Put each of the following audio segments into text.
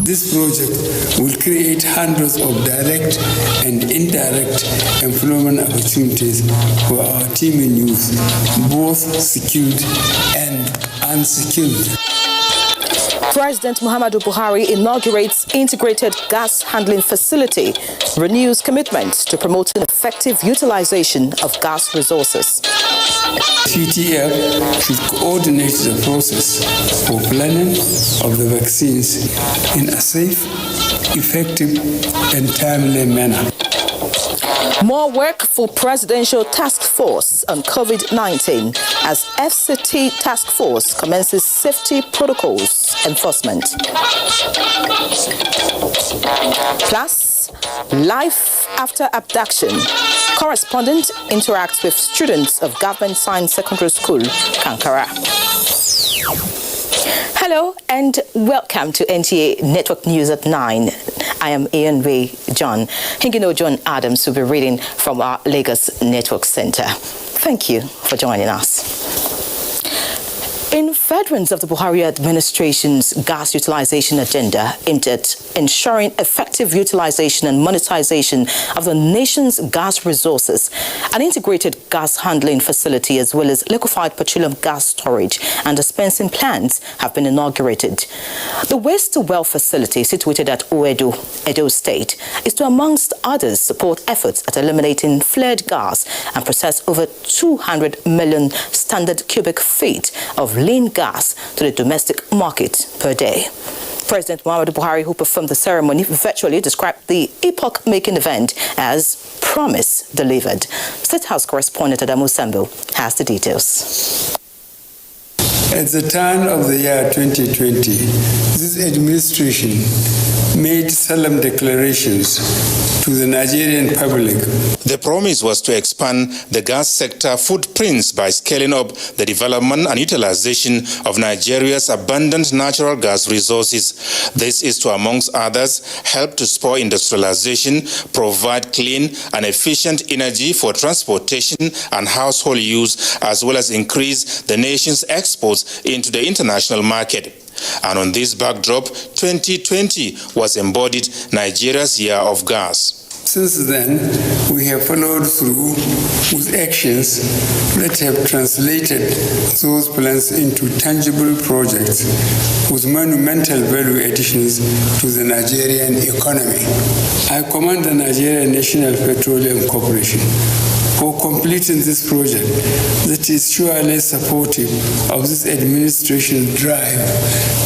This project will create hundreds of direct and indirect employment opportunities for our teeming youth, both skilled and unskilled. President Muhammadu Buhari inaugurates integrated gas handling facility, renews commitments to promoting effective utilization of gas resources. TTF should coordinate the process for planning of the vaccines in a safe, effective, and timely manner. More work for Presidential Task Force on COVID-19 as FCT Task Force commences safety protocols enforcement. Plus, life after abduction. Correspondent interacts with students of Government Science Secondary School, Kankara. Hello and welcome to NTA Network News at 9. I am Ian Ray John. Hingino John Adams will be reading from our Lagos Network Center. Thank you for joining us. In furtherance of the Buhari administration's gas utilization agenda aimed at ensuring effective utilization and monetization of the nation's gas resources, an integrated gas handling facility as well as liquefied petroleum gas storage and dispensing plants have been inaugurated. The waste to well facility situated at Oedo, Edo State, is to, amongst others, support efforts at eliminating flared gas and process over 200 million standard cubic feet of lean gas to the domestic market per day. President Muhammadu Buhari, who performed the ceremony virtually, described the epoch-making event as promise delivered. State House correspondent Adamu Sambo has the details. At the turn of the year 2020, this administration made solemn declarations to the Nigerian public. The promise was to expand the gas sector footprints by scaling up the development and utilization of Nigeria's abundant natural gas resources. This is to, amongst others, help to spur industrialization, provide clean and efficient energy for transportation and household use, as well as increase the nation's exports into the international market. And on this backdrop, 2020 was embodied Nigeria's year of gas. Since then, we have followed through with actions that have translated those plans into tangible projects with monumental value additions to the Nigerian economy. I commend the Nigerian National Petroleum Corporation for completing this project that is surely supportive of this administration's drive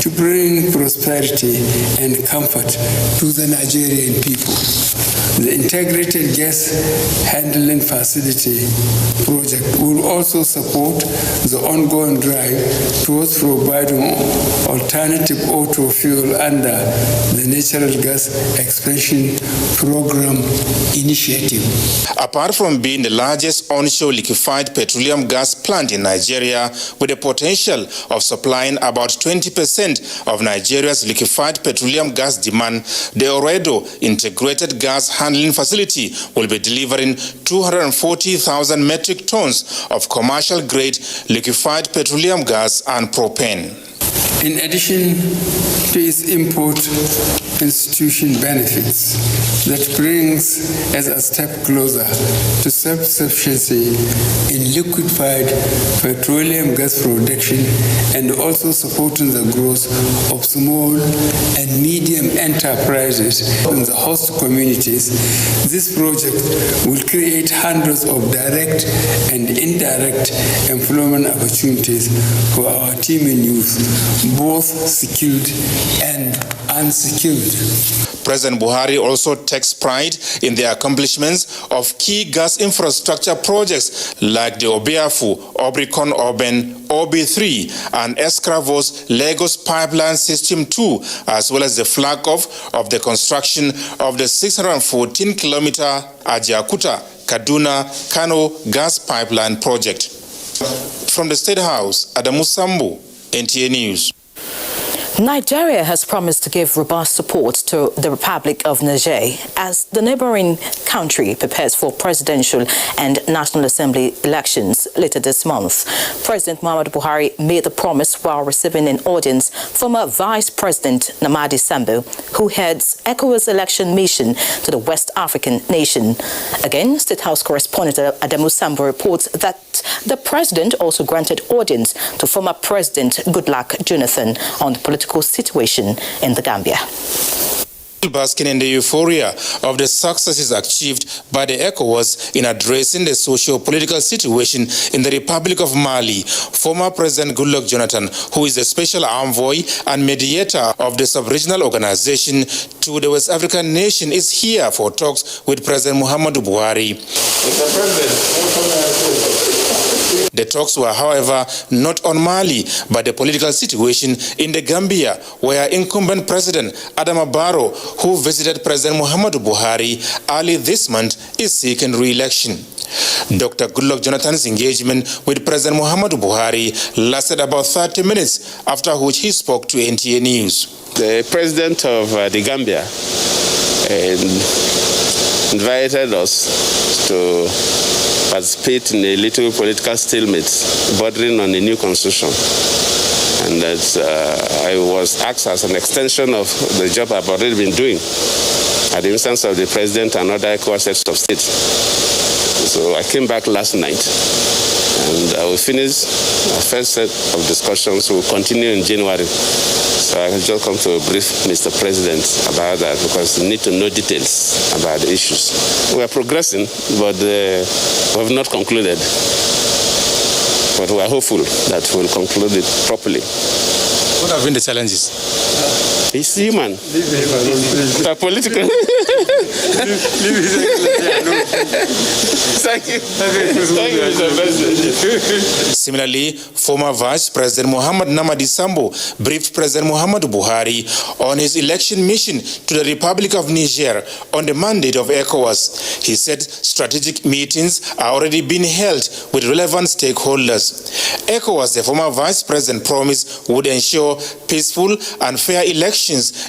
to bring prosperity and comfort to the Nigerian people. The integrated gas handling facility project will also support the ongoing drive towards providing alternative auto fuel under the Natural Gas Expansion Program initiative. Apart from being the largest onshore liquefied petroleum gas plant in Nigeria, with the potential of supplying about 20% of Nigeria's liquefied petroleum gas demand, the Oredo Integrated Gas Handling Facility will be delivering 240,000 metric tons of commercial-grade liquefied petroleum gas and propane. In addition to its import institution benefits, that brings us a step closer to self-sufficiency in liquefied petroleum gas production and also supporting the growth of small and medium enterprises in the host communities. This project will create hundreds of direct and indirect employment opportunities for our teeming youth, both skilled and unskilled. President Buhari also takes pride in the accomplishments of key gas infrastructure projects like the Obiafu, Obricon Urban, OB3 and Escravos Lagos Pipeline System 2, as well as the flag off of the construction of the 614-kilometer Ajakuta Kaduna Kano gas pipeline project. From the State House, Adamu Sambo, NTA News. Nigeria has promised to give robust support to the Republic of Niger as the neighboring country prepares for presidential and National Assembly elections later this month. President Muhammadu Buhari made the promise while receiving an audience from Vice President Namadi Sambo, who heads ECOWAS election mission to the West African nation. Again, State House correspondent Adamu Sambo reports that the president also granted audience to former President Goodluck Jonathan on the political situation in the Gambia. Basking in the euphoria of the successes achieved by the ECOWAS in addressing the socio-political situation in the Republic of Mali, former President Goodluck Jonathan, who is the special envoy and mediator of the sub-regional organization to the West African nation, is here for talks with President Muhammadu Buhari. Mr. President, the talks were, however, not on Mali, but the political situation in the Gambia, where incumbent President Adama Barrow, who visited President Muhammadu Buhari early this month, is seeking re-election. Dr. Goodluck Jonathan's engagement with President Muhammadu Buhari lasted about 30 minutes, after which he spoke to NTA News. The president of the Gambia invited us to participate in a little political stalemate bordering on a new constitution. And that I was asked as an extension of the job I've already been doing at the instance of the president and other ECOWAS heads of state. So I came back last night and I will finish our first set of discussions. We'll continue in January. So I just come to brief Mr. President about that because we need to know details about the issues. We are progressing, but we have not concluded. But we are hopeful that we'll conclude it properly. What have been the challenges? It's human. Political. Thank you. Thank you, Mr. President. Similarly, former Vice President Muhammad Namadi Sambo briefed President Muhammadu Buhari on his election mission to the Republic of Niger on the mandate of ECOWAS. He said strategic meetings are already being held with relevant stakeholders. ECOWAS, the former Vice President, promised would ensure peaceful and fair elections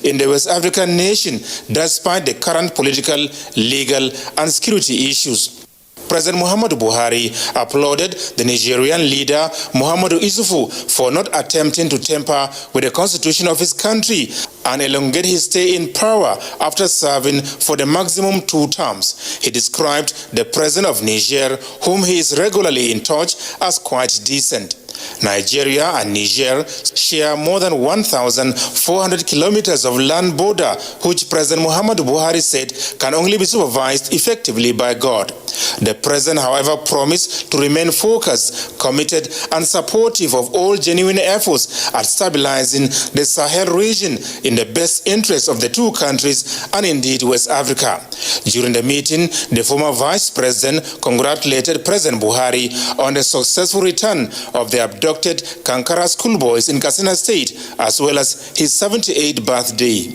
in the West African nation despite the current political, legal and security issues. President Muhammadu Buhari applauded the Nigerian leader Muhammadu Isufu for not attempting to tamper with the constitution of his country and elongate his stay in power after serving for the maximum 2 terms. He described the president of Niger, whom he is regularly in touch, as quite decent. Nigeria and Niger share more than 1,400 kilometers of land border, which President Muhammadu Buhari said can only be supervised effectively by God. The president, however, promised to remain focused, committed, and supportive of all genuine efforts at stabilizing the Sahel region in the best interest of the 2 countries and indeed West Africa. During the meeting, the former vice president congratulated President Buhari on the successful return of the abducted Kankara schoolboys in Katsina State, as well as his 78th birthday.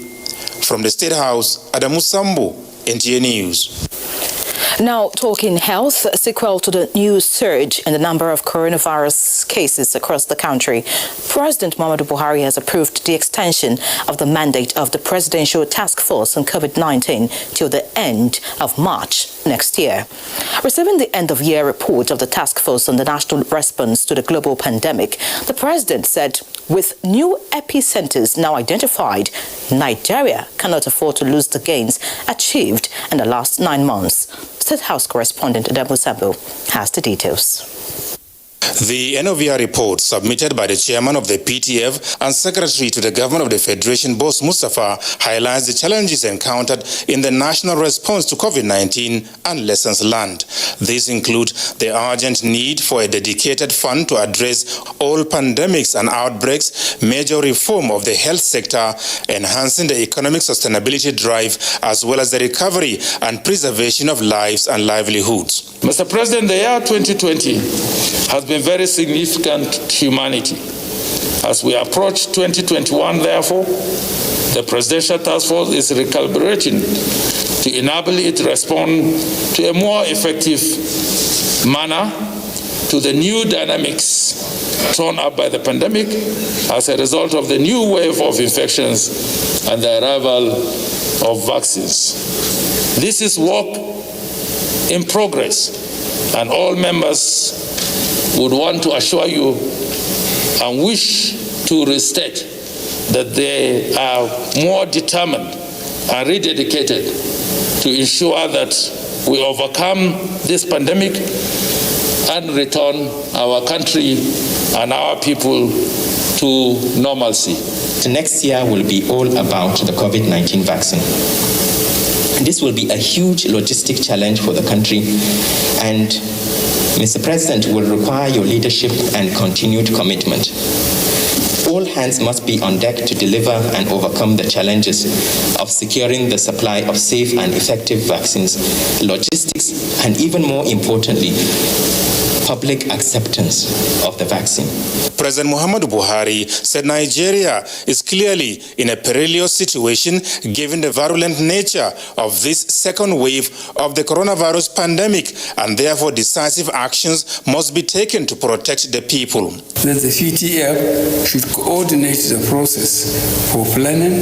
From the State House, Adamu Sambo, NTA News. Now, talking health, sequel to the new surge in the number of coronavirus cases across the country, President Muhammadu Buhari has approved the extension of the mandate of the Presidential Task Force on COVID-19 till the end of March next year. Receiving the end-of-year report of the task force on the national response to the global pandemic, the president said, with new epicenters now identified, Nigeria cannot afford to lose the gains achieved in the last 9 months. State House correspondent Adamu Sambo has the details. The NOVR report submitted by the chairman of the PTF and secretary to the government of the Federation, Boss Mustafa, highlights the challenges encountered in the national response to COVID-19 and lessons learned. These include the urgent need for a dedicated fund to address all pandemics and outbreaks, major reform of the health sector, enhancing the economic sustainability drive, as well as the recovery and preservation of lives and livelihoods. Mr. President, the year 2020 has been very significant to humanity. As we approach 2021, therefore, the Presidential Task Force is recalibrating to enable it to respond to a more effective manner to the new dynamics thrown up by the pandemic as a result of the new wave of infections and the arrival of vaccines. This is work in progress, and all members would want to assure you and wish to restate that they are more determined and rededicated to ensure that we overcome this pandemic and return our country and our people to normalcy. The next year will be all about the COVID-19 vaccine. This will be a huge logistic challenge for the country, and Mr. President will require your leadership and continued commitment. All hands must be on deck to deliver and overcome the challenges of securing the supply of safe and effective vaccines, logistics, and even more importantly, public acceptance of the vaccine. President Muhammadu Buhari said Nigeria is clearly in a perilous situation given the virulent nature of this second wave of the coronavirus pandemic, and therefore decisive actions must be taken to protect the people. That the PTF should coordinate the process for planning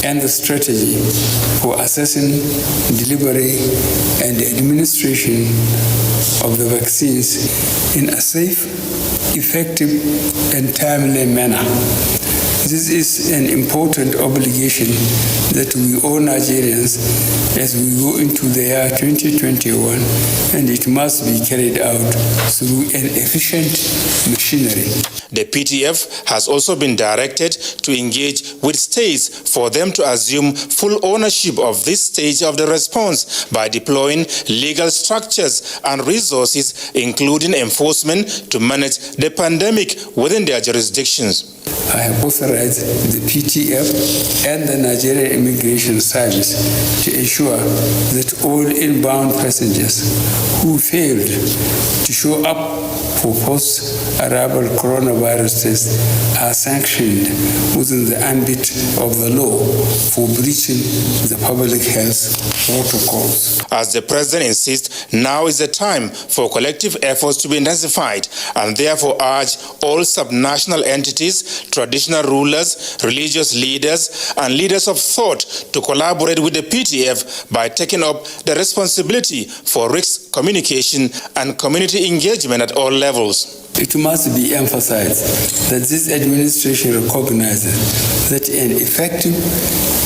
and the strategy for assessing, delivery, and administration of the vaccines in a safe, effective, and timely manner. This is an important obligation that we owe Nigerians as we go into the year 2021, and it must be carried out through an efficient machinery. The PTF has also been directed to engage with states for them to assume full ownership of this stage of the response by deploying legal structures and resources, including enforcement, to manage the pandemic within their jurisdictions. I have authorized the PTF and the Nigerian Immigration Service to ensure that all inbound passengers who failed to show up for post-arrival coronavirus tests are sanctioned within the ambit of the law for breaching the public health protocols. As the President insists, now is the time for collective efforts to be intensified, and therefore urge all subnational entities, traditional rulers, religious leaders, and leaders of thought to collaborate with the PTF by taking up the responsibility for risk communication and community engagement at all levels. It must be emphasized that this administration recognizes that an effective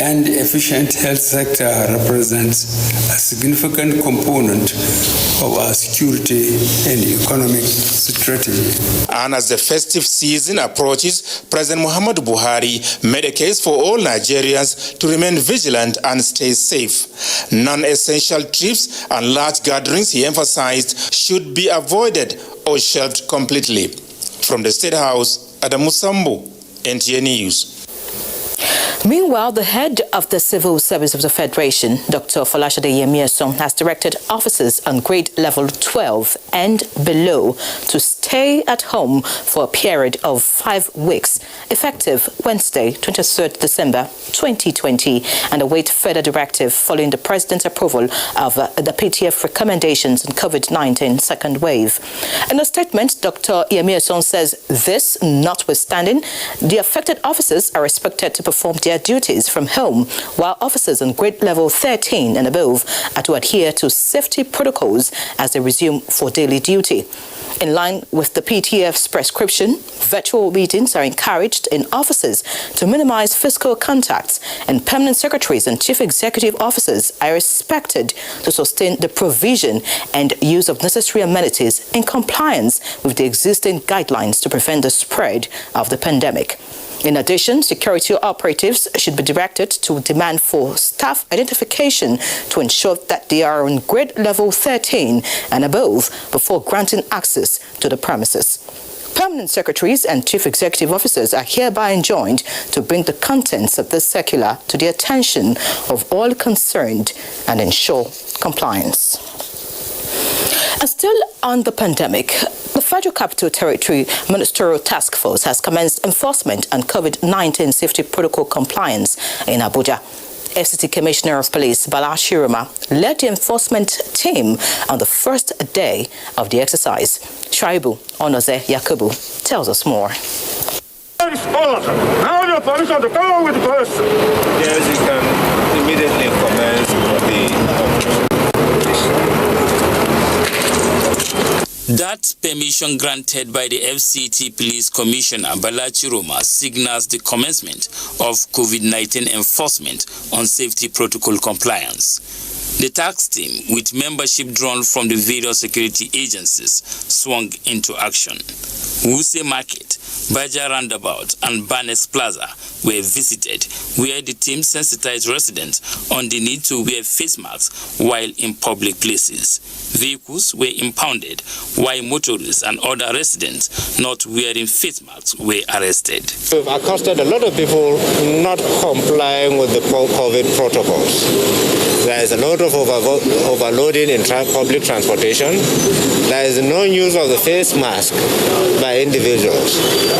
and efficient health sector represents a significant component of our security and economic strategy. And as the festive season approaches, President Muhammadu Buhari made a case for all Nigerians to remain vigilant and stay safe. Non-essential trips and large gatherings, he emphasized, should be avoided or shelved completely. From the State House, Adamu Sambu, NTA News. Meanwhile, the head of the Civil Service of the Federation, Dr. Folashade Yemiason, has directed officers on grade level 12 and below to stay at home for a period of 5 weeks, effective Wednesday, 23rd December 2020, and await further directive following the President's approval of the PTF recommendations on COVID-19 second wave. In a statement, Dr. Yemiason says this notwithstanding, the affected officers are expected to perform their duties from home, while officers on grade level 13 and above are to adhere to safety protocols as they resume for daily duty. In line with the PTF's prescription, virtual meetings are encouraged in offices to minimize physical contacts, and permanent secretaries and chief executive officers are expected to sustain the provision and use of necessary amenities in compliance with the existing guidelines to prevent the spread of the pandemic. In addition, security operatives should be directed to demand for staff identification to ensure that they are on grade level 13 and above before granting access to the premises. Permanent secretaries and chief executive officers are hereby enjoined to bring the contents of this circular to the attention of all concerned and ensure compliance. And still on the pandemic, the Federal Capital Territory Ministerial Task Force has commenced enforcement on COVID-19 safety protocol compliance in Abuja. FCT Commissioner of Police, Bala Shiroma, led the enforcement team on the first day of the exercise. Shaibu Onoze Yakubu tells us more. Now your permission to come with the person. Yes, you can immediately commence the operation. That permission granted by the FCT Police Commissioner Bala Shiroma signals the commencement of COVID-19 enforcement on safety protocol compliance. The task team, with membership drawn from the various security agencies, swung into action. Wuse Market, Baja Roundabout and Barnes Plaza were visited, where the team sensitized residents on the need to wear face masks while in public places. Vehicles were impounded, while motorists and other residents not wearing face masks were arrested. We've accosted a lot of people not complying with the COVID protocols. There is a lot of overloading in public transportation. There is no use of the face mask by individuals.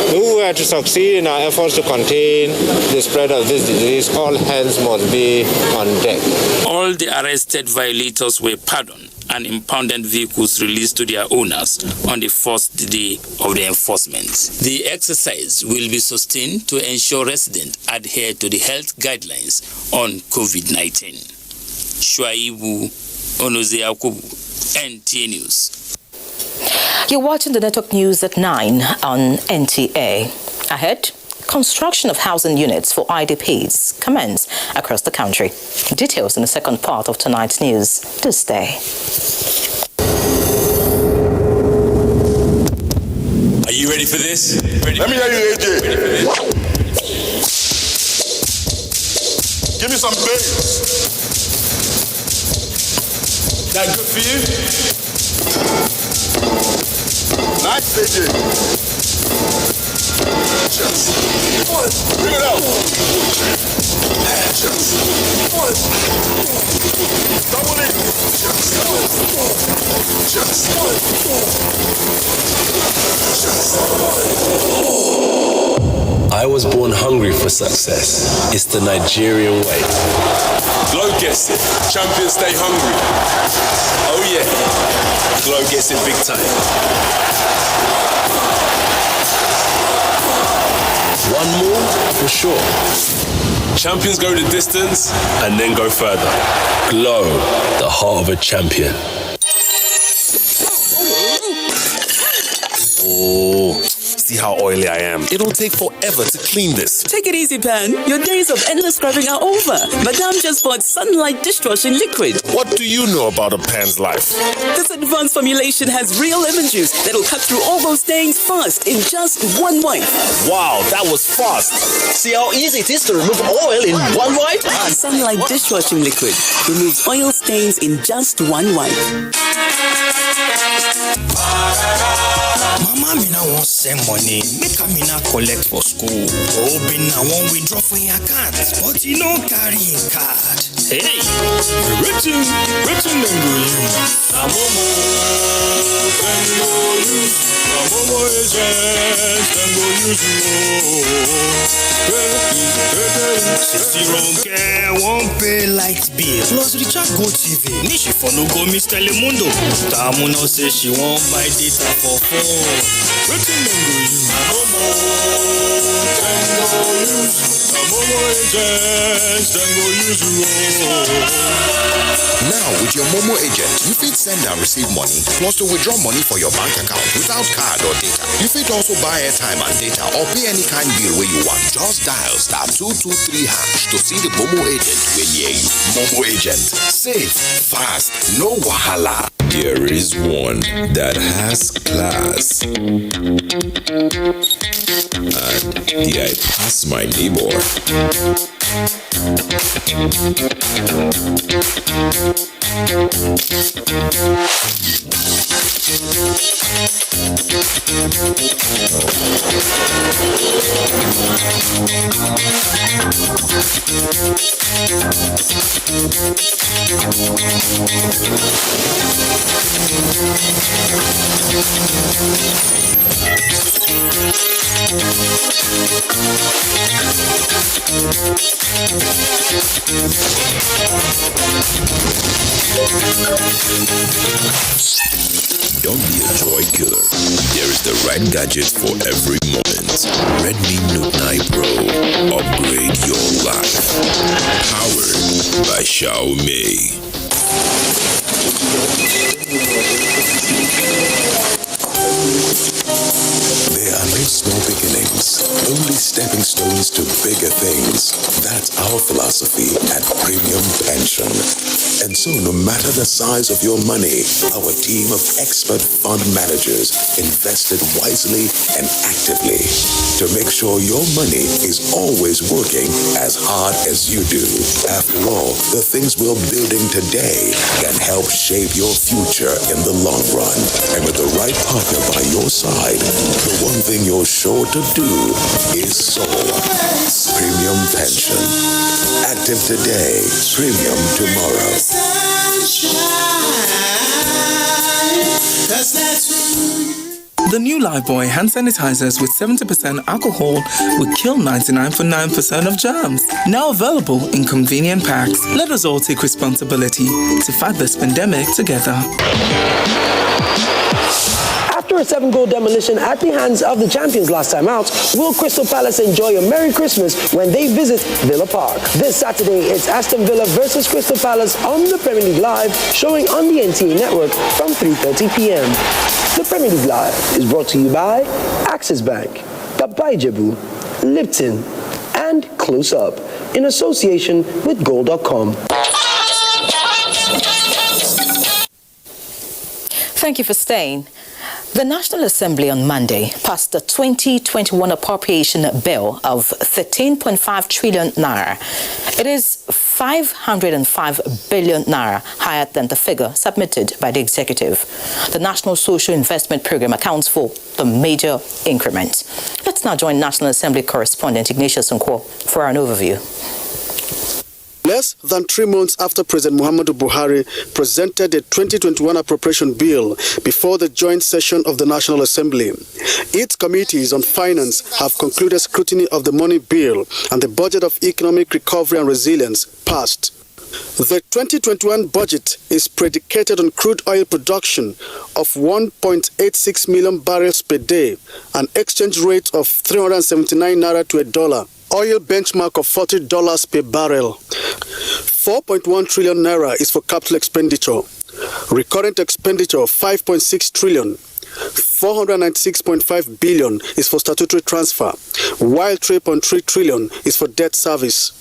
If we were to succeed in our efforts to contain the spread of this disease, all hands must be on deck. All the arrested violators were pardoned and impounded vehicles released to their owners on the first day of the enforcement. The exercise will be sustained to ensure residents adhere to the health guidelines on COVID-19. Shuaibu Onoze Yakubu, NTA News. You're watching the Network News at 9 on NTA. Ahead, construction of housing units for IDPs commence across the country. Details in the second part of tonight's news this day. Are you ready for this? Let me hear you, AJ. Give me some bass. That good for you? Nice, AJ. Bring it out. Double it. I was born hungry for success. It's the Nigerian way. Glow gets it. Champions stay hungry. Oh yeah. Glow gets it big time. One more for sure. Champions go the distance and then go further. Glow, the heart of a champion. Oh, see how oily I am. It'll take forever to clean this. Take it easy, Pan. Your days of endless scrubbing are over. Madame just bought Sunlight dishwashing liquid. What do you know about a Pan's life? This advanced formulation has real lemon juice that'll cut through all those stains fast in just one wipe. Wow, that was fast. See how easy it is to remove oil in one wipe? Sunlight dishwashing liquid removes oil stains in just one wipe. Mama, me now want send money, make me now collect for school. Oh, be now want withdraw from your account, but you no carry in card. Hey, written them go use. Amomo, them go use. Amomo agents, them go use more. 60 wrong care, won't pay light bill. Plus recharge Go TV. Nishi for no go miss Telemundo. Tamu no say she won't buy data for phone. Written them go use. Amomo, them go use. Amomo agents, them go use. Now, with your Momo agent, you fit send and receive money, plus to withdraw money for your bank account without card or data. You fit also buy airtime and data or pay any kind bill where you want. Just dial *223# to see the Momo agent when near you. Momo agent. Safe, fast, no wahala. There is one that has class. And here I pass my neighbor. Don't be a joy killer. There is the right gadget for every moment. Redmi Note 9 Pro. Upgrade your life. Powered by Xiaomi. There are no small beginnings, only stepping stones to bigger things. That's our philosophy at Premium Pension. And so no matter the size of your money, our team of expert fund managers invested wisely and actively to make sure your money is always working as hard as you do. After all, the things we're building today can help shape your future in the long run. And with the right partner by your side, the one thing you're sure to do is soar. Premium Pension. Active today, premium tomorrow. The new Lifebuoy hand sanitizers with 70% alcohol will kill 99.9% of germs. Now available in convenient packs. Let us all take responsibility to fight this pandemic together. After a 7-goal demolition at the hands of the champions last time out, will Crystal Palace enjoy a Merry Christmas when they visit Villa Park? This Saturday, it's Aston Villa versus Crystal Palace on the Premier League Live, showing on the NTA network from 3:30 p.m. The Premier League Live is brought to you by Axis Bank, Baba Ijebu, Lipton, and Close Up, in association with Goal.com. Thank you for staying. The National Assembly on Monday passed the 2021 appropriation bill of 13.5 trillion naira. It is 505 billion naira higher than the figure submitted by the executive. The National Social Investment Program accounts for the major increment. Let's now join National Assembly correspondent Ignatius Nkwo for an overview. Less than 3 months after President Muhammadu Buhari presented the 2021 appropriation bill before the joint session of the National Assembly, its committees on finance have concluded scrutiny of the money bill and the budget of economic recovery and resilience passed. The 2021 budget is predicated on crude oil production of 1.86 million barrels per day, an exchange rate of 379 naira to $1. Oil benchmark of $40 per barrel. 4.1 trillion naira is for capital expenditure. Recurrent expenditure of 5.6 trillion. 496.5 billion is for statutory transfer, while 3.3 trillion is for debt service.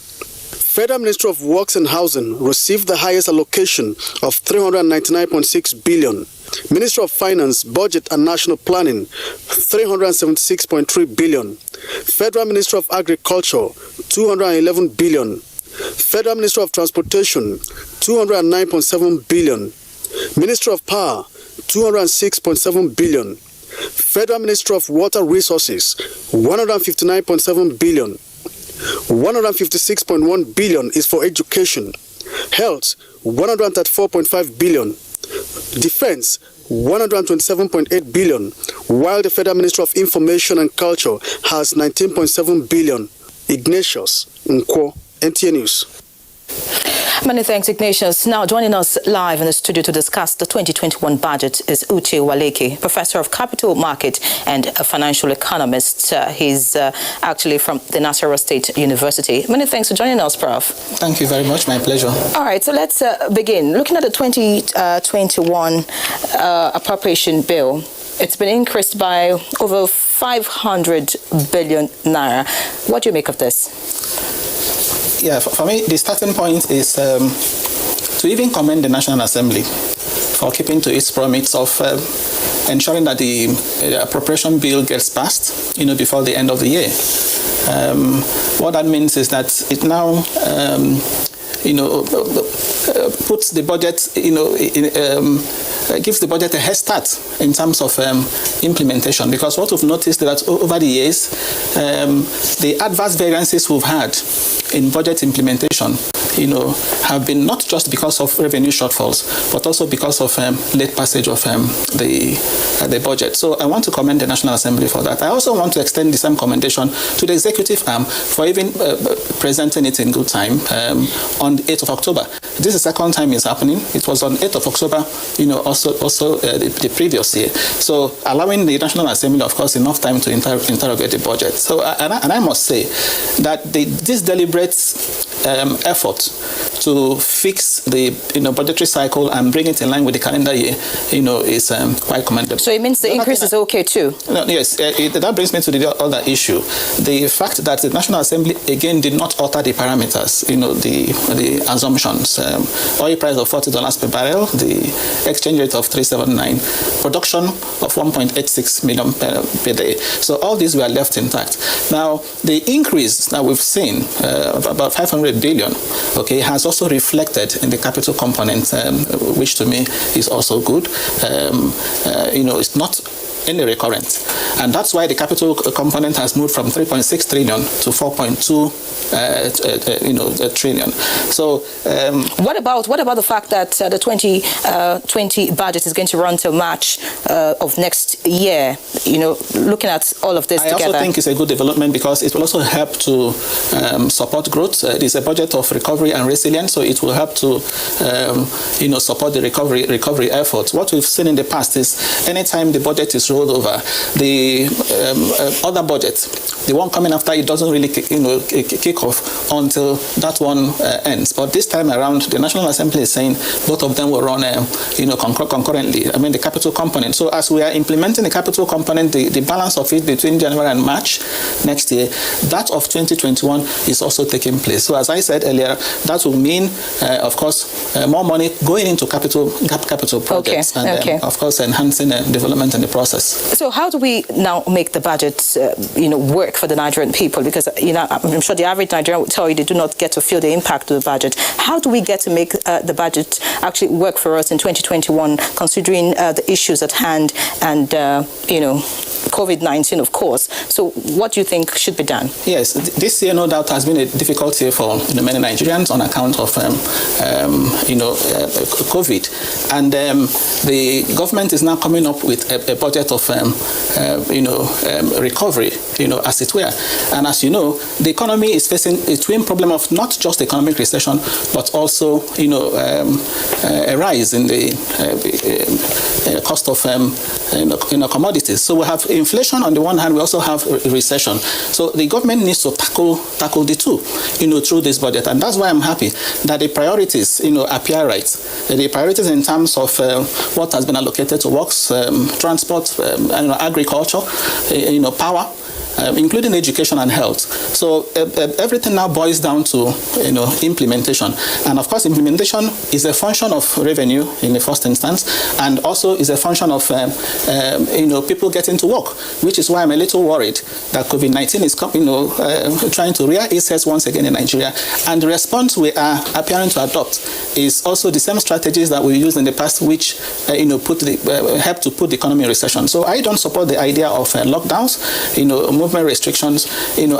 Federal Ministry of Works and Housing received the highest allocation of 399.6 billion. Ministry of Finance, Budget and National Planning, 376.3 billion. Federal Ministry of Agriculture, 211 billion. Federal Ministry of Transportation, 209.7 billion. Ministry of Power, 206.7 billion. Federal Ministry of Water Resources, 159.7 billion. 156.1 billion is for education. Health, 134.5 billion. Defense, 127.8 billion, while the Federal Ministry of Information and Culture has 19.7 billion. Ignatius Nkwo, NTA News. Many thanks, Ignatius. Now joining us live in the studio to discuss the 2021 budget is Uche Waleke, Professor of Capital Market and a financial economist. He's actually from the Nasarawa State University. Many thanks for joining us, Prof. Thank you very much. My pleasure. All right, so let's begin. Looking at the 2021 appropriation bill, it's been increased by over 500 billion naira. What do you make of this? Yeah, for me, the starting point is to even commend the National Assembly for keeping to its promise of ensuring that the appropriation bill gets passed, before the end of the year. What that means is that it now, puts the budget, gives the budget a head start in terms of implementation. Because what we've noticed is that over the years, the adverse variances we've had in budget implementation have been not just because of revenue shortfalls, but also because of late passage of the budget. So I want to commend the National Assembly for that. I also want to extend the same commendation to the executive arm for even presenting it in good time on the 8th of October. This is the second time it's happening. It was on 8th of October, also the previous year. So allowing the National Assembly, of course, enough time to interrogate the budget. So, and I must say that this deliberate effort to fix the budgetary cycle and bring it in line with the calendar year, is quite commendable. So it means the increase is okay too? No, yes, that brings me to the other issue. The fact that the National Assembly, again, did not alter the parameters, the assumptions. Oil price of $40 per barrel, the exchange rate of 379, production of 1.86 million per day. So all these were left intact. Now, the increase that we've seen, about 500 billion, has also reflected in the capital component, which to me is also good. It's not any recurrent. And that's why the capital component has moved from 3.6 trillion to 4.2 trillion. So what about the fact that the 2020 budget is going to run till March of next year? Looking at all of this together. I also think it's a good development because it will also help to support growth. It is a budget of recovery and resilience, so it will help to support the recovery efforts. What we've seen in the past is anytime the budget is rolled over, the other budget, the one coming after it, doesn't really kick off until that one ends. But this time around, the National Assembly is saying both of them will run concurrently. I mean, the capital component. So as we are implementing the capital component, the balance of it between January and March next year, that of 2021 is also taking place. So as I said earlier, that will mean, of course, more money going into capital projects, and of course, enhancing development in the process. So how do we now make the budget, work for the Nigerian people? Because, I'm sure the average Nigerian would tell you they do not get to feel the impact of the budget. How do we get to make the budget actually work for us in 2021, considering the issues at hand and, COVID-19, of course? So what do you think should be done? Yes, this year, no doubt, has been a difficult year for many Nigerians on account of, COVID. And the government is now coming up with a budget of, recovery, as it were. And as you know, the economy is facing a twin problem of not just economic recession, but also, a rise in the cost of, commodities. So we have inflation on the one hand, we also have recession. So the government needs to tackle the two, through this budget. And that's why I'm happy that the priorities, appear right. The priorities in terms of what has been allocated to works, transport, agriculture, power, including education and health. So everything now boils down to implementation, and of course implementation is a function of revenue in the first instance, and also is a function of people getting to work, which is why I'm a little worried that COVID-19 is trying to rear its head once again in Nigeria, and the response we are appearing to adopt is also the same strategies that we used in the past, which help to put the economy in recession. So I don't support the idea of lockdowns, movement restrictions,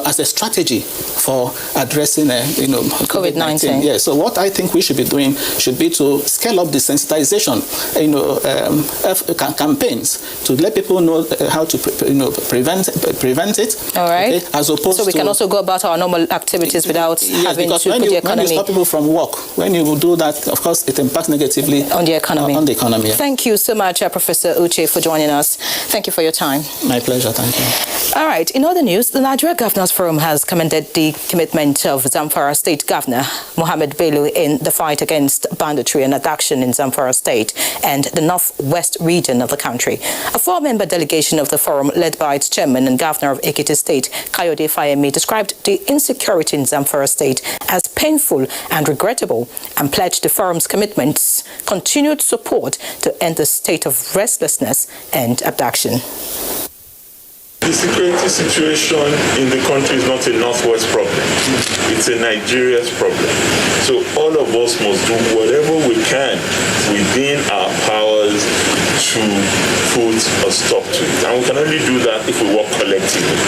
as a strategy for addressing, COVID-19. Yeah. So what I think we should be doing should be to scale up the sensitization, campaigns to let people know how to, prevent it. All right. Okay, as opposed so we can also go about our normal activities without having to put the economy. When you stop people from work, when you do that, of course, it impacts negatively on the economy. Yeah. Thank you so much, Professor Uche, for joining us. Thank you for your time. My pleasure. Thank you. All right. In other news, the Nigeria Governors Forum has commended the commitment of Zamfara State Governor Mohammed Bello in the fight against banditry and abduction in Zamfara State and the northwest region of the country. A four-member delegation of the forum, led by its chairman and governor of Ekiti State, Kayode Fayemi, described the insecurity in Zamfara State as painful and regrettable and pledged the forum's commitment's continued support to end the state of restlessness and abduction. The security situation in the country is not a Northwest problem. It's a Nigeria's problem. So all of us must do whatever we can within our powers to put a stop to it. And we can only do that if we work collectively.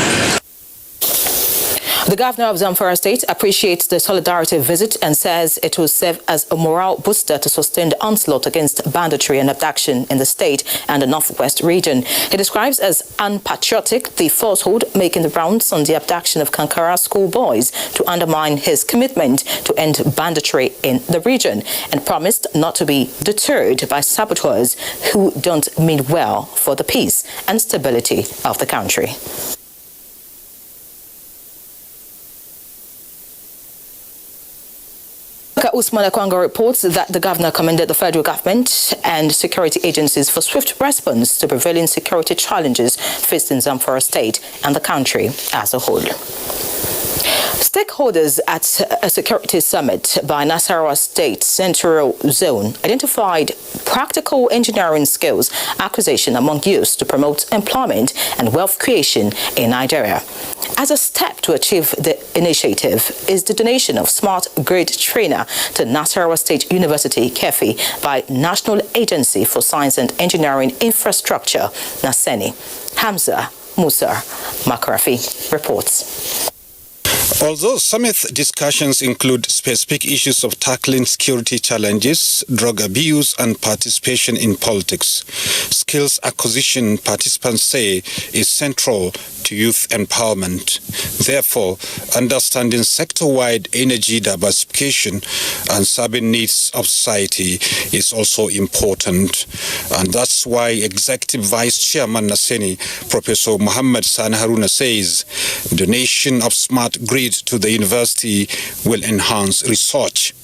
The governor of Zamfara State appreciates the solidarity visit and says it will serve as a morale booster to sustain the onslaught against banditry and abduction in the state and the northwest region. He describes as unpatriotic the falsehood making the rounds on the abduction of Kankara schoolboys to undermine his commitment to end banditry in the region, and promised not to be deterred by saboteurs who don't mean well for the peace and stability of the country. Usman Akwanga reports that the governor commended the federal government and security agencies for swift response to prevailing security challenges facing Zamfara State and the country as a whole. Stakeholders at a security summit by Nasarawa State Central Zone identified practical engineering skills acquisition among youth to promote employment and wealth creation in Nigeria. As a step to achieve the initiative is the donation of smart grid trainer to Nasarawa State University, KEFI, by National Agency for Science and Engineering Infrastructure, NASENI. Hamza Musa Makrafi reports. Although summit discussions include specific issues of tackling security challenges, drug abuse, and participation in politics, skills acquisition, participants say, is central to youth empowerment. Therefore, understanding sector-wide energy diversification and serving needs of society is also important. And that's why Executive Vice Chairman Naseni, Professor Muhammad Sani Haruna, says donation of smart grid to the university will enhance research.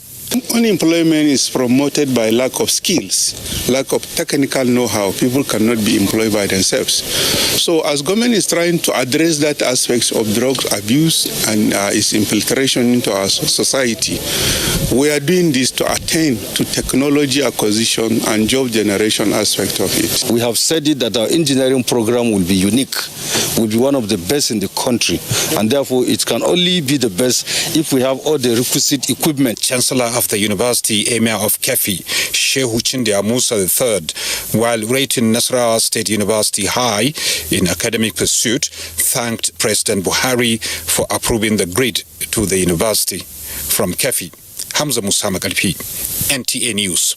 Unemployment is promoted by lack of skills, lack of technical know-how. People cannot be employed by themselves. So as government is trying to address that aspect of drug abuse and its infiltration into our society, we are doing this to attain to technology acquisition and job generation aspect of it. We have said it that our engineering program will be unique, will be one of the best in the country, and therefore it can only be the best if we have all the requisite equipment. Chancellor of the University, Emir of KEFI, Shehu Chindia Musa III, while rating Nasarawa State University high in academic pursuit, thanked President Buhari for approving the grid to the university. From KEFI, Hamza Musa Makalpi, NTA News.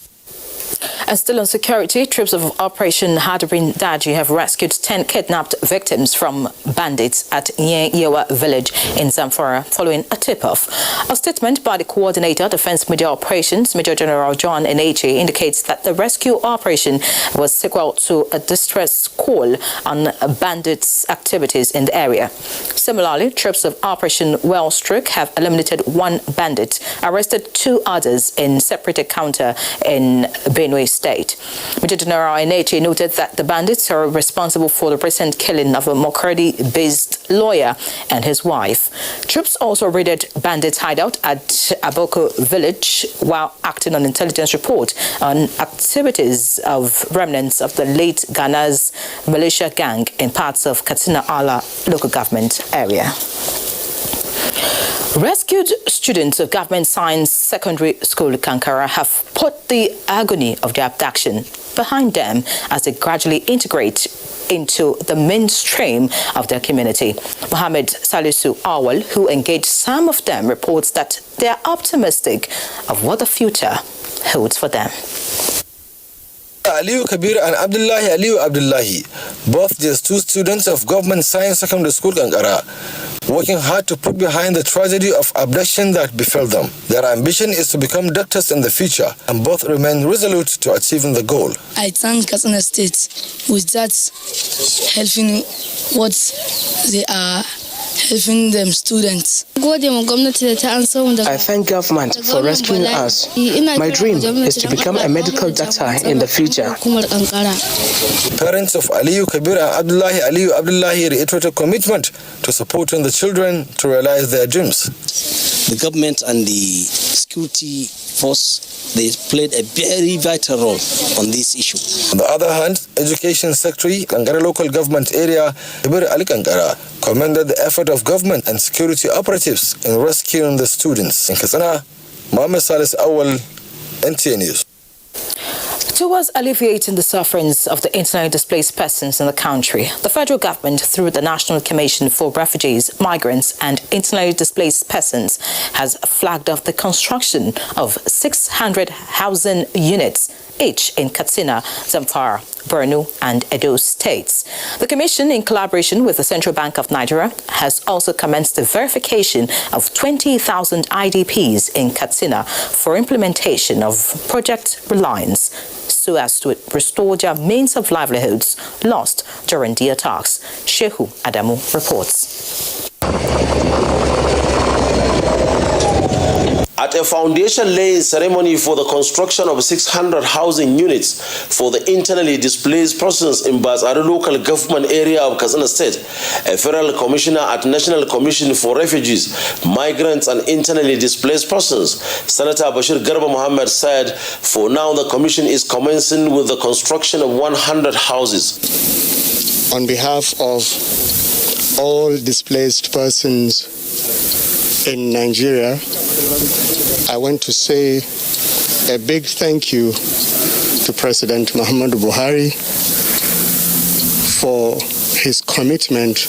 And still on security, troops of Operation Hadabin Daji have rescued 10 kidnapped victims from bandits at Yewa village in Zamfara following a tip-off. A statement by the coordinator, Defense Media Operations, Major General John NTA, indicates that the rescue operation was sequel to a distress call on bandits' activities in the area. Similarly, troops of Operation Wellstroke have eliminated 1 bandit, arrested 2 others in separate encounter in Benue State. Major General NTA noted that the bandits are responsible for the recent killing of a Mokurdi-based lawyer and his wife. Troops also raided bandits' hideout at Aboko village while acting on intelligence report on activities of remnants of the late Ghana's militia gang in parts of Katsina Ala local government area. Rescued students of Government Science Secondary School Kankara have put the agony of their abduction behind them as they gradually integrate into the mainstream of their community. Mohammed Salisu Awal, who engaged some of them, reports that they are optimistic of what the future holds for them. Aliyu Kabir and Abdullahi Aliyu Abdullahi, both just 2 students of Government Science Secondary School Kankara, working hard to put behind the tragedy of abduction that befell them. Their ambition is to become doctors in the future, and both remain resolute to achieving the goal. I thank Katsina State with that helping what they are helping them students. I thank government for rescuing us. My dream is to become a medical doctor in the future. Parents of Aliyu Kabir and Abdullahi Aliyu Abdullahi reiterated commitment to supporting the children to realize their dreams. The government and the security force, they played a very vital role on this issue. On the other hand, Education Secretary, Kankara Local Government Area, Ibir Ali Kankara, commended the effort of government and security operatives in rescuing the students. In Katsina, Mohammed Salis Awal, NTA News. Towards alleviating the sufferings of the internally displaced persons in the country, the federal government, through the National Commission for Refugees, Migrants and Internally Displaced Persons, has flagged off the construction of 600 housing units, each in Katsina, Zamfara, Borno and Edo states. The Commission, in collaboration with the Central Bank of Nigeria, has also commenced the verification of 20,000 IDPs in Katsina for implementation of Project Reliance, so as to restore their means of livelihoods lost during the attacks. Shehu Adamu reports. At a foundation-laying ceremony for the construction of 600 housing units for the internally displaced persons in Bazari local government area of Katsina State, a federal commissioner at National Commission for Refugees, Migrants and Internally Displaced Persons, Senator Bashir Garba Mohammed, said, for now the commission is commencing with the construction of 100 houses. On behalf of all displaced persons in Nigeria, I want to say a big thank you to President Muhammadu Buhari for his commitment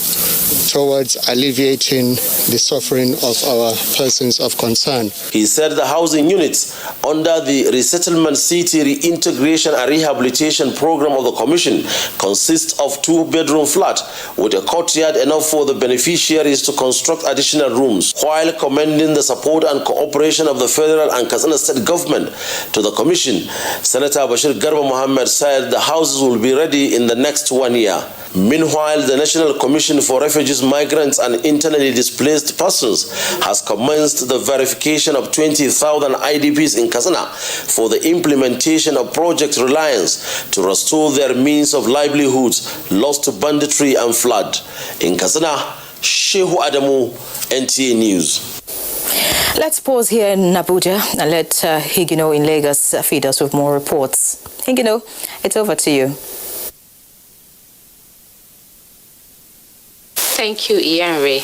towards alleviating the suffering of our persons of concern. He said the housing units under the Resettlement City Reintegration and Rehabilitation Program of the Commission consist of 2-bedroom flat with a courtyard enough for the beneficiaries to construct additional rooms. While commending the support and cooperation of the federal and Katsina State government to the Commission, Senator Bashir Garba Mohammed said the houses will be ready in the next 1 year. Meanwhile, the National Commission for Refugees, Migrants and Internally Displaced Persons has commenced the verification of 20,000 IDPs in Katsina for the implementation of Project Reliance to restore their means of livelihoods lost to banditry and flood. In Katsina, Shehu Adamu, NTA News. Let's pause here in Abuja and let Higino in Lagos feed us with more reports. Higino, it's over to you. Thank you, Ianre.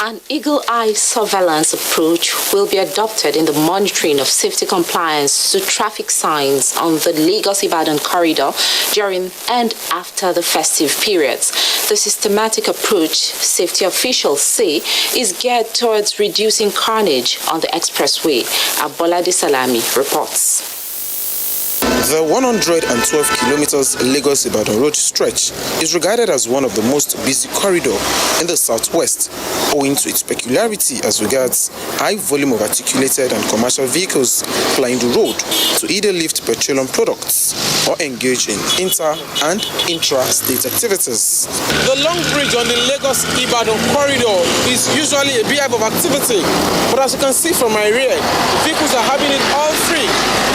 An eagle-eye surveillance approach will be adopted in the monitoring of safety compliance to traffic signs on the Lagos-Ibadan corridor during and after the festive periods. The systematic approach, safety officials say, is geared towards reducing carnage on the expressway. Abolade Salami reports. The 112 kilometers Lagos-Ibadan road stretch is regarded as one of the most busy corridors in the southwest, owing to its peculiarity as regards high volume of articulated and commercial vehicles plying the road to either lift petroleum products or engage in inter- and intra-state activities. The long bridge on the Lagos-Ibadan corridor is usually a beehive of activity, but as you can see from my rear, vehicles are having it all free.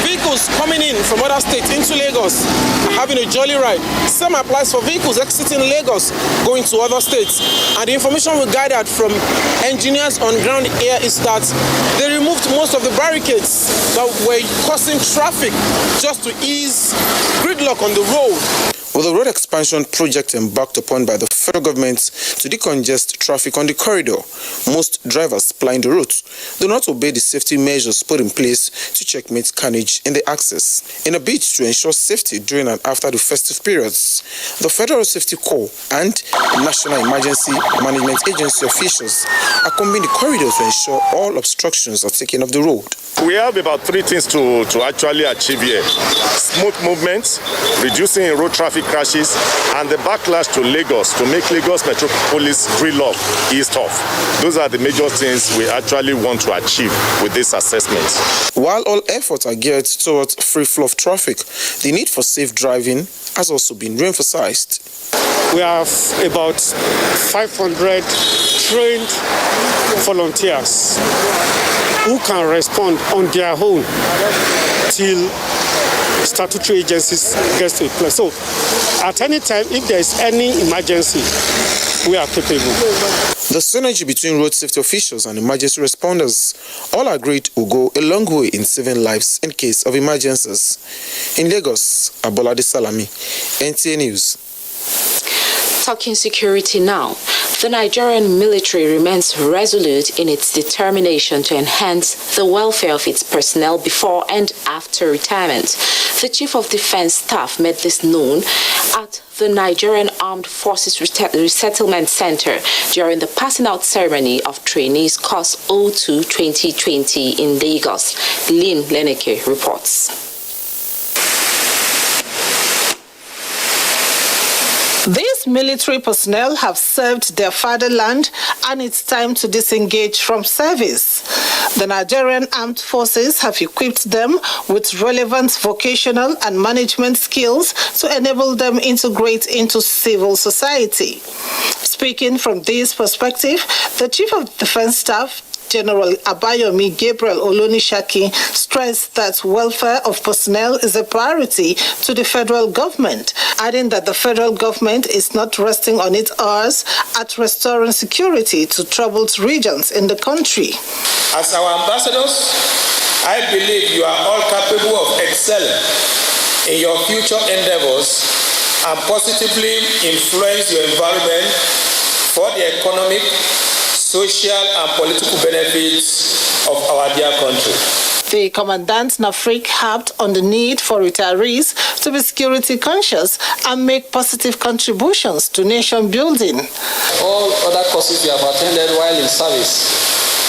Vehicles coming in from other states into Lagos are having a jolly ride. Same applies for vehicles exiting Lagos going to other states. And the information we gathered from engineers on ground here is that they removed most of the barricades that were causing traffic just to ease gridlock on the road. With the road expansion project embarked upon by the federal government to decongest traffic on the corridor, most drivers plying the route do not obey the safety measures put in place to checkmate carnage in the access. In a bid to ensure safety during and after the festive periods, the Federal Safety Corps and National Emergency Management Agency officials are combing the corridor to ensure all obstructions are taken off the road. We have about 3 things to actually achieve here. Smooth movement, reducing road traffic crashes, and the backlash to Lagos to make Lagos Metropolis gridlock eased off. Those are the major things we actually want to achieve with this assessment. While all efforts are geared towards free flow of traffic, the need for safe driving has also been re-emphasized. We have about 500 trained volunteers who can respond on their own till statutory agencies get to a place. So at any time, if there is any emergency, we are capable. The synergy between road safety officials and emergency responders all agreed will go a long way in saving lives in case of emergencies. In Lagos, Abolade Salami, NTA News. Talking security now. The Nigerian military remains resolute in its determination to enhance the welfare of its personnel before and after retirement. The Chief of Defense Staff made this known at the Nigerian Armed Forces Resettlement Center during the passing out ceremony of Trainees Course 02 2020 in Lagos. Lynn Leneke reports. These military personnel have served their fatherland, and it's time to disengage from service. The Nigerian Armed Forces have equipped them with relevant vocational and management skills to enable them to integrate into civil society. Speaking from this perspective, the Chief of Defense Staff, General Abayomi Gabriel Olonishaki, stressed that welfare of personnel is a priority to the federal government, adding that the federal government is not resting on its oars at restoring security to troubled regions in the country. As our ambassadors, I believe you are all capable of excelling in your future endeavors and positively influence your environment for the economic, social and political benefits of our dear country. The Commandant Nafric harped on the need for retirees to be security conscious and make positive contributions to nation building. All other courses you have attended while in service,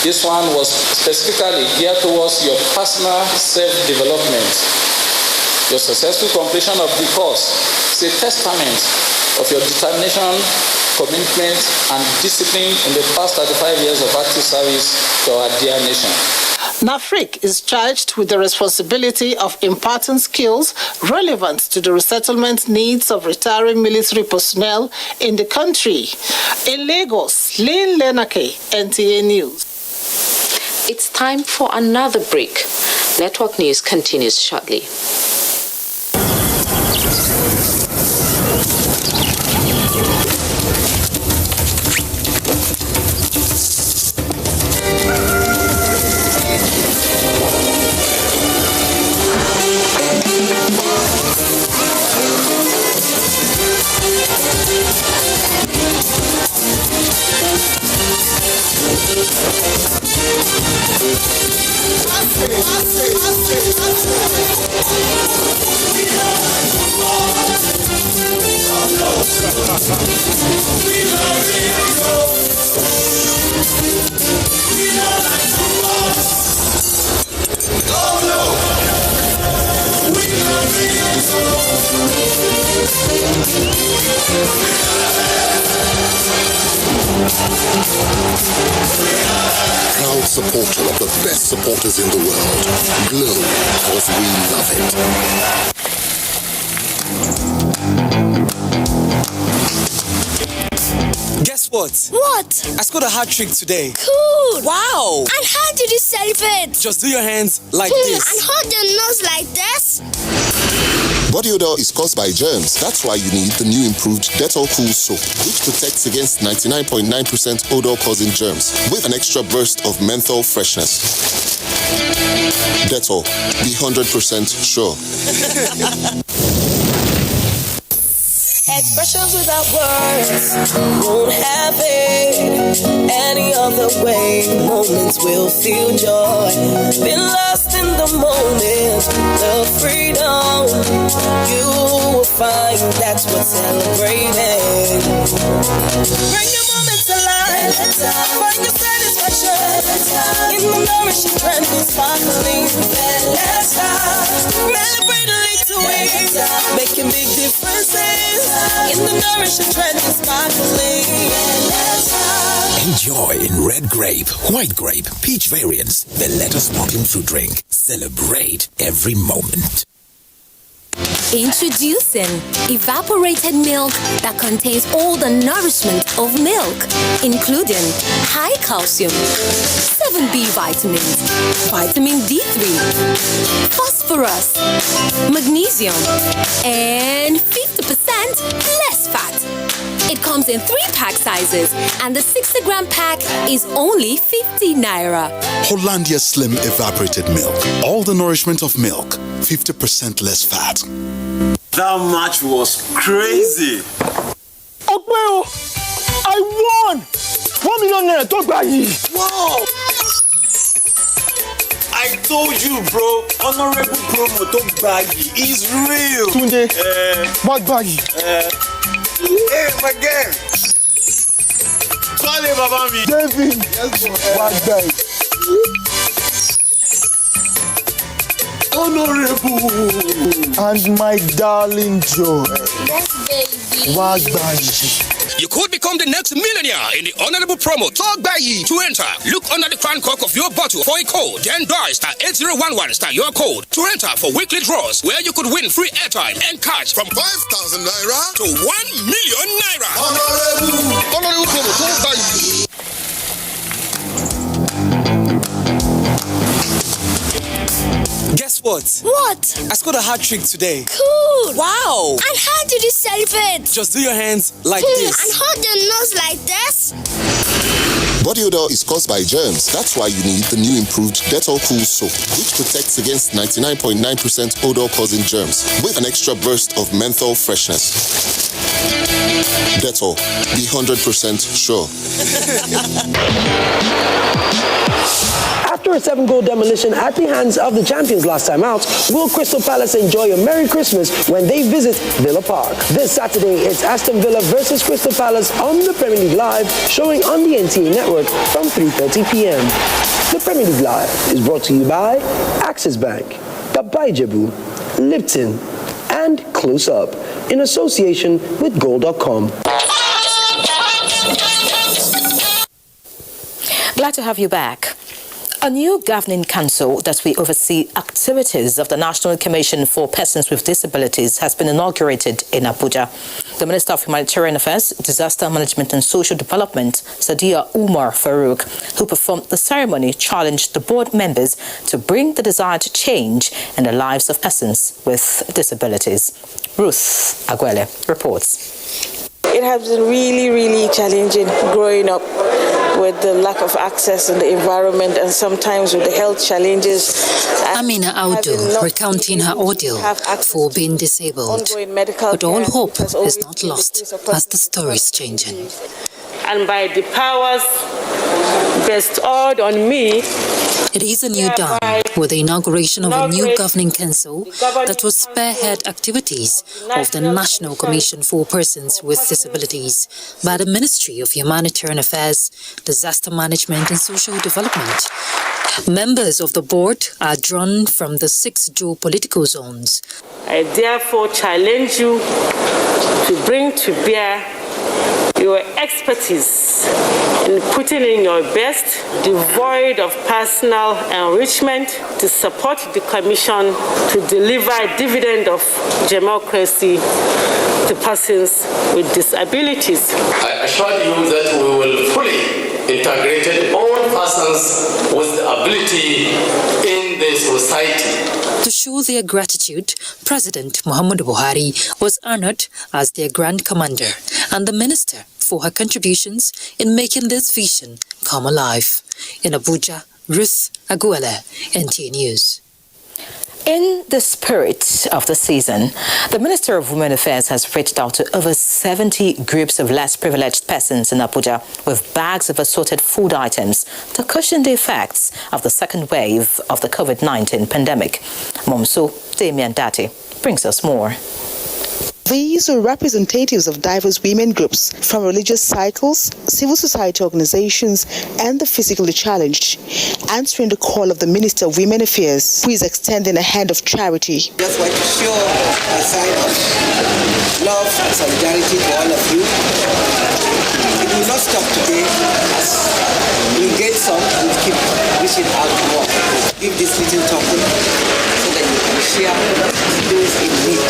this one was specifically geared towards your personal self-development. Your successful completion of the course is a testament of your determination, commitment and discipline in the past 35 years of active service to our dear nation. Nafric is charged with the responsibility of imparting skills relevant to the resettlement needs of retiring military personnel in the country. In Lagos, Lynn Lenake, NTA News. It's time for another break. Network News continues shortly. Proud supporter of the best supporters in the world. Glow, because we love it. Guess what? What? I scored a hat trick today. Cool! Wow! And how did you celebrate? Just do your hands like this. And hold your nose like this. Body odor is caused by germs. That's why you need the new improved Dettol Cool Soap, which protects against 99.9% odor-causing germs with an extra burst of menthol freshness. Dettol, be 100% sure. Expressions without words won't have it any other way. Moments will feel joy. Been lost in the moment, the freedom you will find. That's what's celebrating. Bring your moments alive. Find your satisfaction in the nourishing, trending, sparkling. Let's celebrate a little way, making big differences. In the nourishing, trending, sparkling. Enjoy in red grape, white grape, peach variants, the Let Us Sparkling Fruit Drink. Celebrate every moment. Introducing evaporated milk that contains all the nourishment of milk, including high calcium, 7B vitamins, vitamin D3, phosphorus, magnesium, and 50% less fat. It comes in 3-pack sizes, and the 60-gram pack is only 50 naira. Hollandia Slim Evaporated Milk. All the nourishment of milk, 50% less fat. That match was crazy. I won! 1 million naira, don't buy it. Wow! I told you, bro. Honorable promo, don't buy it. It's real. Tunde, what buy it? Hey, my girl. Call him, Baba me. David, what buy it? Honorable. And my darling Joy. Yes, baby. What buy it? You could become the next millionaire in the honorable promo. Talk by you to enter. Look under the crown cork of your bottle for a code. Then dial *8011 your code to enter for weekly draws where you could win free airtime and cash from 5,000 naira to 1 million naira. Honorable promo. Talk by you. Guess what? What? I scored a hat trick today. Cool. Wow. And how did you celebrate? Just do your hands like this. And hold your nose like this. Body odor is caused by germs. That's why you need the new improved Dettol Cool Soap, which protects against 99.9% odor-causing germs with an extra burst of menthol freshness. Dettol, be 100% sure. After a 7-goal demolition at the hands of the champions last time out, will Crystal Palace enjoy a Merry Christmas when they visit Villa Park? This Saturday, it's Aston Villa versus Crystal Palace on the Premier League Live, showing on the NTA network from 3:30 p.m. The Premier League Live is brought to you by Axis Bank, Babaijebu, Lipton, and Close Up, in association with Gold.com. Glad to have you back. A new governing council that will oversee activities of the National Commission for Persons with Disabilities has been inaugurated in Abuja. The Minister of Humanitarian Affairs, Disaster Management and Social Development, Sadiya Umar Farouk, who performed the ceremony, challenged the board members to bring the desired change in the lives of persons with disabilities. Ruth Aguele reports. It has been really, really challenging growing up with the lack of access in the environment and sometimes with the health challenges. Amina Audu recounting her ordeal for being disabled. But all hope is not lost as the story is changing. And by the powers bestowed on me, it is a new dawn with the inauguration of a new governing council that will spearhead activities of the National Commission for Persons with Disabilities by the Ministry of Humanitarian Affairs, Disaster Management and Social Development. Members of the board are drawn from the 6 geopolitical zones. I therefore challenge you to bring to bear your expertise in putting in your best, devoid of personal enrichment, to support the Commission to deliver a dividend of democracy to persons with disabilities. I assure you that we will fully integrate all persons with ability in the society. To show their gratitude, President Muhammadu Buhari was honored as their Grand Commander and the Minister for her contributions in making this vision come alive. In Abuja, Ruth Aguele, NTA News. In the spirit of the season, the Minister of Women Affairs has reached out to over 70 groups of less privileged persons in Abuja with bags of assorted food items to cushion the effects of the second wave of the COVID-19 pandemic. Momso Damian Dati brings us more. These were representatives of diverse women groups from religious cycles, civil society organizations, and the physically challenged, answering the call of the Minister of Women Affairs, who is extending a hand of charity. Just want to show a sign of love and solidarity to all of you. It will not stop today. As we get some, we'll keep reaching out more. Give this little token so that you can share those in need.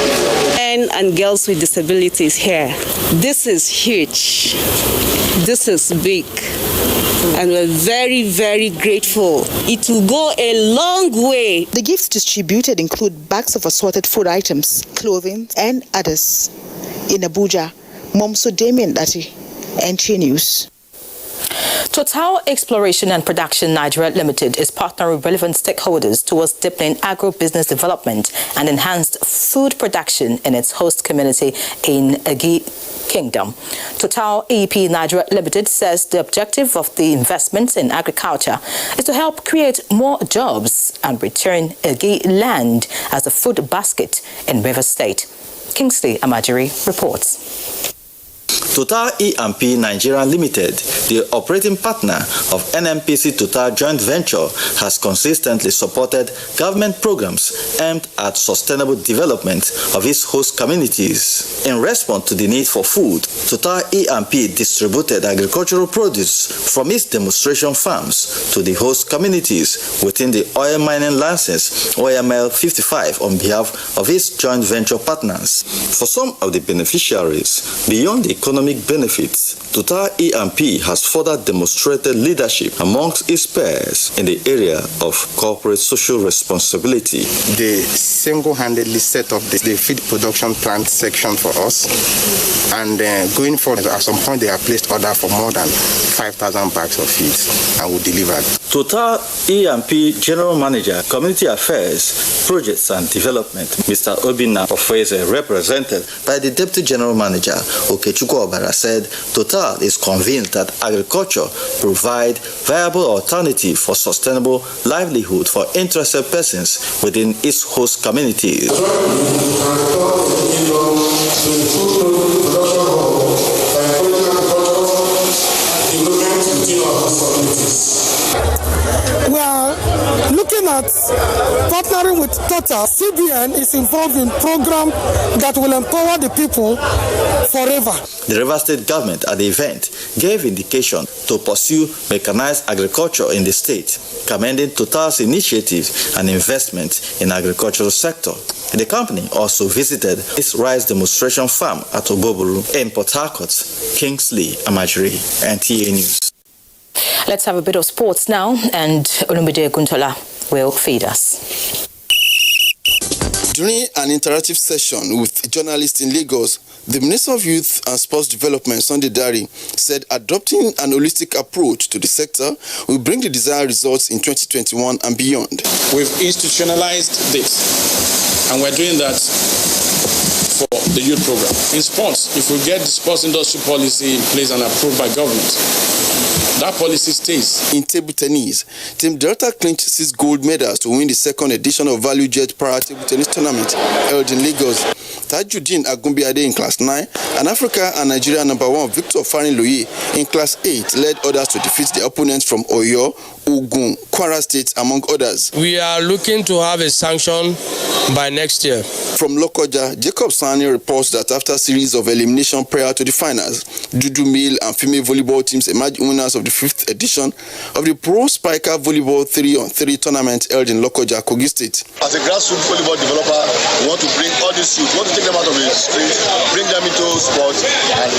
Men and girls with disabilities here. This is huge. This is big. And we're very, very grateful. It will go a long way. The gifts distributed include bags of assorted food items, clothing, and others. In Abuja, Momso Damian Dati, NTA News. Total Exploration and Production Nigeria Limited is partnering with relevant stakeholders towards deepening agro-business development and enhanced food production in its host community in Kingdom. Total EP Nigeria Limited says the objective of the investments in agriculture is to help create more jobs and return Egi land as a food basket in Rivers State. Kingsley Amajiri reports. Total E&P Nigeria Limited, the operating partner of NNPC Total joint venture, has consistently supported government programs aimed at sustainable development of its host communities. In response to the need for food, Total E&P distributed agricultural produce from its demonstration farms to the host communities within the oil mining license OML 55 on behalf of its joint venture partners. For some of the beneficiaries, beyond the economic benefits, Total E&P has further demonstrated leadership amongst its peers in the area of corporate social responsibility. They single-handedly set up the feed production plant section for us, and going forward, at some point they have placed order for more than 5,000 bags of feed and will deliver. Total E&P General Manager, Community Affairs, Projects and Development, Mr. Obinna Ofeze, represented by the Deputy General Manager, Okechukwu Obara, said Total is convinced that agriculture provides viable alternative for sustainable livelihood for interested persons within its host communities. We are looking at partnering with Total. CBN is involved in program that will empower the people forever. The Rivers State government at the event gave indication to pursue mechanized agriculture in the state, commending Total's initiative and investment in agricultural sector. The company also visited its rice demonstration farm at Oboburu in Port Harcourt. Kingsley Amajiri, NTA News. Let's have a bit of sports now, and Olumide Guntola will feed us. During an interactive session with journalists in Lagos, the Minister of Youth and Sports Development, Sunday Dari, said adopting an holistic approach to the sector will bring the desired results in 2021 and beyond. We've institutionalized this, and we're doing that for the youth program. In sports, if we get the sports industry policy in place and approved by government, that policy stays. In table tennis, Team Delta clinched 6 gold medals to win the second edition of Value Jet Para Table Tennis Tournament held in Lagos. Tajuddin Agumbiade in Class 9 and Africa and Nigeria #1 Victor Farin Loye in Class 8 led others to defeat the opponents from Oyo, Ogun, Kwara State, among others. We are looking to have a sanction by next year. From Lokoja, Jacob Sani reports that after a series of elimination prior to the finals, Dudu male and female volleyball teams emerged winners of the 5th edition of the Pro Spiker Volleyball 3-on-3 tournament held in Lokoja, Kogi State. As a grassroots volleyball developer, we want to bring all these youth, we want to take them out of the street, bring them into sports, and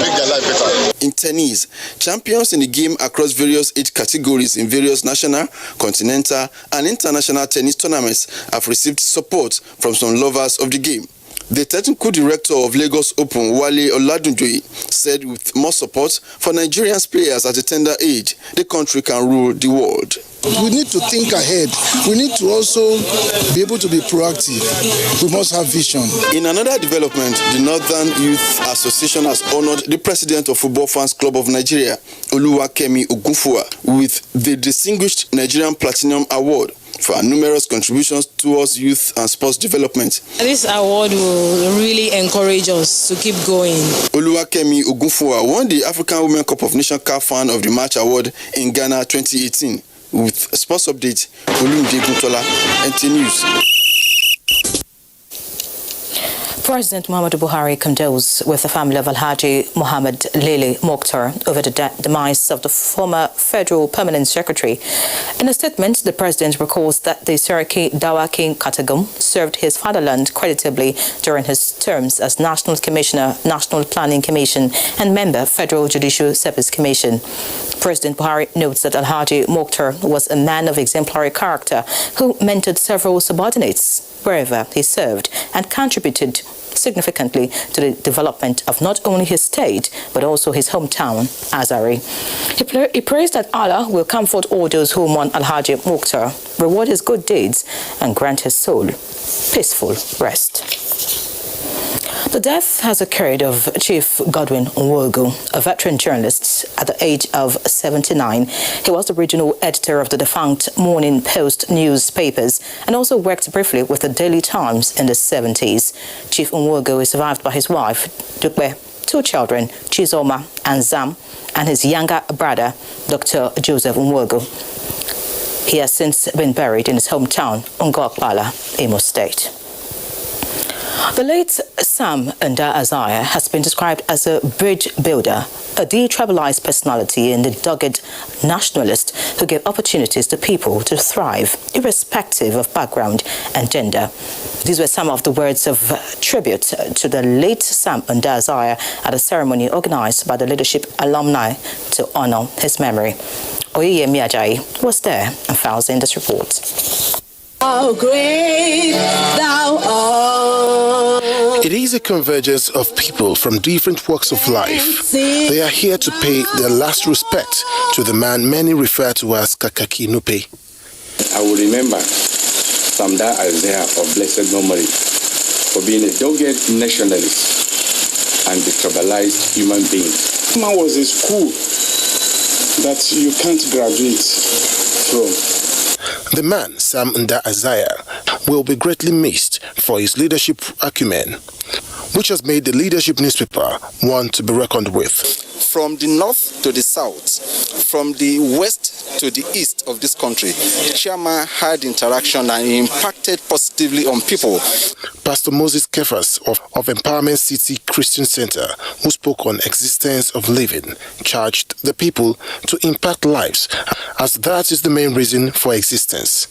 make their life better. In tennis, champions in the game across various age categories in various national, continental, and international tennis tournaments have received support from some lovers of the game. The technical director of Lagos Open, Wale Oladunjoyi, said with more support for Nigerian players at a tender age, the country can rule the world. We need to think ahead. We need to also be able to be proactive. We must have vision. In another development, the Northern Youth Association has honored the president of Football Fans Club of Nigeria, Oluwakemi Ogunfua, with the Distinguished Nigerian Platinum Award for numerous contributions towards youth and sports development. This award will really encourage us to keep going. Oluwakemi Ogunfua won the African Women Cup of Nations CAF Fan of the Match Award in Ghana 2018. With sports update, Olumide Guntola, NTA News. President Muhammadu Buhari condoles with the family of Alhaji Mohammed Lele Mokhtar over the demise of the former Federal Permanent Secretary. In a statement, the president recalls that the Seriki Dawa King Katagum served his fatherland creditably during his terms as National Commissioner, National Planning Commission, and member, Federal Judicial Service Commission. President Buhari notes that Alhaji Mokhtar was a man of exemplary character who mentored several subordinates wherever he served and contributed significantly to the development of not only his state but also his hometown, Azari. He praised that Allah will comfort all those who mourn Alhaji Mokhtar, reward his good deeds, and grant his soul peaceful rest. The death has occurred of Chief Godwin Nwogu, a veteran journalist at the age of 79. He was the regional editor of the defunct Morning Post newspapers and also worked briefly with the Daily Times in the 70s. Chief Nwogu is survived by his wife, Dukwe, 2 children, Chizoma and Zam, and his younger brother, Dr. Joseph Nwogu. He has since been buried in his hometown, Ngokpala, Imo State. The late Sam Nda Isaiah has been described as a bridge builder, a detribalized personality and a dogged nationalist who gave opportunities to people to thrive, irrespective of background and gender. These were some of the words of tribute to the late Sam Nda Isaiah at a ceremony organized by the leadership alumni to honor his memory. Oyeyemi Ajayi was there and files in this report. How great thou art. It is a convergence of people from different walks of life. They are here to pay their last respect to the man many refer to as Kakaki Nupe. I will remember Samda Isaiah of blessed memory for being a dogged nationalist and a tribalized human being. Man was a school that you can't graduate from. The man, Sam Nda Isaiah, will be greatly missed for his leadership acumen, which has made the leadership newspaper one to be reckoned with. From the north to the south, from the west to the east of this country, Chairman had interaction and impacted positively on people. Pastor Moses Kefas of Empowerment City Christian Center, who spoke on existence of living, charged the people to impact lives, as that is the main reason for existence.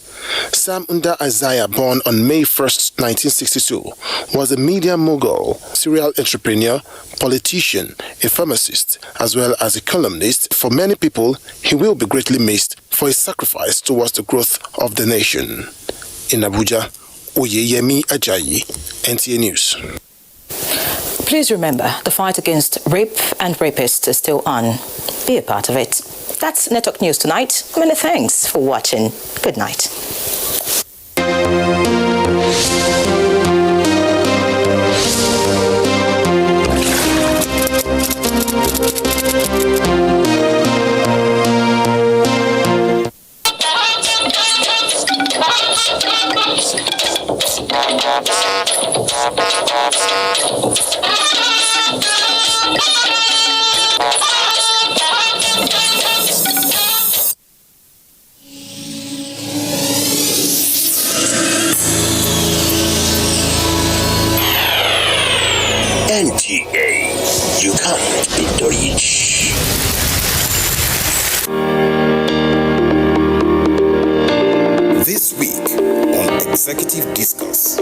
Sam Nda Isaiah, born on May 1st, 1962, was a media mogul, serial entrepreneur, politician, a pharmacist, as well as a columnist. For many people, he will be greatly missed for his sacrifice towards the growth of the nation. In Abuja, Oyeyemi Ajayi, NTA News. Please remember, the fight against rape and rapists is still on. Be a part of it. That's Network News tonight. Many thanks for watching. Good night. NTA, you can't beat the reach. This week on Executive Discuss.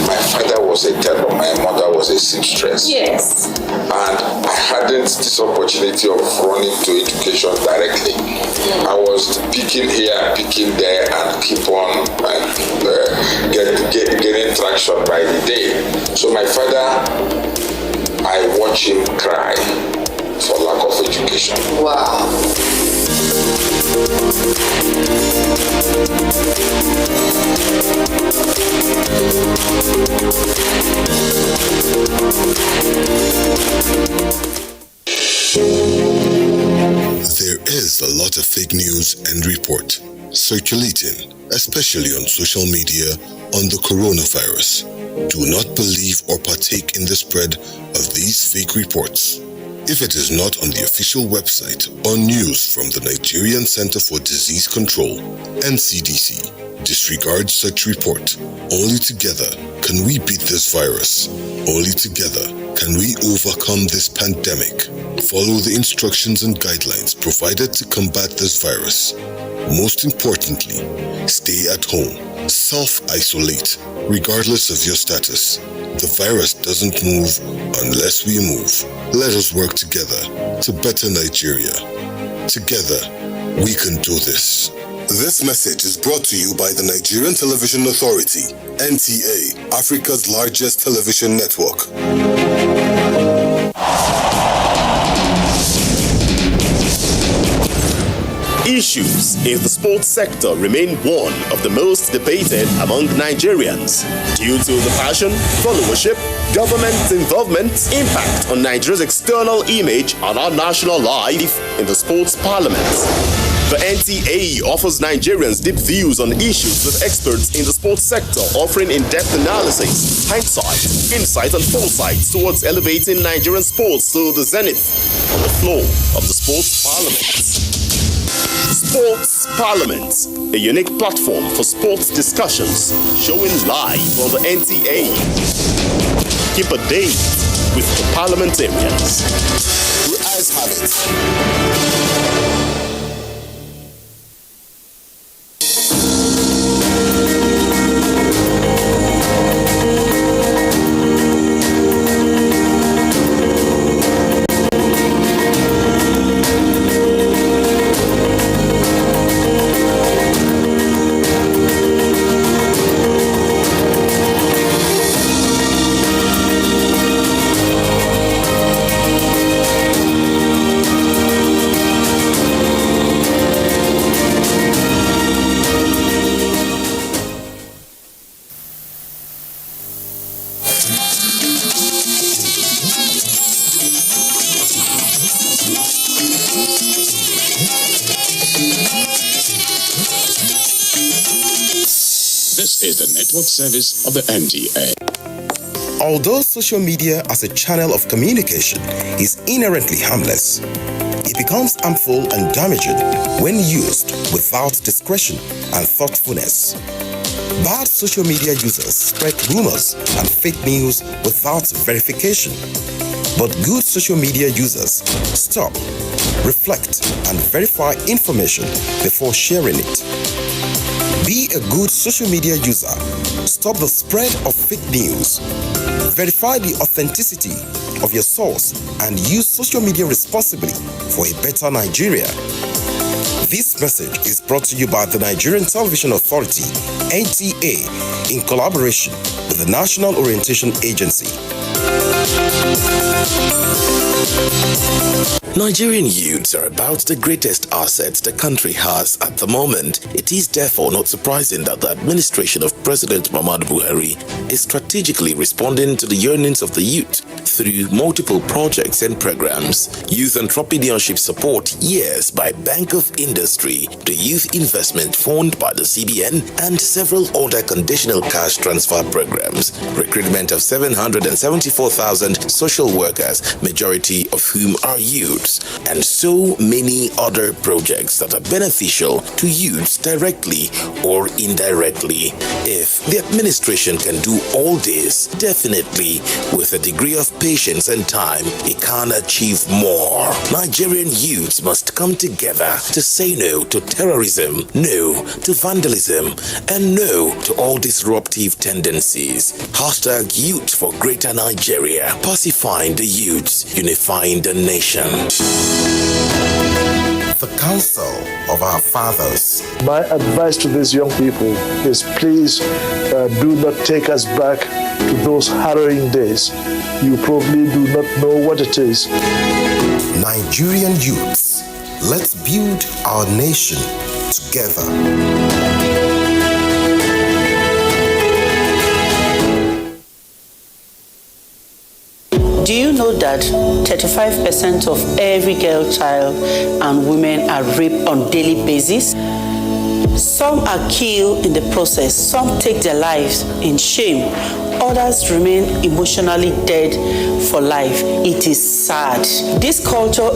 My father was a tailor, my mother was a seamstress. Yes. And I hadn't this opportunity of running to education directly. I was picking here and picking there and keep on getting traction by the day. So my father, I watch him cry for lack of education. Wow. There is a lot of fake news and report circulating, especially on social media, on the coronavirus. Do not believe or partake in the spread of these fake reports. If it is not on the official website or news from the Nigerian Center for Disease Control, NCDC, disregard such report. Only together can we beat this virus. Only together can we overcome this pandemic. Follow the instructions and guidelines provided to combat this virus. Most importantly, stay at home. Self-isolate, regardless of your status. The virus doesn't move unless we move. Let us work together to better Nigeria. Together, we can do this. This message is brought to you by the Nigerian Television Authority, NTA, Africa's largest television network. issues in the sports sector remain one of the most debated among Nigerians due to the passion, followership, government involvement, impact on Nigeria's external image and our national life in the sports parliament. The NTA offers Nigerians deep views on issues with experts in the sports sector, offering in-depth analysis, hindsight, insight and foresight towards elevating Nigerian sports to the zenith on the floor of the sports parliament. Sports Parliament, a unique platform for sports discussions, showing live on the NTA. Keep a date with the parliamentarians. Your eyes have it. This is the network service of the NTA. Although social media as a channel of communication is inherently harmless, it becomes harmful and damaging when used without discretion and thoughtfulness. Bad social media users spread rumors and fake news without verification. But good social media users stop, reflect, and verify information before sharing it. Be a good social media user. Stop the spread of fake news. Verify the authenticity of your source and use social media responsibly for a better Nigeria. This message is brought to you by the Nigerian Television Authority, NTA, in collaboration with the National Orientation Agency. Nigerian youths are about the greatest assets the country has at the moment. It is therefore not surprising that the administration of President Muhammadu Buhari is strategically responding to the yearnings of the youth through multiple projects and programs. Youth entrepreneurship support years by Bank of Industry, the Youth Investment Fund by the CBN, and several other conditional cash transfer programs. Recruitment of 774,000 social workers, majority of whom are youths, and so many other projects that are beneficial to youths directly or indirectly. If the administration can do all this, definitely with a degree of patience and time, it can achieve more. Nigerian youths must come together to say no to terrorism, no to vandalism, and no to all disruptive tendencies. Hashtag Youth for Greater Nigeria. Pacifying the youths, unifying the nation. The Council of Our Fathers. My advice to these young people is please do not take us back to those harrowing days. You probably do not know what it is. Nigerian youths, let's build our nation together. Do you know that 35% of every girl child and women are raped on daily basis? Some are killed in the process, some take their lives in shame, others remain emotionally dead for life. It is sad. This culture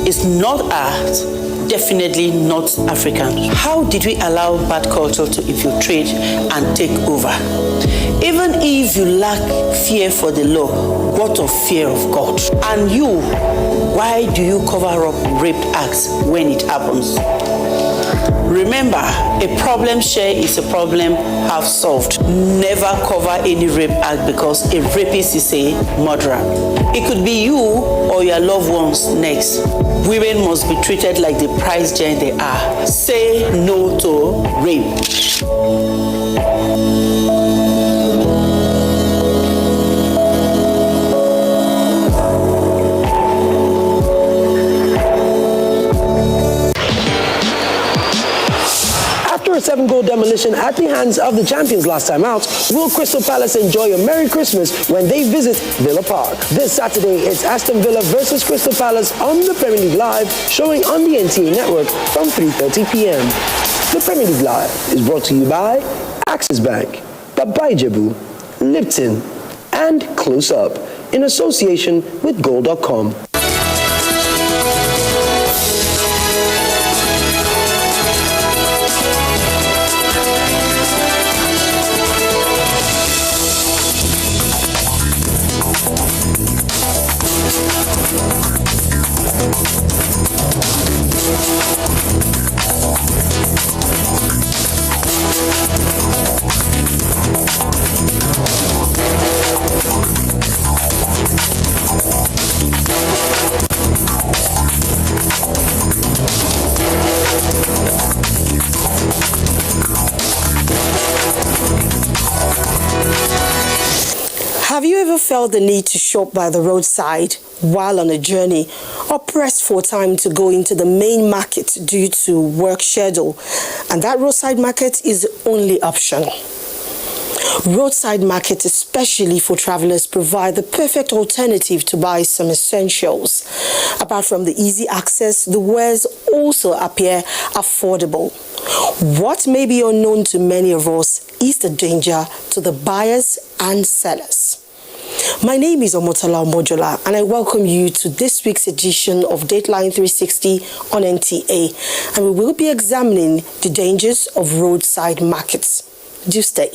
is not ours, definitely not African. How did we allow bad culture to infiltrate and take over? Even if you lack fear for the law, what of fear of God? And you, why do you cover up rape acts when it happens? Remember, a problem shared is a problem half solved. Never cover any rape act because a rapist is a murderer. It could be you or your loved ones next. Women must be treated like the prize giant they are. Say no to rape. 0-7 goal demolition at the hands of the champions last time out, will Crystal Palace enjoy a Merry Christmas when they visit Villa Park? This Saturday, it's Aston Villa versus Crystal Palace on the Premier League Live, showing on the NTA network from 3:30 p.m. The Premier League Live is brought to you by Axis Bank, Baba Ijebu, Lipton, and Close Up, in association with Gold.com. Have you ever felt the need to shop by the roadside while on a journey, or pressed for time to go into the main market due to work schedule, and that roadside market is the only option? Roadside markets, especially for travelers, provide the perfect alternative to buy some essentials. Apart from the easy access, the wares also appear affordable. What may be unknown to many of us is the danger to the buyers and sellers. My name is Omotala Omojola, and I welcome you to this week's edition of Dateline 360 on NTA, and we will be examining the dangers of roadside markets. Do stay.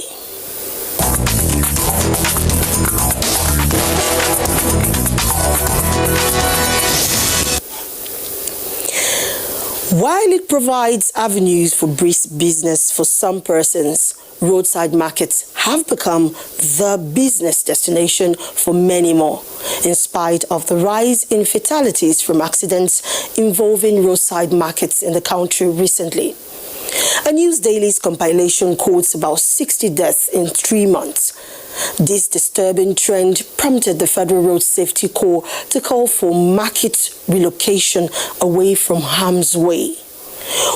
While it provides avenues for brisk business for some persons, roadside markets have become the business destination for many more, in spite of the rise in fatalities from accidents involving roadside markets in the country recently. A News Daily's compilation quotes about 60 deaths in 3 months. This disturbing trend prompted the Federal Road Safety Corps to call for market relocation away from harm's way.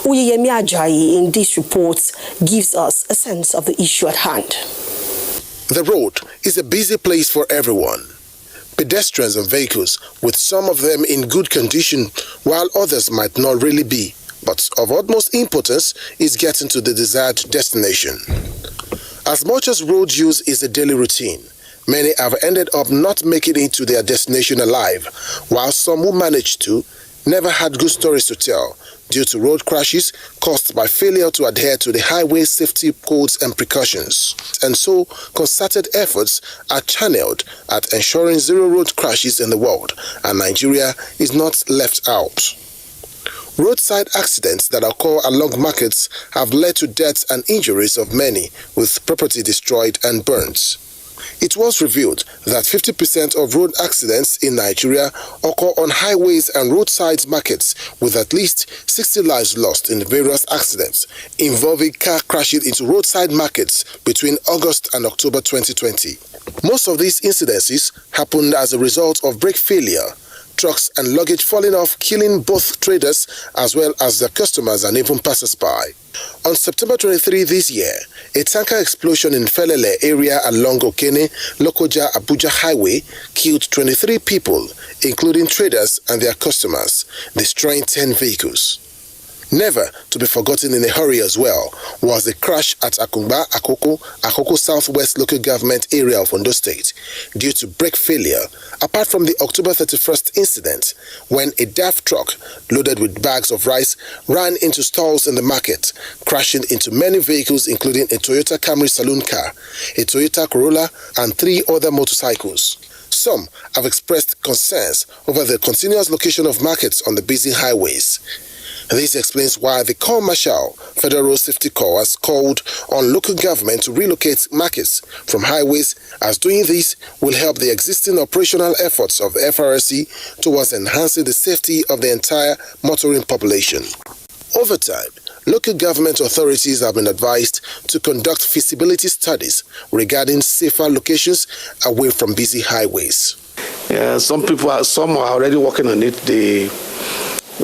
Oyeyemi Ajayi in this report gives us a sense of the issue at hand. The road is a busy place for everyone. Pedestrians and vehicles, with some of them in good condition, while others might not really be. But of utmost importance is getting to the desired destination. As much as road use is a daily routine, many have ended up not making it to their destination alive, while some who managed to never had good stories to tell due to road crashes caused by failure to adhere to the highway safety codes and precautions. And so, concerted efforts are channeled at ensuring zero road crashes in the world, and Nigeria is not left out. Roadside accidents that occur along markets have led to deaths and injuries of many, with property destroyed and burnt. It was revealed that 50% of road accidents in Nigeria occur on highways and roadside markets, with at least 60 lives lost in various accidents involving car crashing into roadside markets between August and October 2020. Most of these incidences happened as a result of brake failure, trucks and luggage falling off, killing both traders as well as their customers and even passers-by. On September 23 this year, a tanker explosion in Felele area along Okene, Lokoja, Abuja highway killed 23 people, including traders and their customers, destroying 10 vehicles. Never to be forgotten in a hurry as well was the crash at Akungba, Akoko Southwest local government area of Ondo State due to brake failure, apart from the October 31st incident when a DAF truck loaded with bags of rice ran into stalls in the market, crashing into many vehicles including a Toyota Camry saloon car, a Toyota Corolla and 3 other motorcycles. Some have expressed concerns over the continuous location of markets on the busy highways. This explains why the Corps Marshal Federal Road Safety Corps has called on local government to relocate markets from highways, as doing this will help the existing operational efforts of the FRSC towards enhancing the safety of the entire motoring population. Over time, local government authorities have been advised to conduct feasibility studies regarding safer locations away from busy highways. Yeah, some are already working on it. They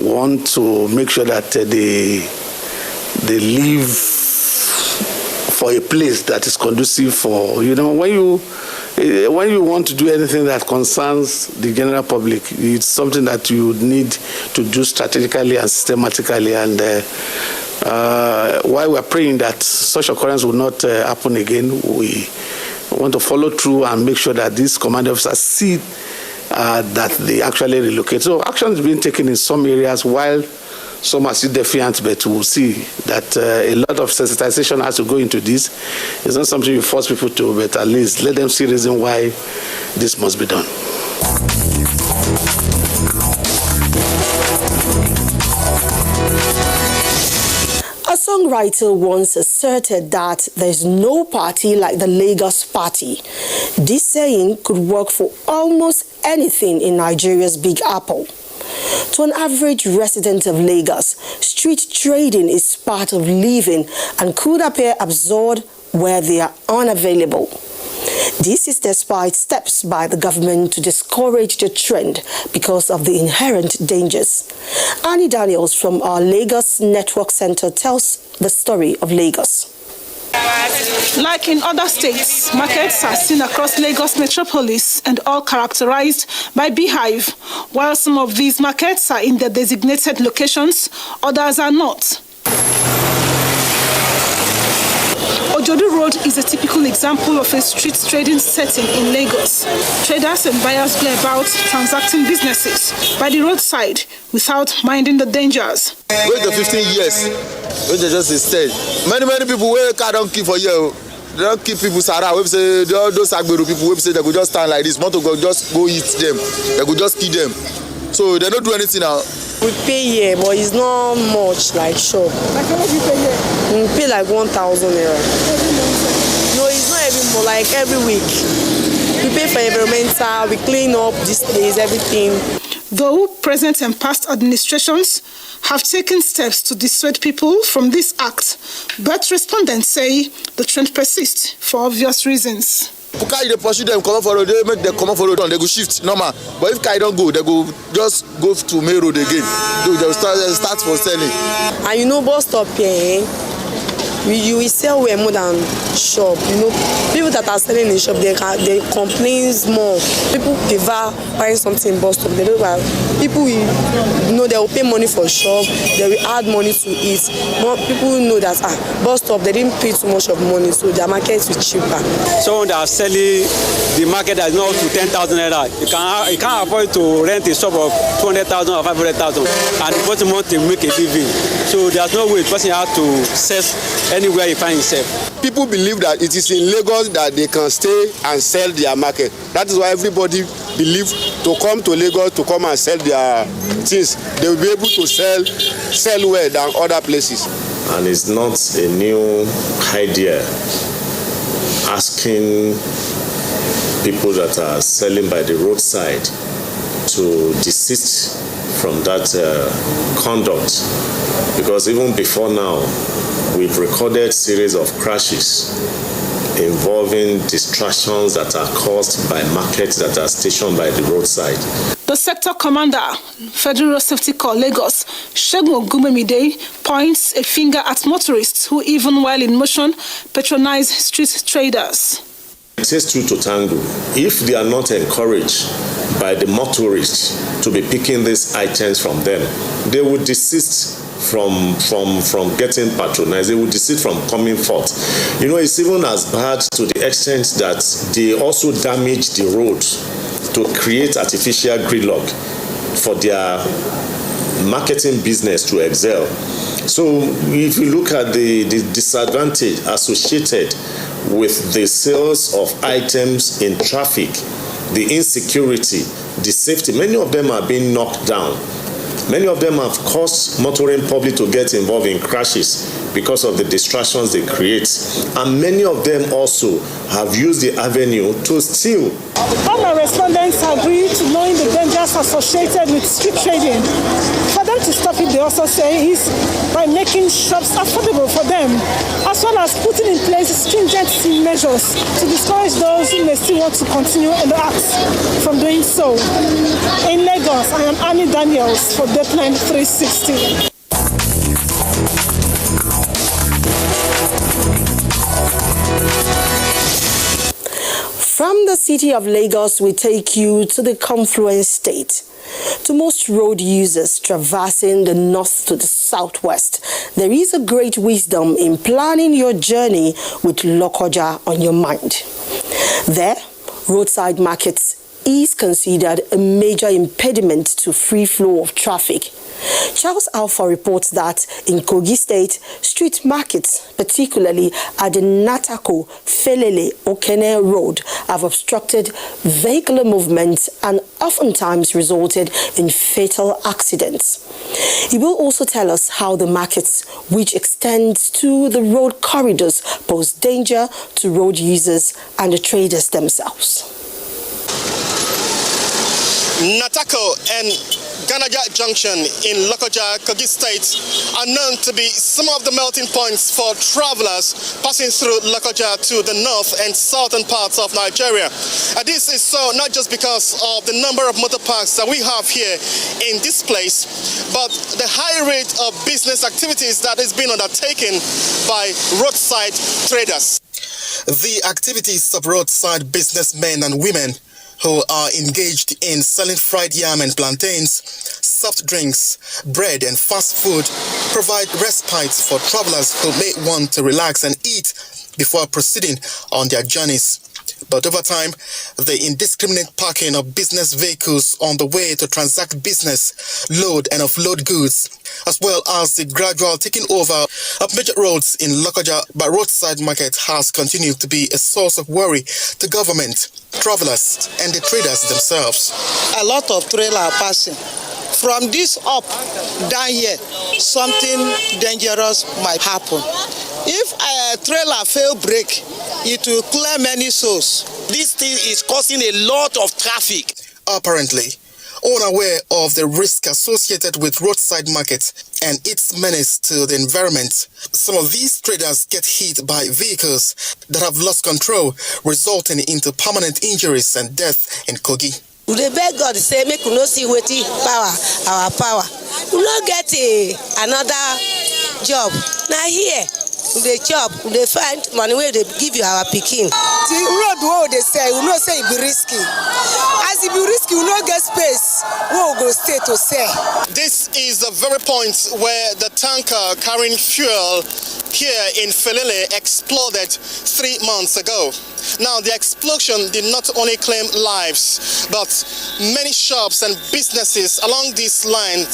want to make sure that they live for a place that is conducive for, when you want to do anything that concerns the general public, it's something that you need to do strategically and systematically. And while we're praying that such occurrence will not happen again, we want to follow through and make sure that these command officers see that they actually relocate. So action is being taken in some areas while some are still defiant, but we'll see that a lot of sensitization has to go into this. It's not something you force people to, but at least let them see reason why this must be done. A songwriter once asserted that there's no party like the Lagos Party. This saying could work for almost anything in Nigeria's Big Apple. To an average resident of Lagos, street trading is part of living and could appear absurd where they are unavailable. This is despite steps by the government to discourage the trend because of the inherent dangers. Annie Daniels from our Lagos Network Center tells the story of Lagos. Like in other states, markets are seen across Lagos metropolis and all characterized by beehive. While some of these markets are in their designated locations, others are not. Ojodu Road is a typical example of a street trading setting in Lagos. Traders and buyers go about transacting businesses by the roadside without minding the dangers. Wait the 15 years, when they just instead. Many people where car don't keep for you. They don't keep people around. We say those Agberu people we say they could just stand like this. Motor go just go eat them. They could just kill them. So they don't do anything now. We pay here, but it's not much like shop. Like how much you pay here? We pay like 1,000 naira. No, it's not every month, like every week. We pay for environmental, we clean up this place, everything. Though present and past administrations have taken steps to dissuade people from this act, but respondents say the trend persists for obvious reasons. If car they pursue them, come for road, they make them come for road, they go shift normal. But if car don't go, they go just go to main road again. They will start for selling. And you know, bus stop here, you will sell way more than shop. You know, people that are selling in shop, they complain more. People prefer buying something in bus stop. They don't buy. People will, they will pay money for shop. They will add money to it. More people know that bus stop they didn't pay too much of money, so their market is cheaper. Someone that are selling the market that is not to 10,000 naira, you can't afford to rent a shop of 200,000 or 500,000, and the person wants to make a living. So there's no way the person has to sell anywhere he finds himself. People believe that it is in Lagos that they can stay and sell their market. That is why everybody believes to come to Lagos to come and sell their things. They will be able to sell well than other places. And it's not a new idea asking people that are selling by the roadside to desist from that conduct, because even before now we've recorded series of crashes involving distractions that are caused by markets that are stationed by the roadside. The sector commander, Federal Safety Corps Lagos, Segun Ogumemide, points a finger at motorists who, even while in motion, patronize street traders. It takes two to tango. If they are not encouraged by the motorists to be picking these items from them, they would desist from getting patronized. They would desist from coming forth. It's even as bad to the extent that they also damage the road to create artificial gridlock for their marketing business to excel. So if you look at the disadvantage associated with the sales of items in traffic, the insecurity, the safety, many of them are being knocked down. Many of them have caused motoring public to get involved in crashes because of the distractions they create. And many of them also have used the avenue to steal. All my respondents agree to knowing the dangers associated with street trading. For them to stop it, they also say, is by making shops affordable for them, as well as putting in place stringent measures to discourage those who may still want to continue in the act from doing so. In Lagos, I am Annie Daniels for Deadline 360. city of Lagos will take you to the confluence state. To most road users traversing the north to the southwest, there is a great wisdom in planning your journey with Lokoja on your mind. There, roadside markets is considered a major impediment to free flow of traffic. Charles Alpha reports that in Kogi State, street markets, particularly at the Natako, Felele, Okene Road, have obstructed vehicular movement and oftentimes resulted in fatal accidents. He will also tell us how the markets, which extend to the road corridors, pose danger to road users and the traders themselves. Natako and Ganaja Junction in Lokoja, Kogi State are known to be some of the melting points for travelers passing through Lokoja to the north and southern parts of Nigeria. This is so not just because of the number of motor parks that we have here in this place, but the high rate of business activities that is being undertaken by roadside traders. The activities of roadside businessmen and women who are engaged in selling fried yam and plantains, soft drinks, bread and fast food provide respites for travelers who may want to relax and eat before proceeding on their journeys. But over time, the indiscriminate parking of business vehicles on the way to transact business, load and offload goods, as well as the gradual taking over of major roads in Lokoja by roadside market has continued to be a source of worry to government, travelers and the traders themselves. A lot of trailers are passing. From this up, down here, something dangerous might happen. If a trailer fail brake, it will clear many souls. This thing is causing a lot of traffic. Apparently, unaware of the risk associated with roadside markets and its menace to the environment, some of these traders get hit by vehicles that have lost control, resulting into permanent injuries and death in Kogi. We beg God say make we no see wetin our power. We no get another job. Now here we dey chop, we dey find money wey dey give you our pikin. The road wey they say, we know say it be risky. As it be risky, we no get space where we go stay to sell. This is the very point where the tanker carrying fuel here in Felele exploded 3 months ago. Now, the explosion did not only claim lives, but many shops and businesses along this line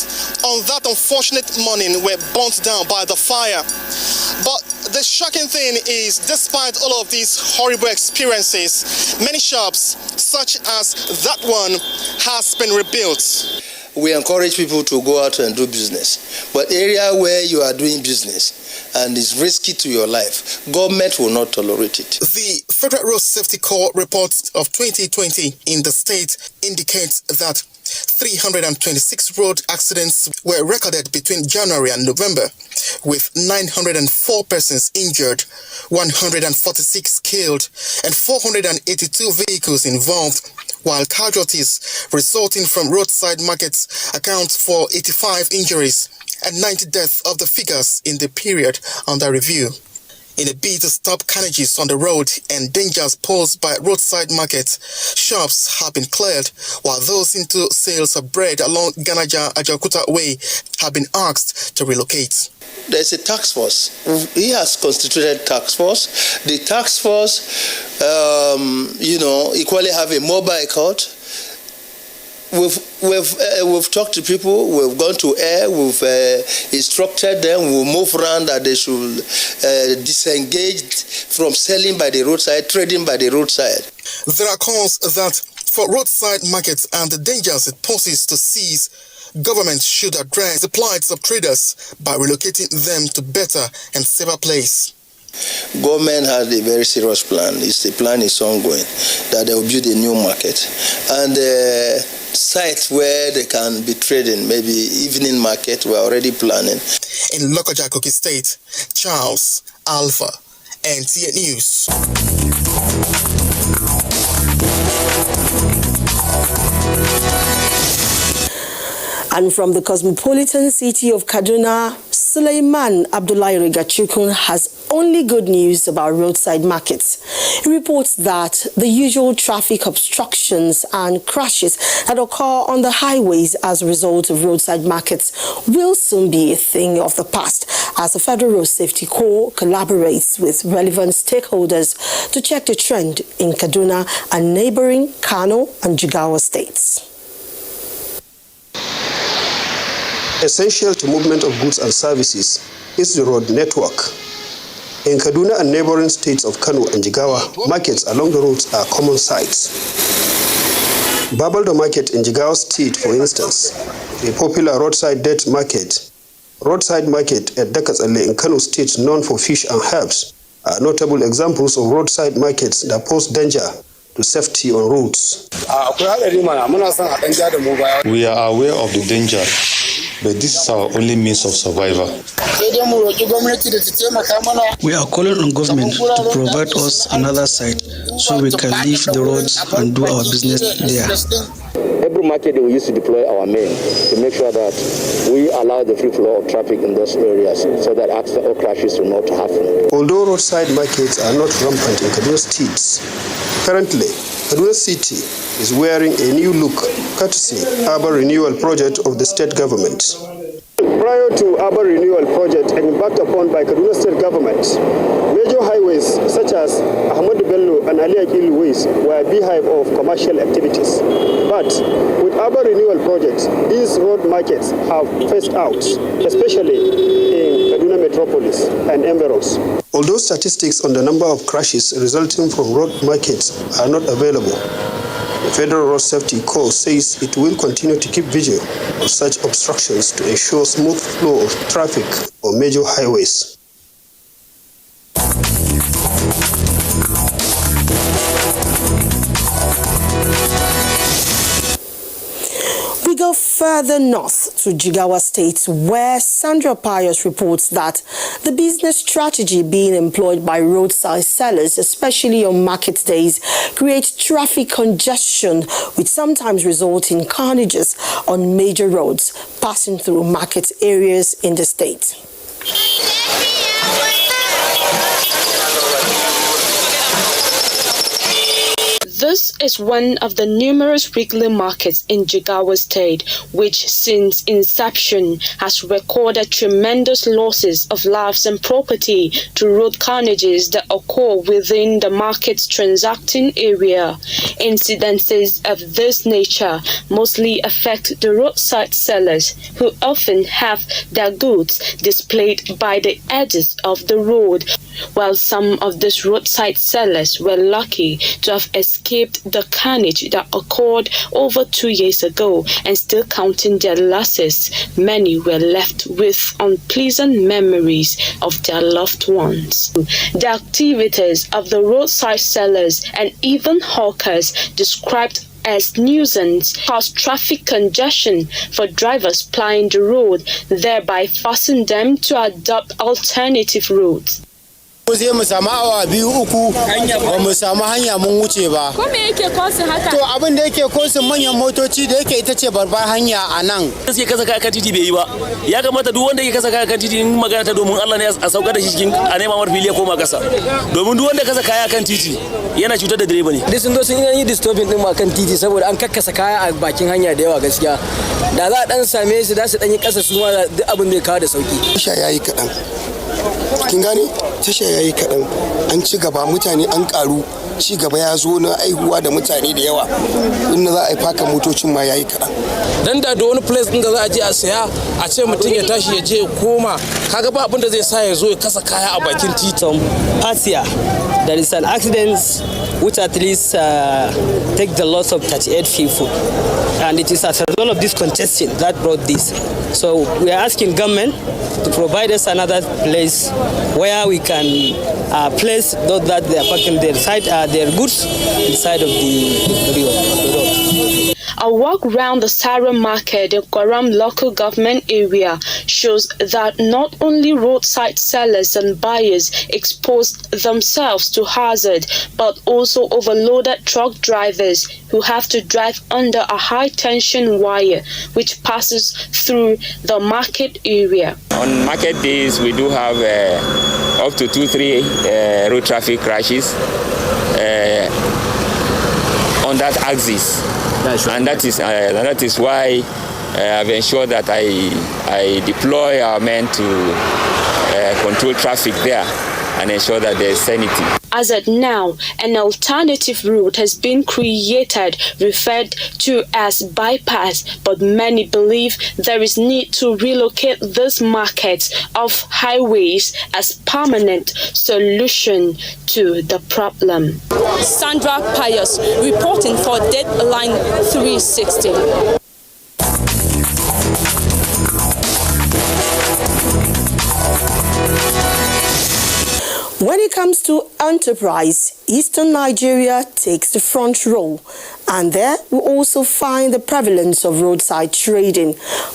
on that unfortunate morning were burnt down by the fire. But the shocking thing is, despite all of these horrible experiences, many shops, such as that one, has been rebuilt. We encourage people to go out and do business. But area where you are doing business and it's risky to your life, government will not tolerate it. The Federal Road Safety Corps report of 2020 in the state indicates that 326 road accidents were recorded between January and November, with 904 persons injured, 146 killed, and 482 vehicles involved, while casualties resulting from roadside markets account for 85 injuries and 90 deaths of the figures in the period under review. In a bid to stop carnages on the road and dangers posed by roadside markets, shops have been cleared, while those into sales of bread along Ganaja Ajakuta Way have been asked to relocate. There's a task force. He has constituted task force. The task force, equally have a mobile court. We've talked to people. We've gone to air. We've instructed them. We'll move around that they should disengage from selling by the roadside, trading by the roadside. There are calls that for roadside markets and the dangers it poses to seize, government should address the plights of traders by relocating them to better and safer place. Government has a very serious plan. The plan is ongoing, that they will build a new market and sites where they can be trading, maybe evening market. We're already planning. In Lokoja, Kogi State, Charles Alpha, NTA News. And from the cosmopolitan city of Kaduna, Suleiman Abdullahi Rigachukun has only good news about roadside markets. He reports that the usual traffic obstructions and crashes that occur on the highways as a result of roadside markets will soon be a thing of the past as the Federal Road Safety Corps collaborates with relevant stakeholders to check the trend in Kaduna and neighboring Kano and Jigawa states. Essential to movement of goods and services is the road network. In Kaduna and neighboring states of Kano and Jigawa, markets along the roads are common sights. Babaldo Market in Jigawa State, for instance, a popular roadside date market. Roadside market at Dakatsale in Kano State, known for fish and herbs, are notable examples of roadside markets that pose danger to safety on roads. We are aware of the danger, but this is our only means of survival. We are calling on government to provide us another site so we can leave the roads and do our business there. Every market we used to deploy our men to make sure that we allow the free flow of traffic in those areas so that accidents or crashes will not happen. Although roadside markets are not rampant in Kaduna states, currently Kaduna City is wearing a new look courtesy Urban Renewal Project of the state government. Prior to Urban Renewal Project embarked upon by Kaduna State Government, major highways such as Ahmadu Bello and Ali Akilu Ways were a beehive of commercial activities. But with Urban Renewal Project, these road markets have phased out, especially in Kaduna Metropolis and environs. Although statistics on the number of crashes resulting from road markets are not available, the Federal Road Safety Corps says it will continue to keep vigil on such obstructions to ensure smooth flow of traffic on major highways. We go further north to Jigawa State, where Sandra Pius reports that the business strategy being employed by roadside sellers, especially on market days, creates traffic congestion, which sometimes results in carnages on major roads passing through market areas in the state. This is one of the numerous weekly markets in Jigawa State, which since inception has recorded tremendous losses of lives and property to road carnages that occur within the market's transacting area. Incidences of this nature mostly affect the roadside sellers, who often have their goods displayed by the edges of the road, while some of these roadside sellers were lucky to have escaped the carnage that occurred over 2 years ago and still counting their losses. Many were left with unpleasant memories of their loved ones. The activities of the roadside sellers and even hawkers described as nuisance cause traffic congestion for drivers plying the road, thereby forcing them to adopt alternative routes. Sai mu samu awa biyu uku ba mu samu hanya mun wuce ba. Ko me yake kosin haka? To abin da yake kosin manyan motoci da yake ita ce babbar hanya a nan. Sai kasa kaya kan titi bai yi ba. Ya kamata duk wanda yake kasa kaya kan titi in magana ta domin Allah ne a sauka da shi cikin a nema mar fili ya koma kasa. Domin duk wanda kasa kaya kan titi yana cutar da direba ne. Dai sun zo sun yi disturbing din ma kan titi saboda an kakkasa kaya a bakin hanya da yawa gaskiya. Da za a dan same su da su dan yi kasa su ma duk abin zai kawo da sauki. Tasha yayi kadan. Kin gane? Tasha yayi kadan. An ci gaba mutane an karu. Ci gaba ya zo na aihuwa da mutane da yawa. Inda za a yi faka motocin ma yayi kadan. Dan da wani place din da za a je a saya a ce mutum ya tashi ya je ya koma kaga ba abin da zai sa ya zo ya kasa kaya a bakin titin. Asia, there is an accident which at least take the loss of 38 people, and it is as a result of this congestion that brought this. So we are asking government to provide us another place where we can place those that they are parking their goods inside of the road. A walk round the Sara Market, the Gwaram local government area, shows that not only roadside sellers and buyers expose themselves to hazard, but also overloaded truck drivers who have to drive under a high-tension wire which passes through the market area. On market days, we do have up to 2-3 road traffic crashes on that axis, and that is why I've ensured that I deploy our men to control traffic there and ensure that there is sanity. As at now, an alternative route has been created, referred to as bypass, but many believe there is need to relocate this market of highways as permanent solution to the problem. Sandra Pius reporting for Deadline 360. When it comes to enterprise, Eastern Nigeria takes the front role, and there we also find the prevalence of roadside trading,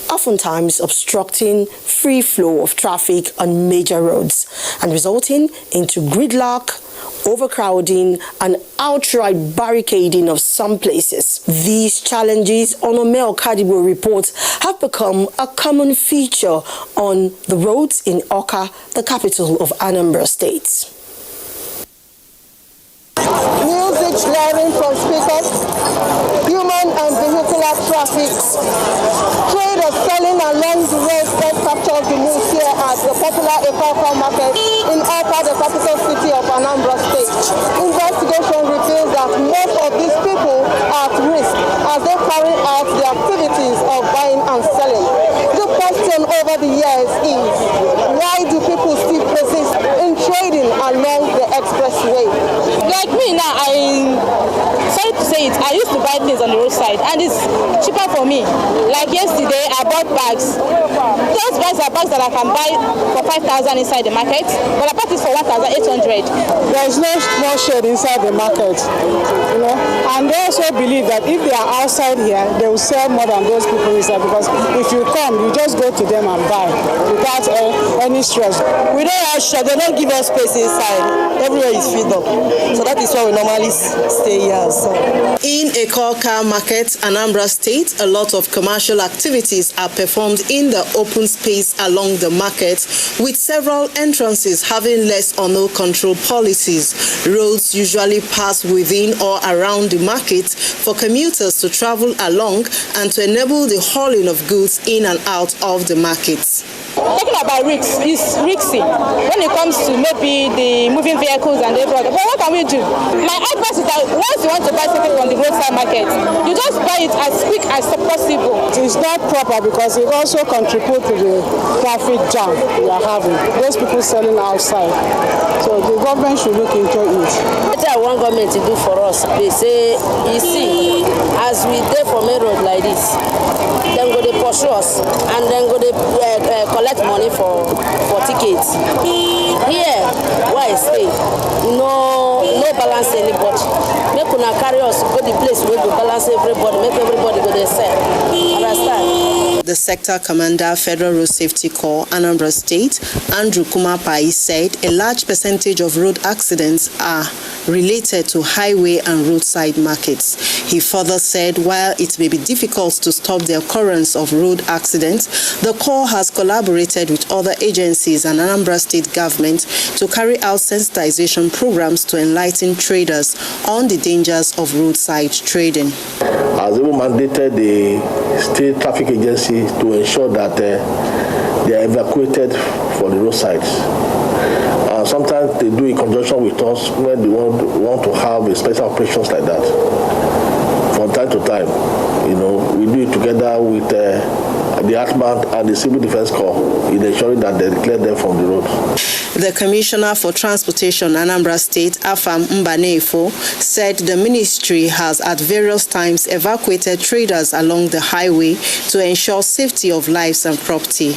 oftentimes obstructing free flow of traffic on major roads and resulting into gridlock, overcrowding and outright barricading of some places. These challenges, Onomel Kadibo reports, have become a common feature on the roads in Awka, the capital of Anambra State. Music blaring from speakers, human and vehicular traffic, trade of selling along the road that captures the mood here at the popular Ekaka market in Awka, the capital city of Anambra State. Investigation reveals that most of these people are at risk as they carry out the activities of buying and selling. The question over the years is, why do people still persist in trading along the expressway? Like me now, sorry to say it, I used to buy things on the roadside and it's cheaper for me. Like yesterday, I bought bags. Those bags are bags that I can buy for 5,000 inside the market, but I bought it for 1,800. There is no small shade inside the market, you know, and they also believe that if they are outside here, they will sell more than those people inside, because if you come, you just go to them and buy without any stress. We don't have shade, they don't give us space inside. Everywhere is filled up. So that is why we normally stay here. So. In Ekaka market, Anambra State, a lot of commercial activities are performed in the open space along the market, with several entrances having less or no control policies. Roads usually pass within or around the market for commuters to travel along and to enable the hauling of goods in and out of the markets. Talking about risks, it's risky when it comes to maybe the moving vehicles and everything. But what can we do? My advice is that once you want to buy something from the roadside market, you just buy it as quick as possible. It's not proper because it also contributes to the traffic jam we are having. Those people selling outside. So the government should look into it. What I want government to do for us, they say, you see, as we there for main road like this, then go they pursue us and then go they collect money for tickets. Here, where I stay, no balance anybody. Make una carry us go the place where we balance everybody, make everybody go there sell. Understand? The sector commander, Federal Road Safety Corps, Anambra State, Andrew Kumapai, said a large percentage of road accidents are related to highway and roadside markets. He further said while it may be difficult to stop the occurrence of road accidents, the Corps has collaborated with other agencies and Anambra State government to carry out sensitization programs to enlighten traders on the dangers of roadside trading. As we mandated the state traffic agency to ensure that they are evacuated for the roadsides. Sometimes they do in conjunction with us when they want to have special operations like that. From time to time, we do it together with the Atman and the Civil Defense Corps in ensuring that they clear them from the road. The Commissioner for Transportation, Anambra State, Afam Mbanefo, said the ministry has at various times evacuated traders along the highway to ensure safety of lives and property.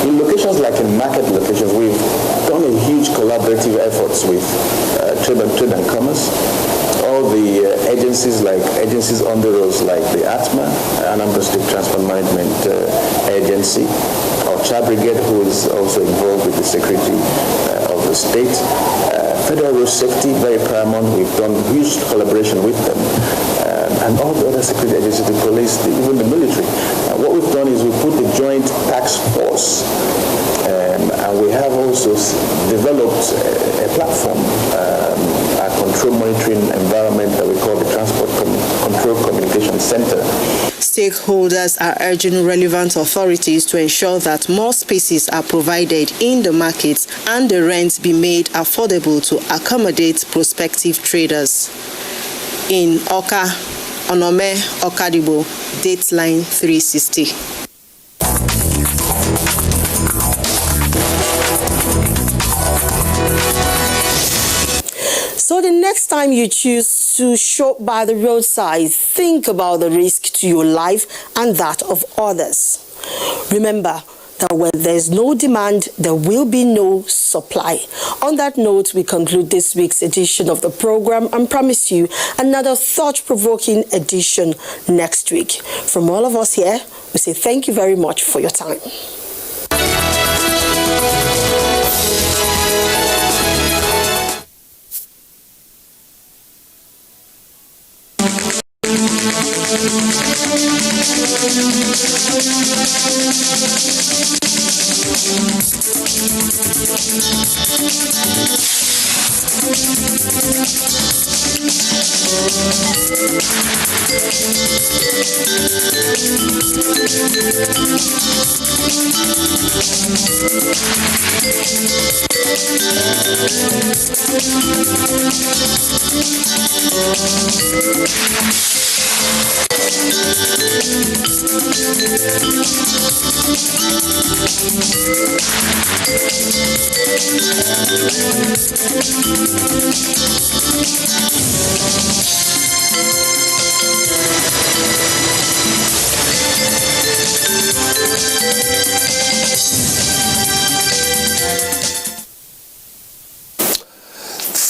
In locations like in market locations, we've done a huge collaborative efforts with trade and commerce. All the agencies on the roads like the ATMA, Anambra State Transport Management Agency, our child brigade, who is also involved with the security of the state. Federal Road Safety, very paramount. We've done huge collaboration with them. And all the other security agencies, the police, even the military. What we've done is we put a joint task force, and we have also developed a platform, a control monitoring environment that we call the Transport Control Communication Center. Stakeholders are urging relevant authorities to ensure that more spaces are provided in the markets and the rents be made affordable to accommodate prospective traders. In Oka, Onome Okadibo, Dateline 360. So the next time you choose to shop by the roadside, think about the risk to your life and that of others. Remember that when there's no demand, there will be no supply. On that note, we conclude this week's edition of the program and promise you another thought-provoking edition next week. From all of us here, we say thank you very much for your time.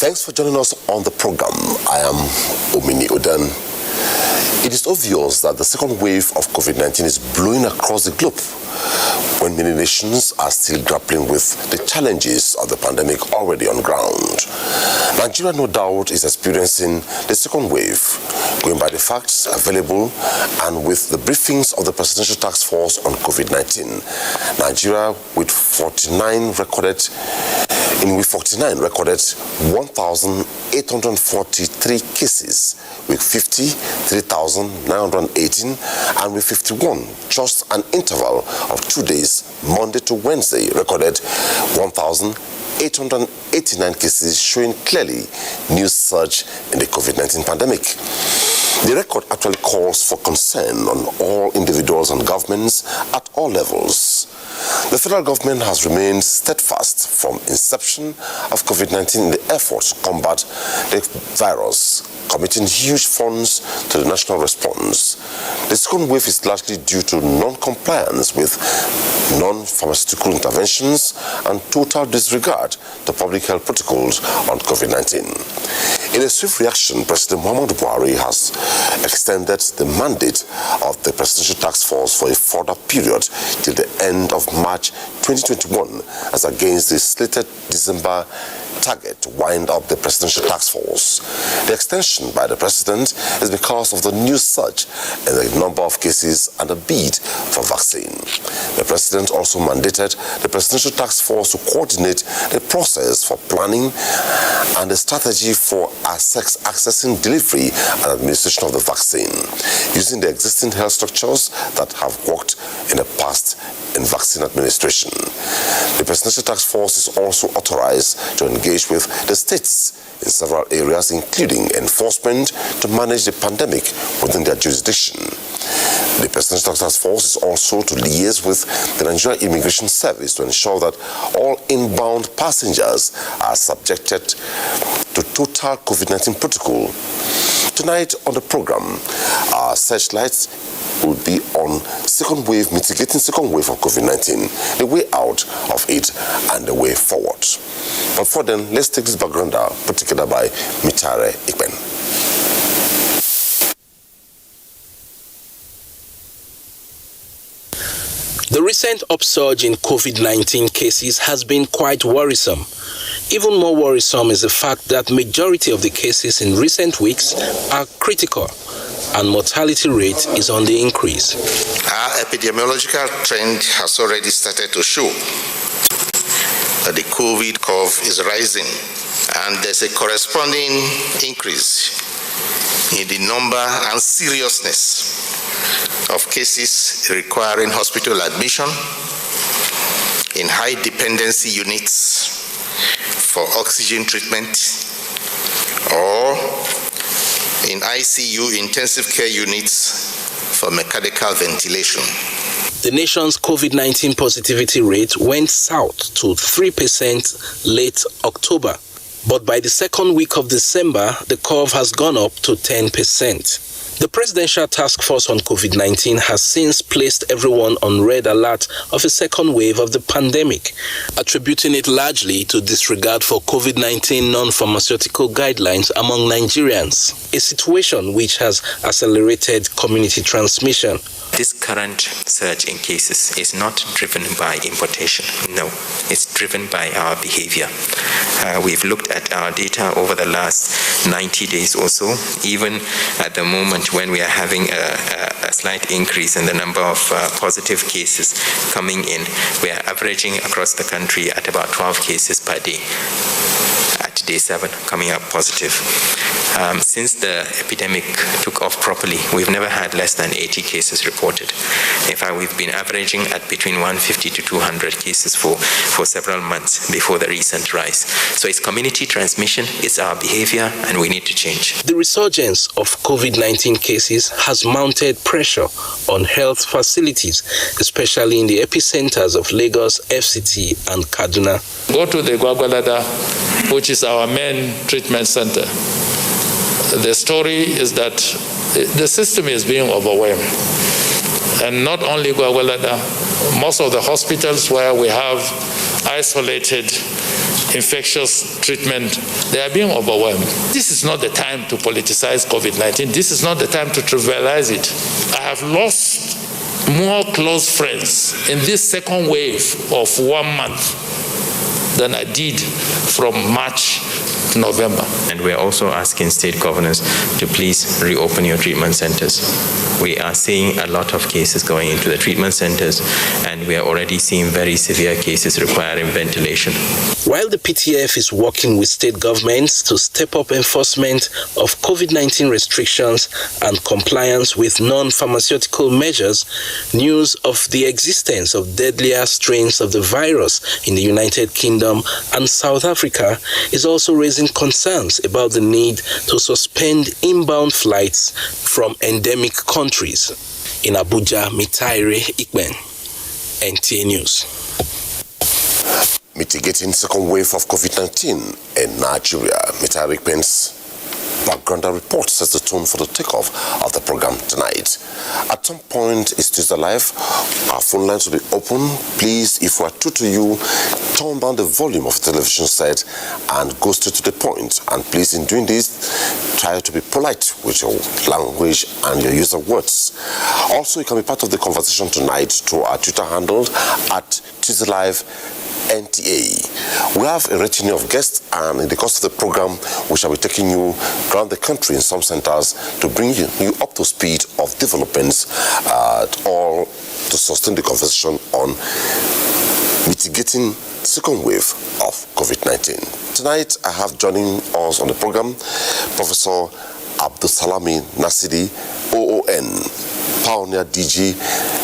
Thanks for joining us on the program. I am Omini Odan. It is obvious that the second wave of COVID-19 is blowing across the globe, when many nations are still grappling with the challenges of the pandemic already on ground. Nigeria, no doubt, is experiencing the second wave, going by the facts available and with the briefings of the Presidential Task Force on COVID-19. Nigeria, with 49 recorded 1,843 cases, with 53,918, and with 51, just an interval of 2 days, Monday to Wednesday, recorded 1,889 cases, showing clearly new surge in the COVID-19 pandemic. The record actually calls for concern on all individuals and governments at all levels. The federal government has remained steadfast from inception of COVID-19 in the effort to combat the virus, committing huge funds to the national response. The second wave is largely due to non-compliance with non-pharmaceutical interventions and total disregard to public health protocols on COVID-19. In a swift reaction, President Muhammadu Buhari has extended the mandate of the Presidential Task Force for a further period till the end of March 2021, as against the slated December target to wind up the Presidential Task Force. The extension by the President is because of the new surge in the number of cases and a bid for vaccine. The President also mandated the Presidential Task Force to coordinate the process for planning and the strategy for accessing delivery and administration of the vaccine, using the existing health structures that have worked in the past in vaccine administration. The Presidential Task Force is also authorized to engage with the states in several areas, including enforcement, to manage the pandemic within their jurisdiction. The Presidential Task Force is also to liaise with the Nigerian Immigration Service to ensure that all inbound passengers are subjected to total COVID-19 protocol. Tonight on the program, our searchlights will be on mitigating second wave of COVID-19, the way out of it and the way forward. But for then, let's take this background put together by Mitare Ikpen. The recent recent upsurge in COVID-19 cases has been quite worrisome. Even more worrisome is the fact that majority of the cases in recent weeks are critical, and mortality rate is on the increase. Our epidemiological trend has already started to show that the COVID curve is rising, and there's a corresponding increase in the number and seriousness of cases requiring hospital admission in high dependency units for oxygen treatment or in ICU intensive care units for mechanical ventilation. The nation's COVID-19 positivity rate went south to 3% late October, but by the second week of December, the curve has gone up to 10%. The Presidential Task Force on COVID-19 has since placed everyone on red alert of a second wave of the pandemic, attributing it largely to disregard for COVID-19 non-pharmaceutical guidelines among Nigerians, a situation which has accelerated community transmission. This current surge in cases is not driven by importation. No, it's driven by our behavior. We've looked at our data over the last 90 days or so. Even at the moment when we are having a slight increase in the number of positive cases coming in, we are averaging across the country at about 12 cases per day. At day 7, coming up positive. Since the epidemic took off properly, we've never had less than 80 cases reported. In fact, we've been averaging at between 150 to 200 cases for several months before the recent rise. So it's community transmission, it's our behavior, and we need to change. The resurgence of COVID-19 cases has mounted pressure on health facilities, especially in the epicenters of Lagos, FCT, and Kaduna. Go to the Gwagwalada, which is our main treatment center. The story is that the system is being overwhelmed. And not only Gwagwalada, most of the hospitals where we have isolated infectious treatment, they are being overwhelmed. This is not the time to politicize COVID-19. This is not the time to trivialize it. I have lost more close friends in this second wave of 1 month than I did from March to November. And we're also asking state governors to please reopen your treatment centers. We are seeing a lot of cases going into the treatment centers, and we are already seeing very severe cases requiring ventilation. While the PTF is working with state governments to step up enforcement of COVID-19 restrictions and compliance with non-pharmaceutical measures, news of the existence of deadlier strains of the virus in the United Kingdom and South Africa is also raising concerns about the need to suspend inbound flights from endemic countries. In Abuja, Mitaire Ikben, NTA News. Mitigating second wave of COVID-19 in Nigeria. Mitaire Ikben's background report sets the tone for the takeoff of the program tonight. At some point, it's Tuesday Live. Our phone lines will be open. Please, if we're true to you, turn down the volume of the television set and go straight to the point. And please, in doing this, try to be polite with your language and your use of words. Also, you can be part of the conversation tonight through our Twitter handle at Tuesday Live NTA. We have a retinue of guests, and in the course of the program, we shall be taking you around the country in some centers to bring you up to speed of developments, all to sustain the conversation on mitigating second wave of COVID-19. Tonight, I have joining us on the program Professor Abdulsalami Nasidi, OON, Pioneer DG,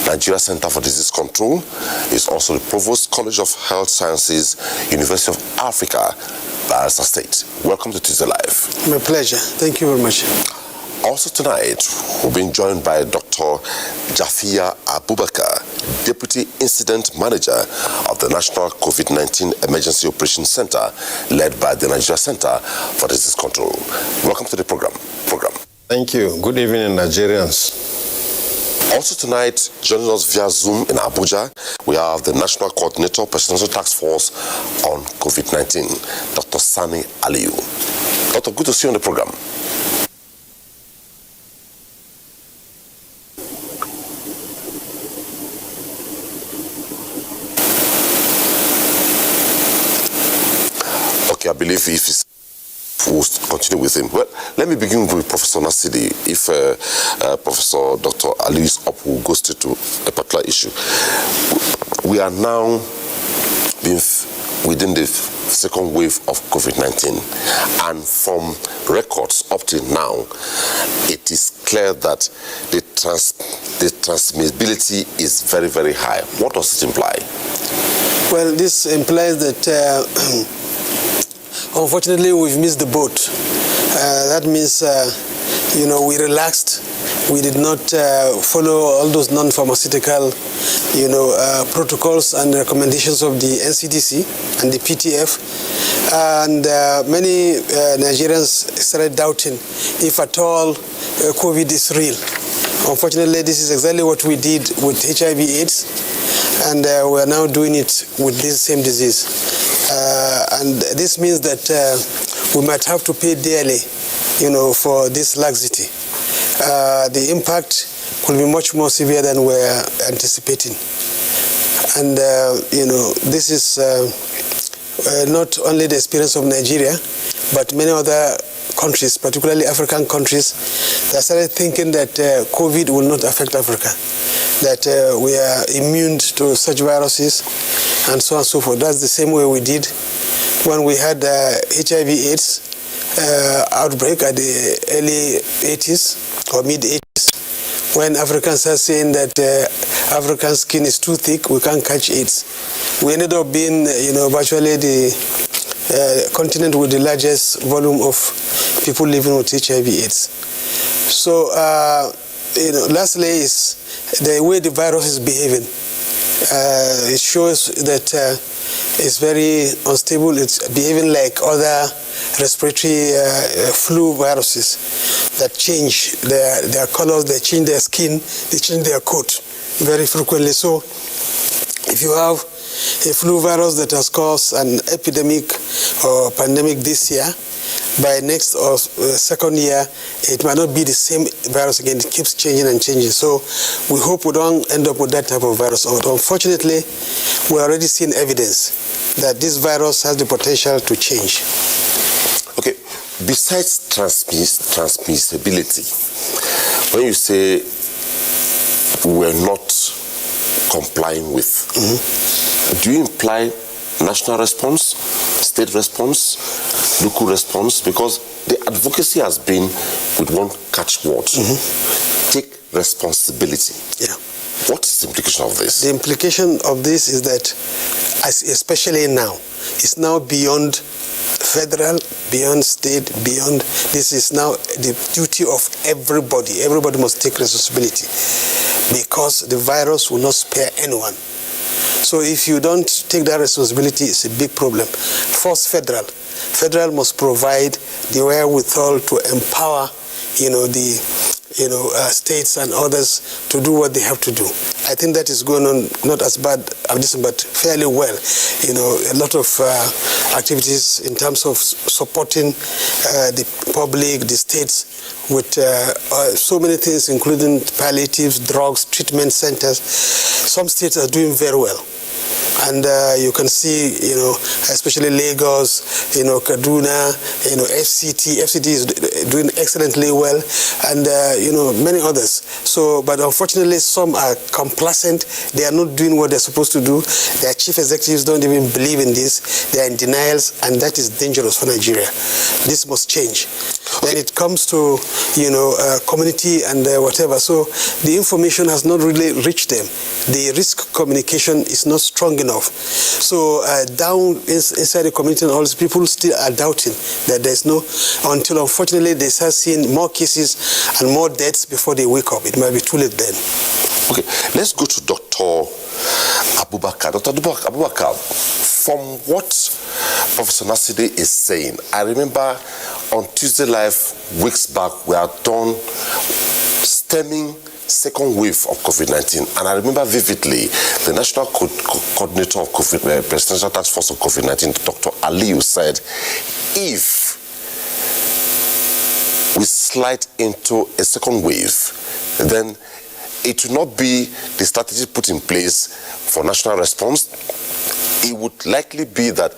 Nigeria Center for Disease Control, is also the Provost, College of Health Sciences, University of Africa, Bayelsa State. Welcome to Tuesday Live. My pleasure. Thank you very much. Also tonight, we're being joined by Dr. Jafia Abubakar, Deputy Incident Manager of the National COVID-19 Emergency Operations Center, led by the Nigeria Center for Disease Control. Welcome to the program. Thank you. Good evening, Nigerians. Also tonight, joining us via Zoom in Abuja, we have the National Coordinator, Presidential Task Force on COVID-19, Dr. Sani Aliyu. Doctor, good to see you on the program. Okay, I believe if we'll continue with him. Well, let me begin with Professor Nasidi. If Professor Dr. Ali's up will go straight to a particular issue. We are now within the second wave of COVID-19, and from records up till now, it is clear that the transmissibility is very, very high. What does it imply? Well, this implies that unfortunately we've missed the boat. That means we relaxed. We did not follow all those non-pharmaceutical protocols and recommendations of the NCDC and the PTF, and many Nigerians started doubting if at all COVID is real. Unfortunately, this is exactly what we did with HIV/AIDS, and we are now doing it with this same disease. And this means that we might have to pay dearly, for this laxity. The impact could be much more severe than we're anticipating. And, this is not only the experience of Nigeria, but many other countries, particularly African countries, that started thinking that COVID will not affect Africa, that we are immune to such viruses, and so on and so forth. That's the same way we did when we had HIV/AIDS outbreak at the early 80s or mid-80s, when Africans are saying that African skin is too thick, we can't catch AIDS. We ended up being, virtually the continent with the largest volume of people living with HIV/AIDS. So, lastly is the way the virus is behaving. It shows that it's very unstable. It's behaving like other respiratory flu viruses that change their colors, they change their skin, they change their coat very frequently. So if you have a flu virus that has caused an epidemic or pandemic this year, by next or second year, it might not be the same virus again. It keeps changing and changing. So we hope we don't end up with that type of virus. But unfortunately, we're already seeing evidence that this virus has the potential to change. Okay, besides transmissibility, when you say we're not complying with, do you imply national response, state response, local response? Because the advocacy has been with one catchword: take responsibility. Yeah. What is the implication of this? The implication of this is that, especially now, it's now beyond federal, beyond state, beyond. This is now the duty of everybody. Everybody must take responsibility, because the virus will not spare anyone. So if you don't take that responsibility, it's a big problem. First, federal. Federal must provide the wherewithal to empower, the states and others to do what they have to do. I think that is going on not as bad as this, but fairly well. A lot of activities in terms of supporting the public, the states, with so many things, including palliatives, drugs, treatment centers. Some states are doing very well. And you can see, especially Lagos, Kaduna, FCT. FCT is doing excellently well, and, many others. So, but unfortunately, some are complacent. They are not doing what they're supposed to do. Their chief executives don't even believe in this. They are in denials, and that is dangerous for Nigeria. This must change. Then it comes to, community and whatever. So the information has not really reached them. The risk communication is not strong enough. So down inside the community, and all these people still are doubting that there's no, until unfortunately they start seeing more cases and more deaths before they wake up. It might be too late then. Okay, let's go to Dr. Abubakar. Dr. Abubakar, from what Professor Nasidi is saying, I remember on Tuesday Live weeks back, we are done stemming second wave of COVID-19, and I remember vividly the National Coordinator of Presidential Task Force of COVID-19, Dr. Aliyu, said, if we slide into a second wave, then it will not be the strategy put in place for national response, it would likely be that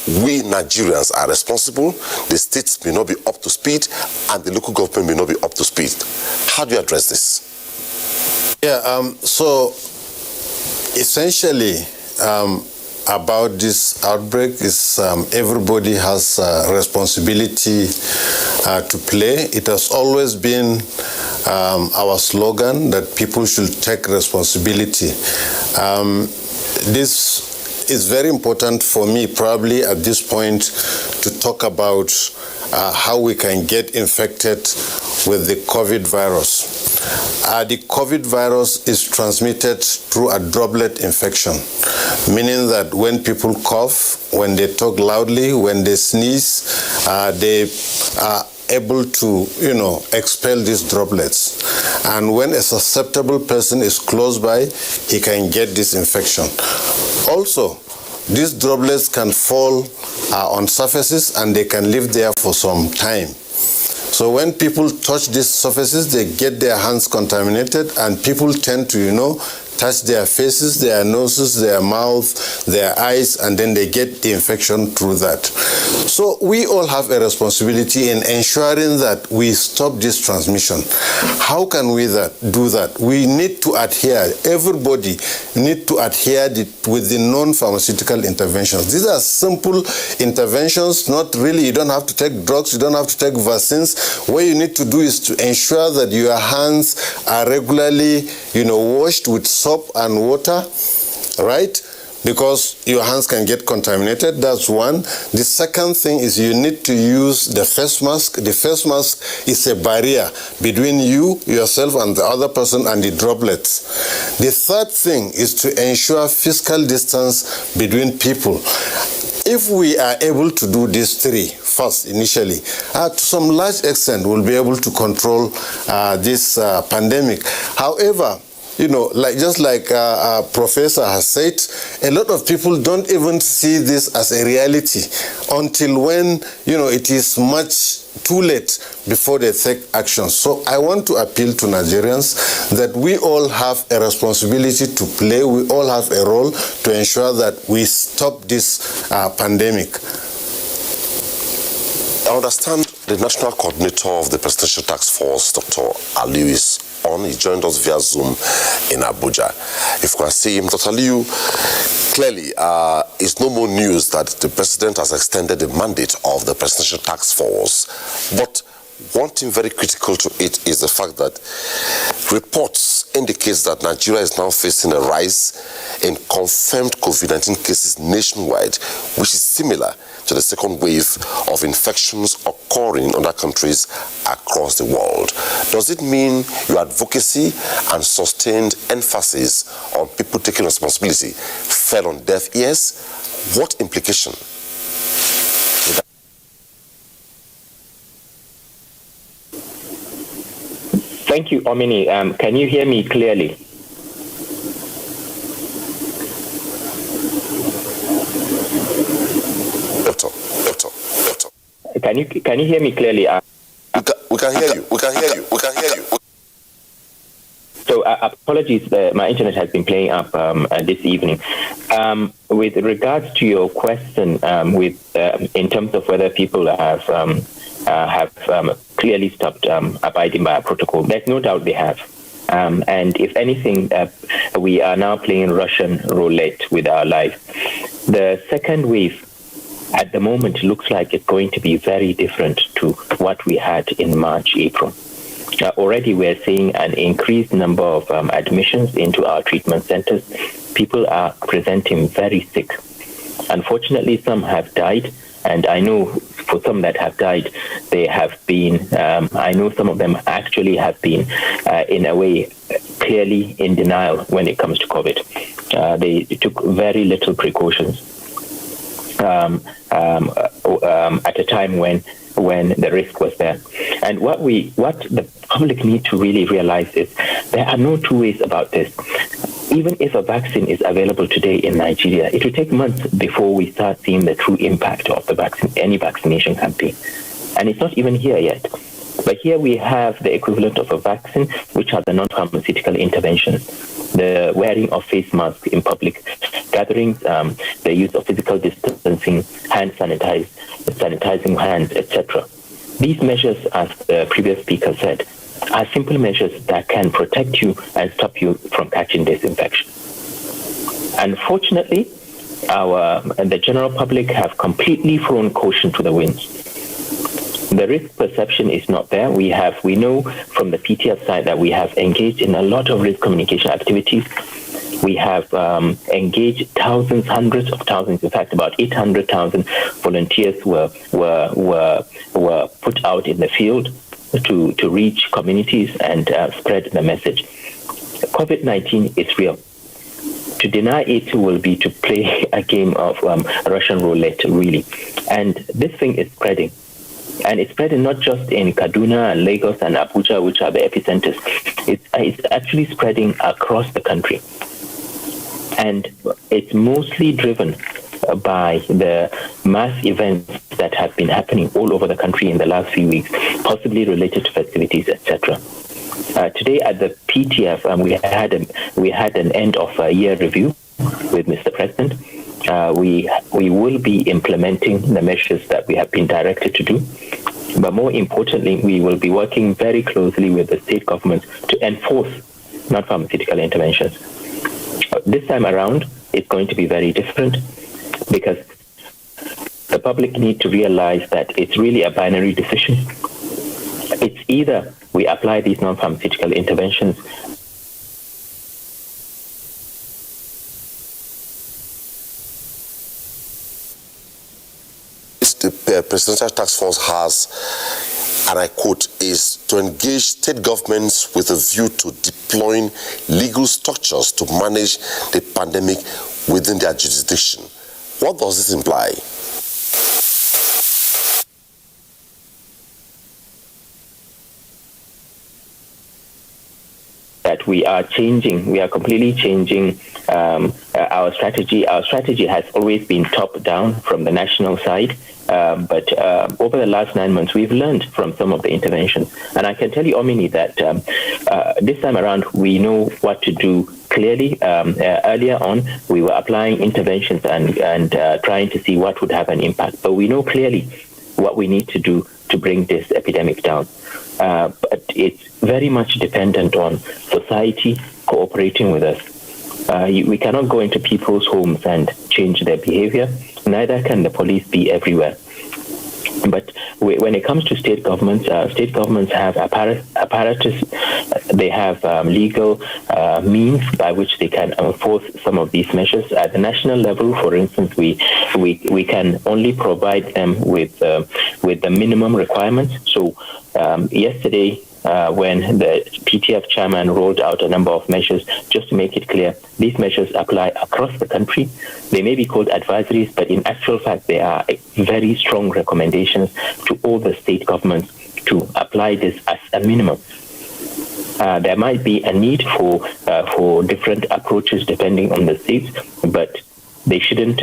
we Nigerians are responsible, the states may not be up to speed, and the local government may not be up to speed. How do you address this? Yeah, so essentially, about this outbreak is everybody has a responsibility to play. It has always been our slogan that people should take responsibility. This is very important for me probably at this point to talk about how we can get infected with the COVID virus. The COVID virus is transmitted through a droplet infection, meaning that when people cough, when they talk loudly, when they sneeze, they are able to, expel these droplets. And when a susceptible person is close by, he can get this infection. Also, these droplets can fall on surfaces and they can live there for some time. So when people touch these surfaces, they get their hands contaminated, and people tend to, touch their faces, their noses, their mouth, their eyes, and then they get the infection through that. So we all have a responsibility in ensuring that we stop this transmission. How can we do that? We need to adhere, everybody need to adhere with the non-pharmaceutical interventions. These are simple interventions, not really, you don't have to take drugs, you don't have to take vaccines. What you need to do is to ensure that your hands are regularly, washed with soap and water, right? Because your hands can get contaminated. That's one. The second thing is you need to use the face mask. The face mask is a barrier between you, yourself, and the other person and the droplets. The third thing is to ensure physical distance between people. If we are able to do these three first initially, to some large extent we'll be able to control this pandemic. However, like a professor has said, a lot of people don't even see this as a reality until when, it is much too late before they take action. So I want to appeal to Nigerians that we all have a responsibility to play. We all have a role to ensure that we stop this pandemic. I understand the National Coordinator of the Presidential Task Force, Dr. Aliyu, is on. He joined us via Zoom in Abuja. If we can see him, Dr. Aliyu, clearly it's no more news that the President has extended the mandate of the Presidential Task Force. But one thing very critical to it is the fact that reports indicate that Nigeria is now facing a rise in confirmed COVID-19 cases nationwide, which is similar to the second wave of infections occurring in other countries across the world. Does it mean your advocacy and sustained emphasis on people taking responsibility fell on deaf ears? What implication? Thank you, Omini. Can you hear me clearly? Doctor. Can you hear me clearly? We can hear you. We can hear you. So apologies, my internet has been playing up this evening. With regards to your question, in terms of whether people have clearly stopped abiding by our protocol, there's no doubt they have. And if anything, we are now playing Russian roulette with our life. The second wave at the moment looks like it's going to be very different to what we had in March, April. Already we're seeing an increased number of admissions into our treatment centers. People are presenting very sick. Unfortunately, some have died, and I know for some that have died, they have been, I know some of them actually have been, in a way, clearly in denial when it comes to COVID. They took very little precautions at a time when the risk was there. And what the public need to really realize is there are no two ways about this. Even if a vaccine is available today in Nigeria, it will take months before we start seeing the true impact of the vaccine, any vaccination campaign. And it's not even here yet. But here we have the equivalent of a vaccine, which are the non-pharmaceutical interventions. The wearing of face masks in public gatherings, the use of physical distancing, sanitizing hands, etc. These measures, as the previous speaker said, are simple measures that can protect you and stop you from catching this infection. Unfortunately, the general public have completely thrown caution to the winds. The risk perception is not there. We know from the PTF side that we have engaged in a lot of risk communication activities. We have engaged thousands, hundreds of thousands, in fact, about 800,000 volunteers were put out in the field to reach communities and spread the message. COVID-19 is real. To deny it will be to play a game of Russian roulette, really. And this thing is spreading. And it's spreading not just in Kaduna and Lagos and Abuja, which are the epicenters. It's actually spreading across the country. And it's mostly driven by the mass events that have been happening all over the country in the last few weeks, possibly related to festivities, etc. Today at the PTF, we had an end of year review with Mr. President. We will be implementing the measures that we have been directed to do. But more importantly, we will be working very closely with the state governments to enforce non-pharmaceutical interventions. This time around, it's going to be very different because the public need to realize that it's really a binary decision. It's either we apply these non-pharmaceutical interventions the Presidential Task Force has, and I quote, is to engage state governments with a view to deploying legal structures to manage the pandemic within their jurisdiction. What does this imply? That we are completely changing our strategy. Our strategy has always been top-down from the national side, but over the last 9 months, we've learned from some of the interventions. And I can tell you, Omini, that this time around, we know what to do clearly. Earlier on, we were applying interventions and trying to see what would have an impact. But we know clearly what we need to do to bring this epidemic down. But it's very much dependent on society cooperating with us. We cannot go into people's homes and change their behavior. Neither can the police be everywhere. But when it comes to state governments have apparatus. They have legal means by which they can enforce some of these measures. At the national level, for instance, we can only provide them with the minimum requirements. So yesterday, when the PTF chairman rolled out a number of measures, just to make it clear, these measures apply across the country. They may be called advisories, but in actual fact, they are very strong recommendations to all the state governments to apply this as a minimum. There might be a need for different approaches depending on the states, but they shouldn't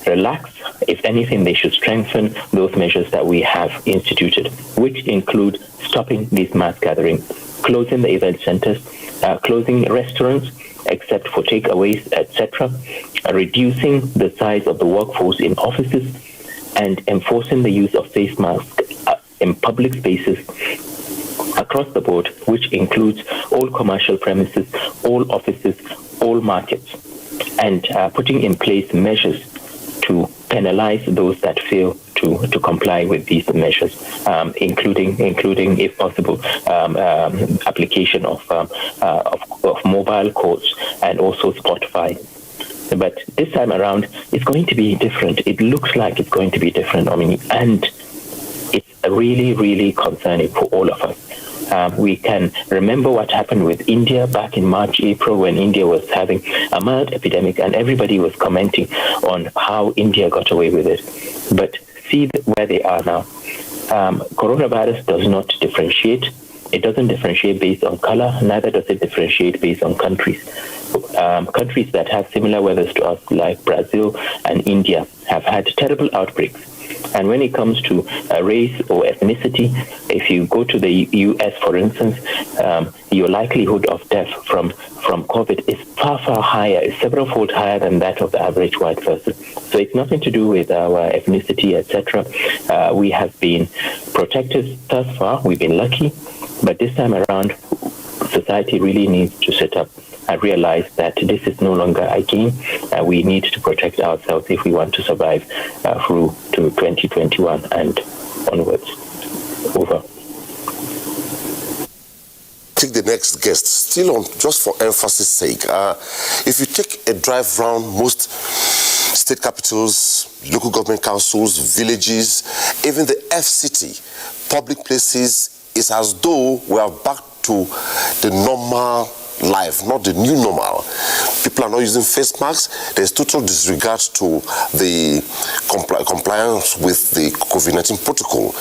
relax. If anything, they should strengthen those measures that we have instituted, which include stopping these mass gatherings, closing the event centers, closing restaurants except for takeaways, etc., reducing the size of the workforce in offices, and enforcing the use of face masks in public spaces across the board, which includes all commercial premises, all offices, all markets, and putting in place measures to penalize those that fail to comply with these measures, including, if possible, application of mobile courts and also Spotify. But this time around, it's going to be different. It looks like it's going to be different, and it's really, really concerning for all of us. We can remember what happened with India back in March, April, when India was having a mild epidemic and everybody was commenting on how India got away with it. But see where they are now. Coronavirus does not differentiate. It doesn't differentiate based on color, neither does it differentiate based on countries. Countries that have similar weathers to us, like Brazil and India, have had terrible outbreaks. And when it comes to race or ethnicity, if you go to the US, for instance, your likelihood of death from COVID is far, far higher, is several-fold higher than that of the average white person. So it's nothing to do with our ethnicity, etc. We have been protected thus far. We've been lucky. But this time around, society really needs to sit up and realize that this is no longer a game. We need to protect ourselves if we want to survive through to 2021 and onwards. Over. Take the next guest, still on, just for emphasis sake. If you take a drive around most state capitals, local government councils, villages, even the FCT, public places, it's as though we are back to the normal life, not the new normal. People are not using face masks. There's total disregard to the compliance with the COVID-19 protocol.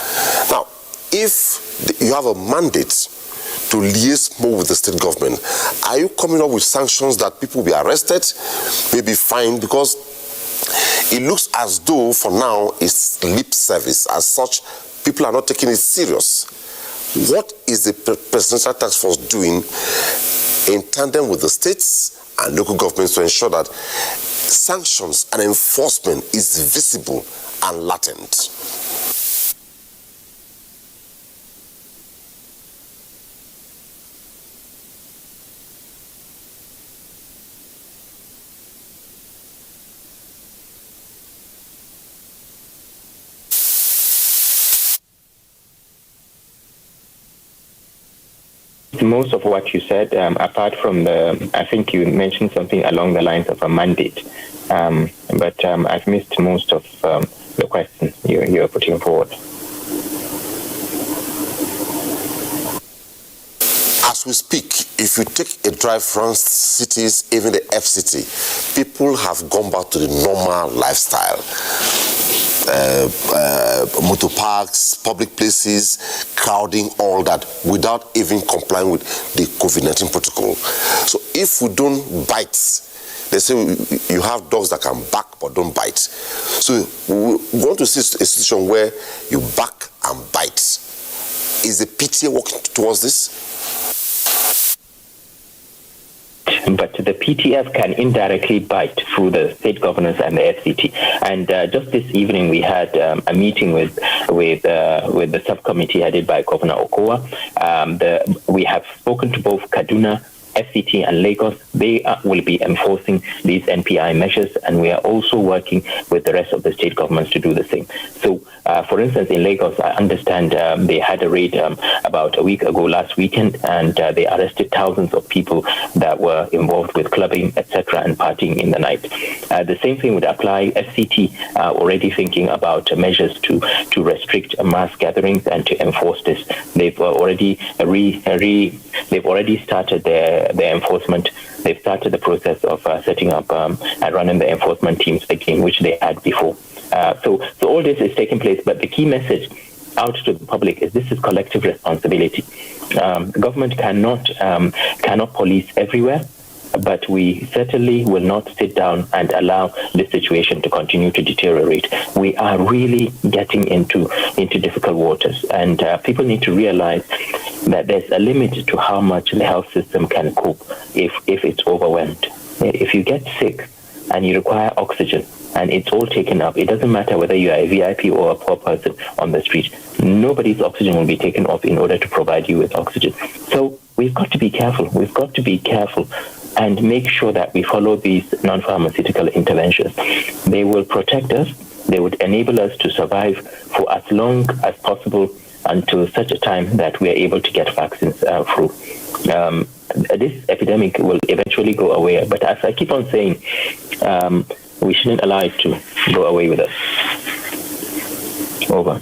Now, if you have a mandate to liaise more with the state government, are you coming up with sanctions that people will be arrested, maybe fined? Because it looks as though for now it's lip service. As such, people are not taking it serious. What is the Presidential Task Force doing in tandem with the states and local governments to ensure that sanctions and enforcement is visible and latent? Most of what you said, apart from I think you mentioned something along the lines of a mandate, but I've missed most of the question you're putting forward. As we speak, if you take a drive from cities, even the FCT, people have gone back to the normal lifestyle. Motor parks, public places, crowding, all that, without even complying with the COVID-19 protocol. So if we don't bite, they say you have dogs that can bark but don't bite. So we want to see a situation where you bark and bite. Is the PTA working towards this? But the PTF can indirectly bite through the state governors and the FCT. And just this evening, we had a meeting with the subcommittee headed by Governor Okowa. We have spoken to both Kaduna, FCT and Lagos. They will be enforcing these NPI measures, and we are also working with the rest of the state governments to do the same. So, for instance, in Lagos, I understand they had a raid about a week ago, last weekend, and they arrested thousands of people that were involved with clubbing, etc., and partying in the night. The same thing would apply. FCT already thinking about measures to restrict mass gatherings and to enforce this. They've already started their enforcement. They've started the process of setting up and running the enforcement teams again, which they had before. So all this is taking place, but the key message out to the public is this is collective responsibility. Government cannot police everywhere, but we certainly will not sit down and allow the situation to continue to deteriorate. We are really getting into difficult waters, and people need to realize that there's a limit to how much the health system can cope if it's overwhelmed. If you get sick and you require oxygen and it's all taken up, it doesn't matter whether you are a VIP or a poor person on the street. Nobody's oxygen will be taken off in order to provide you with oxygen. So we've got to be careful. We've got to be careful and make sure that we follow these non-pharmaceutical interventions. They will protect us. They would enable us to survive for as long as possible until such a time that we are able to get vaccines through. This epidemic will eventually go away, but as I keep on saying, we shouldn't allow it to go away with us. Over.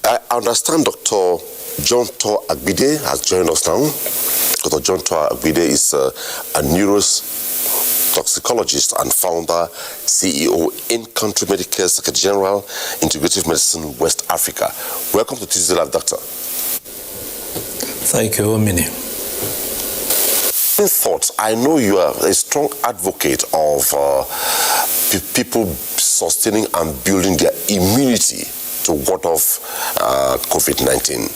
I understand Dr. John Tor Agbide has joined us now. Dr. John Tor Agbide is a neurotoxicologist and founder, CEO, In-Country Medicare Secretary General, Integrative Medicine, West Africa. Welcome to Tuesday Live, Doctor. Thank you, Omini. Thoughts. I know you are a strong advocate of people sustaining and building their immunity to ward off COVID-19.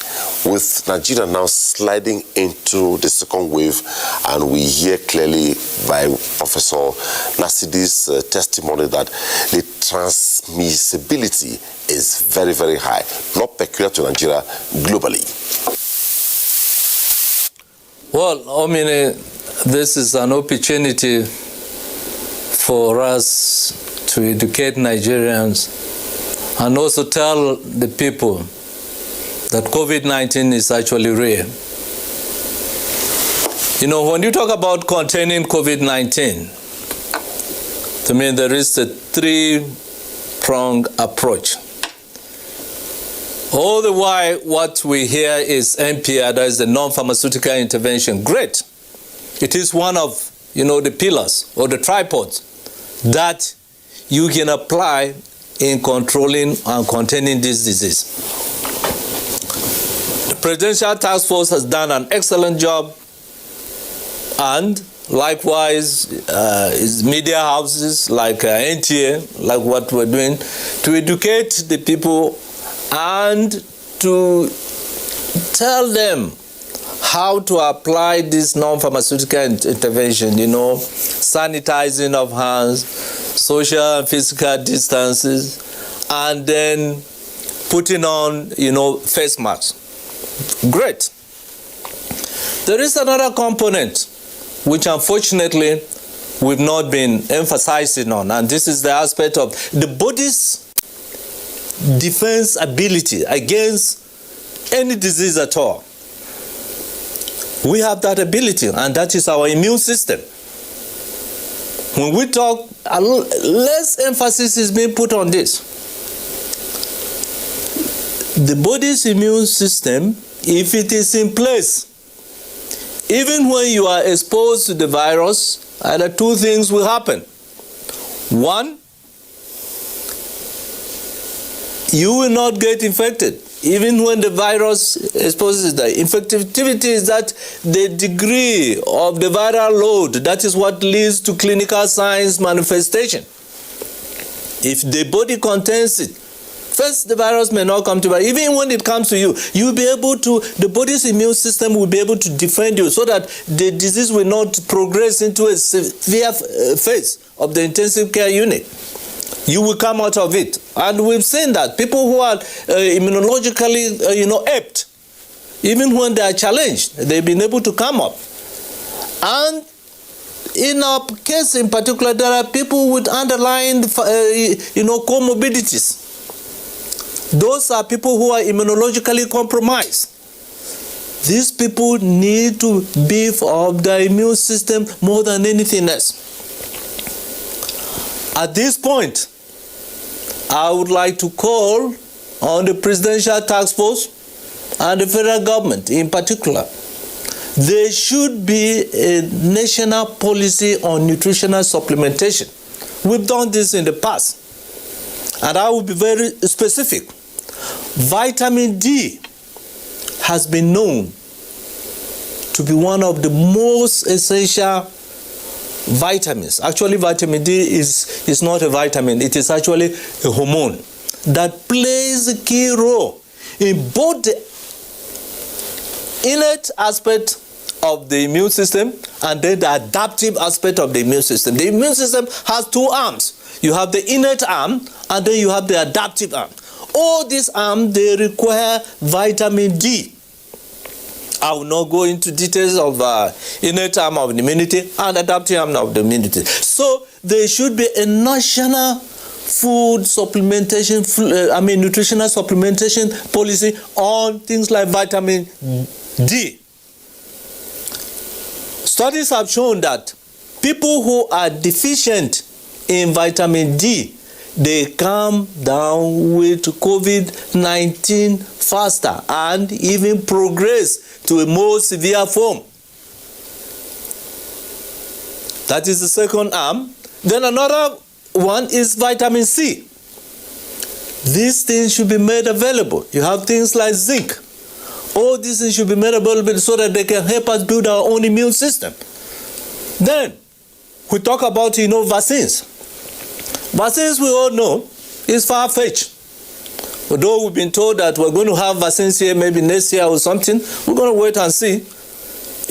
With Nigeria now sliding into the second wave, and we hear clearly by Professor Nasidi's testimony that the transmissibility is very, very high, not peculiar to Nigeria, globally. Well, I mean, this is an opportunity for us to educate Nigerians and also tell the people that COVID-19 is actually real. You know, when you talk about containing COVID-19, to me there is a three-pronged approach. All the while, what we hear is NTA, that is the non-pharmaceutical intervention. Great. It is one of, the pillars or the tripods that you can apply in controlling and containing this disease. The Presidential Task Force has done an excellent job, and likewise media houses like NTA, like what we're doing, to educate the people and to tell them how to apply this non-pharmaceutical intervention, sanitizing of hands, social and physical distances, and then putting on, face masks. Great. There is another component which unfortunately we've not been emphasizing on, and this is the aspect of the body's defense ability against any disease at all. We have that ability, and that is our immune system. When we talk, less emphasis is being put on this. The body's immune system, if it is in place, even when you are exposed to the virus, either two things will happen. One, you will not get infected. Even when the virus exposes, the infectivity is that the degree of the viral load, that is what leads to clinical signs manifestation. If the body contains it, first the virus may not come to you, but even when it comes to you, you'll be able to, the body's immune system will be able to defend you so that the disease will not progress into a severe phase of the intensive care unit. You will come out of it. And we've seen that people who are immunologically, apt, even when they are challenged, they've been able to come up. And in our case in particular, there are people with underlying, comorbidities. Those are people who are immunologically compromised. These people need to beef up their immune system more than anything else. At this point, I would like to call on the Presidential Task Force and the federal government in particular. There should be a national policy on nutritional supplementation. We've done this in the past, and I will be very specific. Vitamin D has been known to be one of the most essential vitamins. Actually, vitamin D is not a vitamin. It is actually a hormone that plays a key role in both the innate aspect of the immune system and then the adaptive aspect of the immune system. The immune system has two arms. You have the innate arm and then you have the adaptive arm. All these arms, they require vitamin D. I will not go into details of innate arm of the immunity and adaptive arm of the immunity. So there should be a national food supplementation, nutritional supplementation policy on things like vitamin D. Studies have shown that people who are deficient in vitamin D, they come down with COVID-19 faster and even progress to a more severe form. That is the second arm. Then another one is vitamin C. These things should be made available. You have things like zinc. All these things should be made available so that they can help us build our own immune system. Then we talk about, vaccines. Vaccines, we all know, is far-fetched. Although we've been told that we're going to have vaccines here maybe next year or something, we're going to wait and see.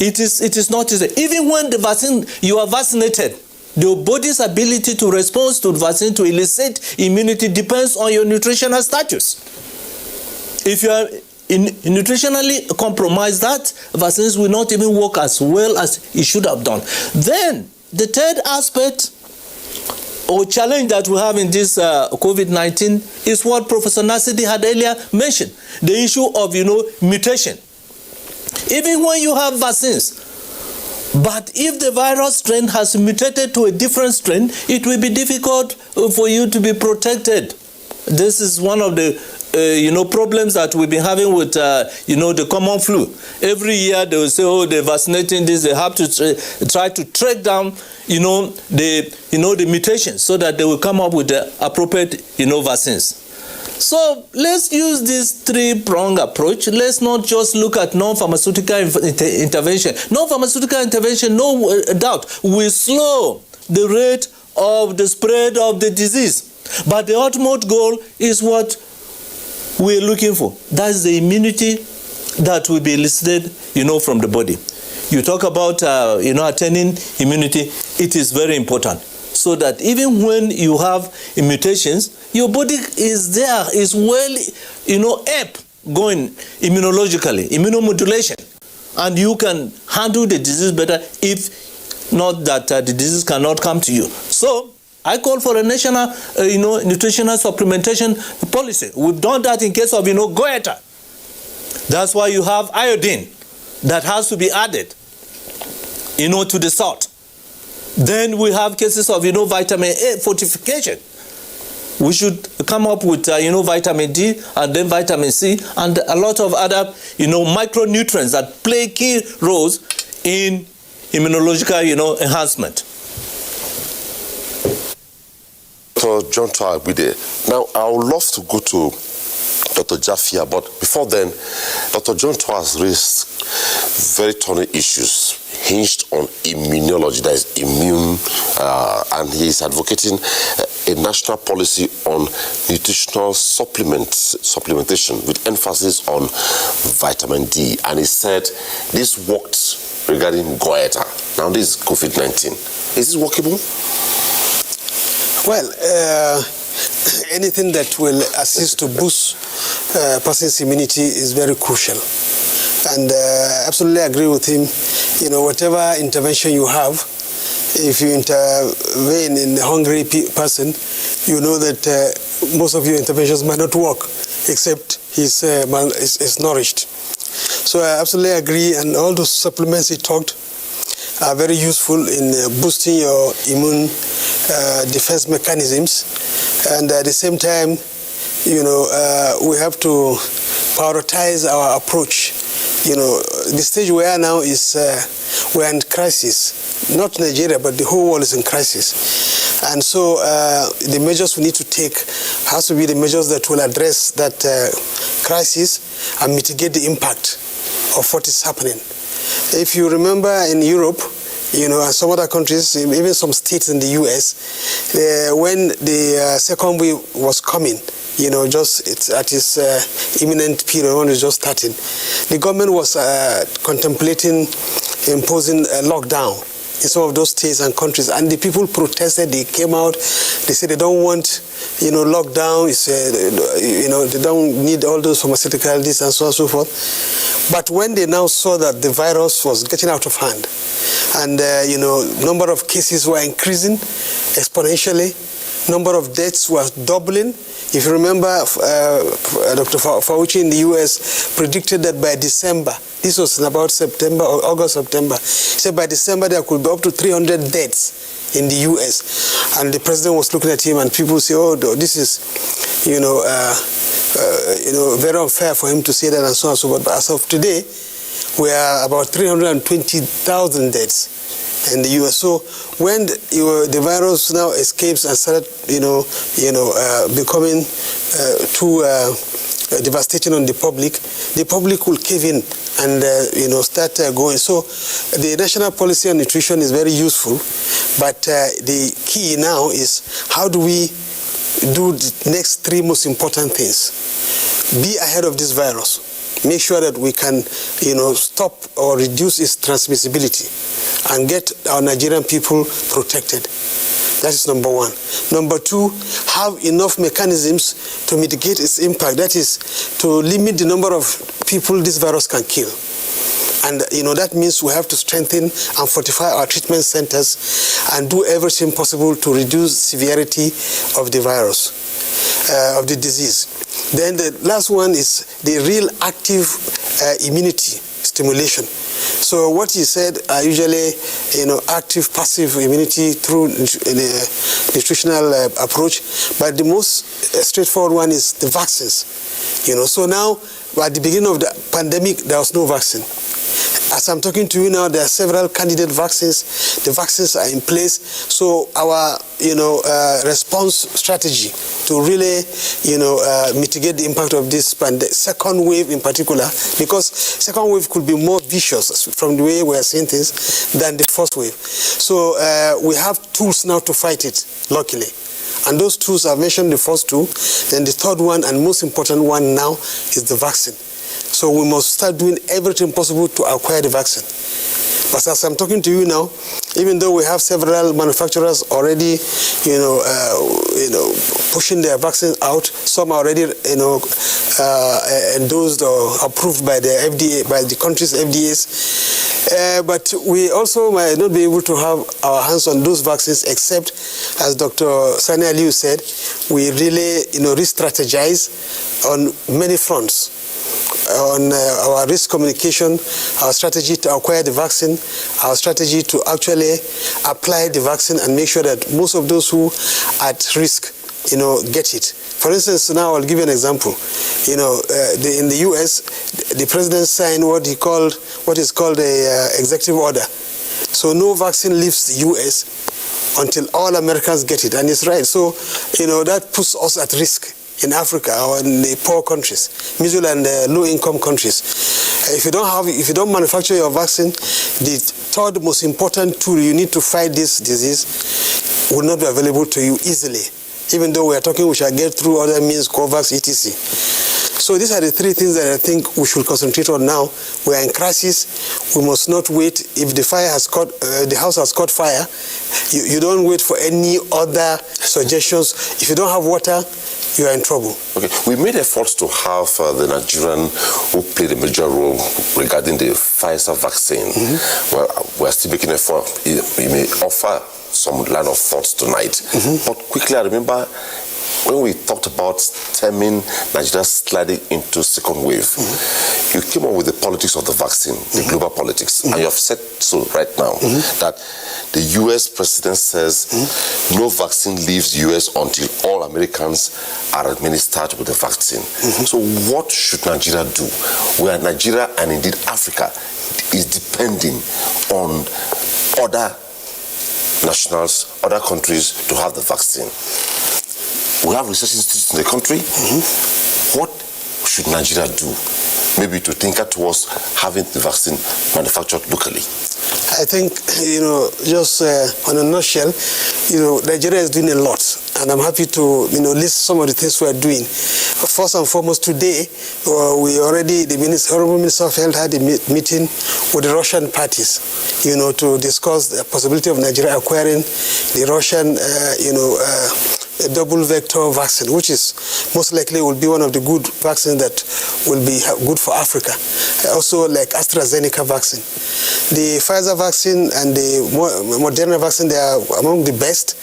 It is not easy. Even when the vaccine, you are vaccinated, the body's ability to respond to the vaccine to elicit immunity depends on your nutritional status. If you are nutritionally compromised, that vaccines will not even work as well as it should have done. Then, the third aspect or challenge that we have in this COVID-19 is what Professor Nasidi had earlier mentioned, the issue of, mutation. Even when you have vaccines, but if the virus strain has mutated to a different strain, it will be difficult for you to be protected. This is one of the problems that we've been having with the common flu. Every year they will say, oh, they're vaccinating this. They have to try to track down the mutations so that they will come up with the appropriate vaccines. So let's use this three-pronged approach. Let's not just look at non-pharmaceutical intervention. Non-pharmaceutical intervention, no doubt, will slow the rate of the spread of the disease. But the ultimate goal is what we're looking for. That's the immunity that will be elicited, from the body. You talk about, attaining immunity. It is very important. So that even when you have mutations, your body is there, is well, up going immunologically, immunomodulation. And you can handle the disease better if not that the disease cannot come to you. So I call for a national, nutritional supplementation policy. We've done that in case of, goiter. That's why you have iodine that has to be added, to the salt. Then we have cases of, vitamin A fortification. We should come up with, vitamin D and then vitamin C and a lot of other, micronutrients that play key roles in immunological, enhancement. So, John Tawabide, now I would love to go to Dr. Jafia, but before then, Dr. John Twa has raised very thorny issues hinged on immunology, that is immune, and he is advocating a national policy on nutritional supplementation with emphasis on vitamin D. And he said this worked regarding goiter. Now this is COVID-19. Is this workable? Well, anything that will assist to boost person's immunity is very crucial. And absolutely agree with him. Whatever intervention you have, if you intervene in a hungry person, you know that most of your interventions might not work, except he's nourished. So I absolutely agree, and all those supplements he talked are very useful in boosting your immune defense mechanisms. And at the same time, we have to prioritize our approach. The stage we are now is we're in crisis. Not Nigeria, but the whole world is in crisis. And so the measures we need to take has to be the measures that will address that crisis and mitigate the impact of what is happening. If you remember in Europe, and some other countries, even some states in the US, when the second wave was coming, it's at its imminent period when it's just starting, the government was contemplating imposing a lockdown in some of those states and countries, and the people protested. They came out. They said they don't want, lockdown. They don't need all those pharmaceutical this and so on and so forth. But when they now saw that the virus was getting out of hand, and number of cases were increasing exponentially, number of deaths was doubling. If you remember, Dr. Fauci in the US predicted that by December, this was in about September or August, September, he said by December there could be up to 300 deaths in the US. And the president was looking at him, and people say, oh, this is, very unfair for him to say that and so on and so forth. But as of today, we are about 320,000 deaths in the US. So when the virus now escapes and started, becoming too devastating on the public will cave in and start going. So the national policy on nutrition is very useful, but the key now is how do we do the next 3 most important things? Be ahead of this virus. Make sure that we can, stop or reduce its transmissibility and get our Nigerian people protected. That is number 1. Number 2, have enough mechanisms to mitigate its impact. That is, to limit the number of people this virus can kill. And, that means we have to strengthen and fortify our treatment centers and do everything possible to reduce severity of the virus, of the disease. Then the last one is the real active immunity stimulation. So what you said are usually, active, passive immunity through nutritional approach, but the most straightforward one is the vaccines. So now, at the beginning of the pandemic, there was no vaccine. As I'm talking to you now, there are several candidate vaccines. The vaccines are in place. So our, response strategy to really, mitigate the impact of this second wave in particular, because second wave could be more vicious from the way we are seeing things than the first wave. So we have tools now to fight it, luckily. And those tools, I've mentioned the first 2. Then the third one and most important one now is the vaccine. So we must start doing everything possible to acquire the vaccine. But as I'm talking to you now, even though we have several manufacturers already, pushing their vaccines out, some are already, endorsed or approved by the FDA, by the country's FDAs. But we also might not be able to have our hands on those vaccines, except, as Dr. Sani Aliu said, we really, re-strategize on many fronts. On our risk communication, our strategy to acquire the vaccine, our strategy to actually apply the vaccine and make sure that most of those who are at risk, get it. For instance, now I'll give you an example. In the U.S., the president signed what is called a executive order. So no vaccine leaves the U.S. until all Americans get it, and it's right. So, that puts us at risk in Africa or in the poor countries, middle and low-income countries. If you don't manufacture your vaccine, the third most important tool you need to fight this disease will not be available to you easily, even though we are talking we shall get through other means, COVAX, etc. So these are the 3 things that I think we should concentrate on now. We are in crisis. We must not wait. If the fire has caught, the house has caught fire, you don't wait for any other suggestions. If you don't have water, you are in trouble. Okay, we made efforts to have the Nigerian who played a major role regarding the Pfizer vaccine. Well, we're still making effort. We may offer some line of thoughts tonight. But quickly, I remember when we talked about stemming Nigeria sliding into second wave, you came up with the politics of the vaccine, the global politics, and you have said so right now, that the U.S. president says no vaccine leaves the U.S. until all Americans are administered with the vaccine. So what should Nigeria do? Where Nigeria and indeed Africa is depending on other nationals, other countries to have the vaccine. We have research institutes in the country. What should Nigeria do? Maybe to tinker towards having the vaccine manufactured locally. I think, just on a nutshell, Nigeria is doing a lot. And I'm happy to, list some of the things we are doing. First and foremost, today, the Honorable Minister of Health had a meeting with the Russian parties, to discuss the possibility of Nigeria acquiring the Russian, a double vector vaccine, which is most likely will be one of the good vaccines that will be good for Africa. Also like AstraZeneca vaccine. The Pfizer vaccine and the Moderna vaccine, they are among the best,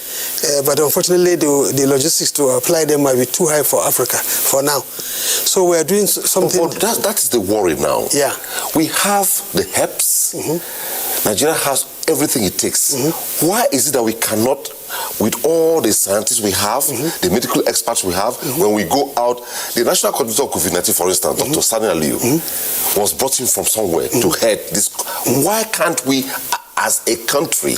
but unfortunately the logistics to apply them might be too high for Africa for now. So we are doing something. But that's the worry now. Yeah. We have the HEPs. Nigeria has everything it takes. Why is it that we cannot, with all the scientists we have, the medical experts we have, when we go out, the national coordinator of COVID-19, for instance, Dr. Sani Aliu, was brought in from somewhere to head this. Why can't we, as a country,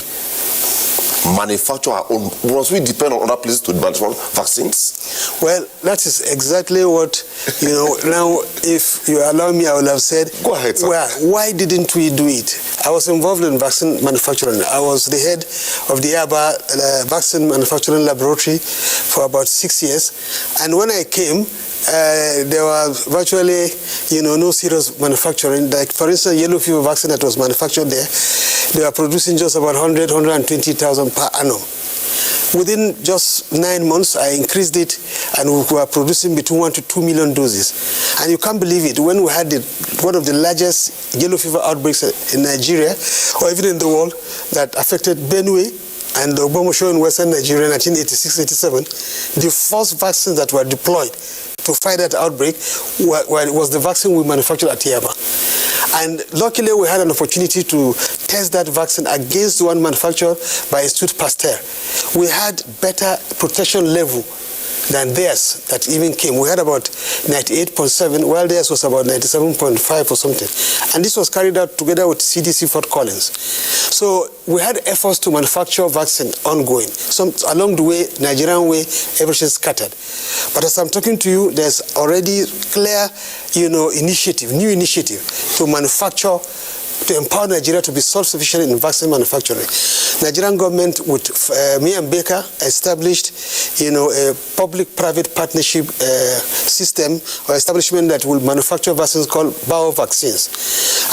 manufacture our own? Must we depend on other places to manufacture vaccines? Well, that is exactly what, now if you allow me, I will have said, go ahead, sir. Well, why didn't we do it? I was involved in vaccine manufacturing. I was the head of the vaccine manufacturing laboratory for about 6 years. And when I came, there was virtually, no serious manufacturing. Like, for instance, yellow fever vaccine that was manufactured there, they were producing just about 120,000 per annum. Within just 9 months, I increased it, and we were producing between 1 to 2 million doses. And you can't believe it, when we had one of the largest yellow fever outbreaks in Nigeria, or even in the world, that affected Benue and Ogbomosho in Western Nigeria in 1986-87, the first vaccines that were deployed to fight that outbreak was the vaccine we manufactured at Yaba. And luckily, we had an opportunity to test that vaccine against the one manufactured by Institut Pasteur. We had better protection level than theirs that even came. We had about 98.7, while theirs was about 97.5 or something. And this was carried out together with CDC Fort Collins. So we had efforts to manufacture vaccine ongoing. Along the way, Nigerian way, everything scattered. But as I'm talking to you, there's already clear, new initiative to manufacture, to empower Nigeria to be self-sufficient in vaccine manufacturing. Nigerian government, with me and Baker, established, a public-private partnership system or establishment that will manufacture vaccines called bio vaccines.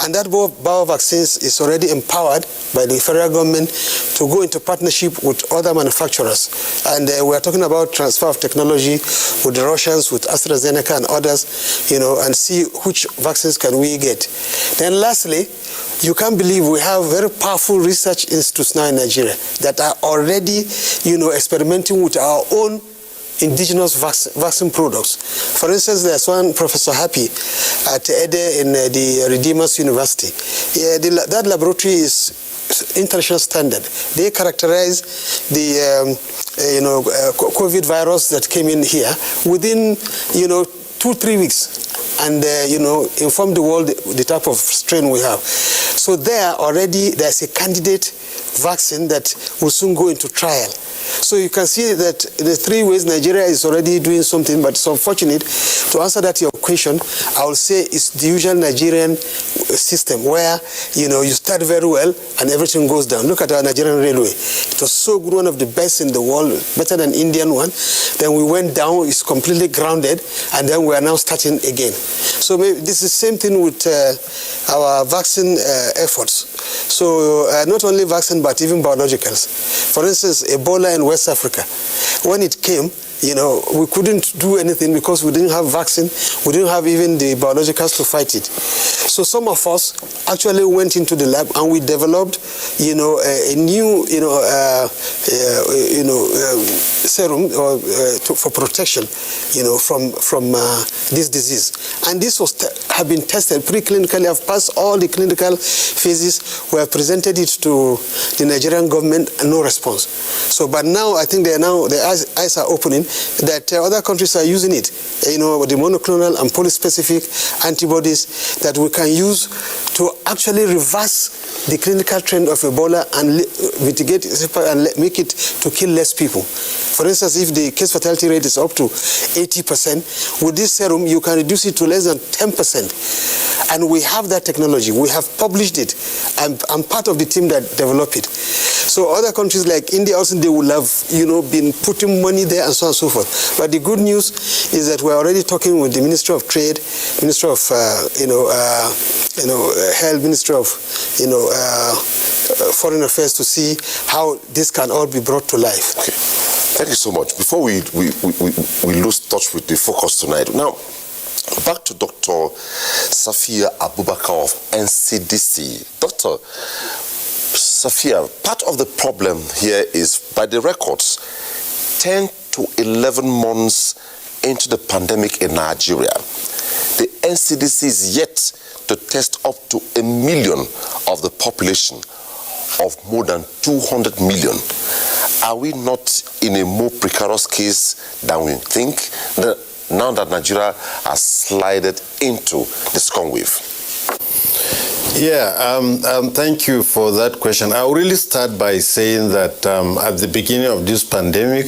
And that bio vaccines is already empowered by the federal government to go into partnership with other manufacturers. And we are talking about transfer of technology with the Russians, with AstraZeneca and others, and see which vaccines can we get. Then lastly, you can't believe we have very powerful research institutes now in Nigeria that are already, experimenting with our own indigenous vaccine products. For instance, there's one Professor Happy at Ede in the Redeemers University. That laboratory is international standard. They characterize the COVID virus that came in here within 2-3 weeks, and inform the world the type of strain we have. So there's a candidate vaccine that will soon go into trial. So you can see that the 3 ways Nigeria is already doing something, but it's unfortunate. To answer that your question, I will say it's the usual Nigerian system where, you start very well and everything goes down. Look at our Nigerian railway. It was so good, one of the best in the world, better than Indian one. Then we went down, it's completely grounded, and then we are now starting again. So maybe this is the same thing with our vaccine efforts. So not only vaccine, but even biologicals. For instance, Ebola in West Africa, when it came, we couldn't do anything because we didn't have vaccine, we didn't have even the biologicals to fight it. So some of us actually went into the lab and we developed, a new, serum for protection, from this disease. And this have been tested preclinically, have passed all the clinical phases. We have presented it to the Nigerian government and no response. So, but now I think their eyes are opening that other countries are using it. The monoclonal and polyspecific antibodies that we can use to actually reverse the clinical trend of Ebola and mitigate and make it to kill less people. For instance, if the case fatality rate is up to 80%, with this serum you can reduce it to less than 10%. And we have that technology. We have published it. I'm part of the team that developed it. So other countries like India also, they will have, been putting money there and so on and so forth. But the good news is that we're already talking with the Ministry of Trade, Ministry of, Health, Ministry of, Foreign Affairs to see how this can all be brought to life. Okay. Thank you so much. Before we lose touch with the focus tonight, now, back to Dr. Safia Abubakar of NCDC. Dr. Safia, part of the problem here is, by the records, 10 to 11 months into the pandemic in Nigeria, the NCDC is yet to test up to 1 million of the population of more than 200 million. Are we not in a more precarious case than we think, now that Nigeria has slided into the second wave? Thank you for that question. I'll really start by saying that at the beginning of this pandemic,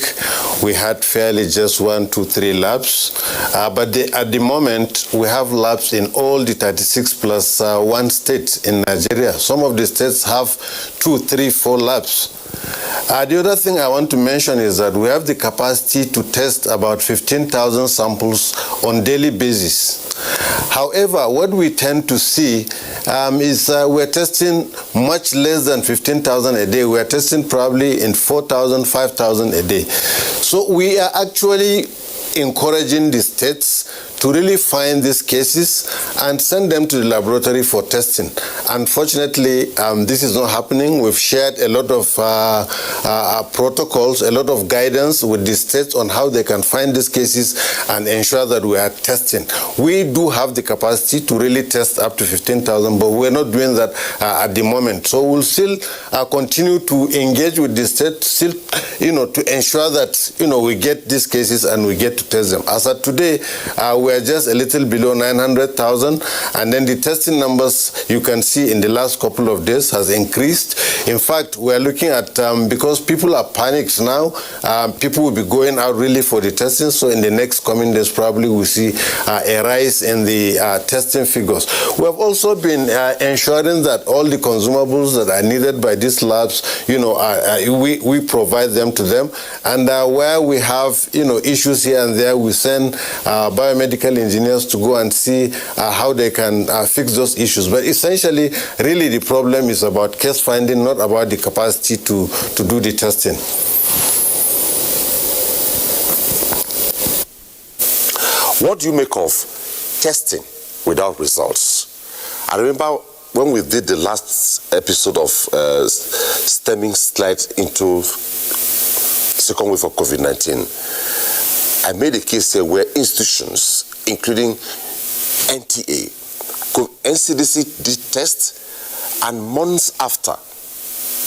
we had fairly just 1, 2, 3 labs. But at the moment, we have labs in all the 36 plus 1 state in Nigeria. Some of the states have 2, 3, 4 labs. The other thing I want to mention is that we have the capacity to test about 15,000 samples on daily basis. However, what we tend to see is we're testing much less than 15,000 a day. We're testing probably in 4,000, 5,000 a day. So we are actually encouraging the states to really find these cases and send them to the laboratory for testing. Unfortunately, this is not happening. We've shared a lot of protocols, a lot of guidance with the states on how they can find these cases and ensure that we are testing. We do have the capacity to really test up to 15,000, but we're not doing that at the moment. So we'll still continue to engage with the states, still, to ensure that, we get these cases and we get to test them. As of today, we're just a little below 900,000, and then the testing numbers you can see in the last couple of days has increased. In fact, we're looking at, because people are panicked now, people will be going out really for the testing, so in the next coming days probably we'll see a rise in the testing figures. We have also been ensuring that all the consumables that are needed by these labs, we provide them to them, and where we have, issues here and there, we send biomedical engineers to go and see how they can fix those issues. But essentially, really the problem is about case finding, not about the capacity to do the testing. What do you make of testing without results? I remember when we did the last episode of stemming slide into second wave of COVID-19, I made a case here where institutions, including NTA, NCDC did test, and months after,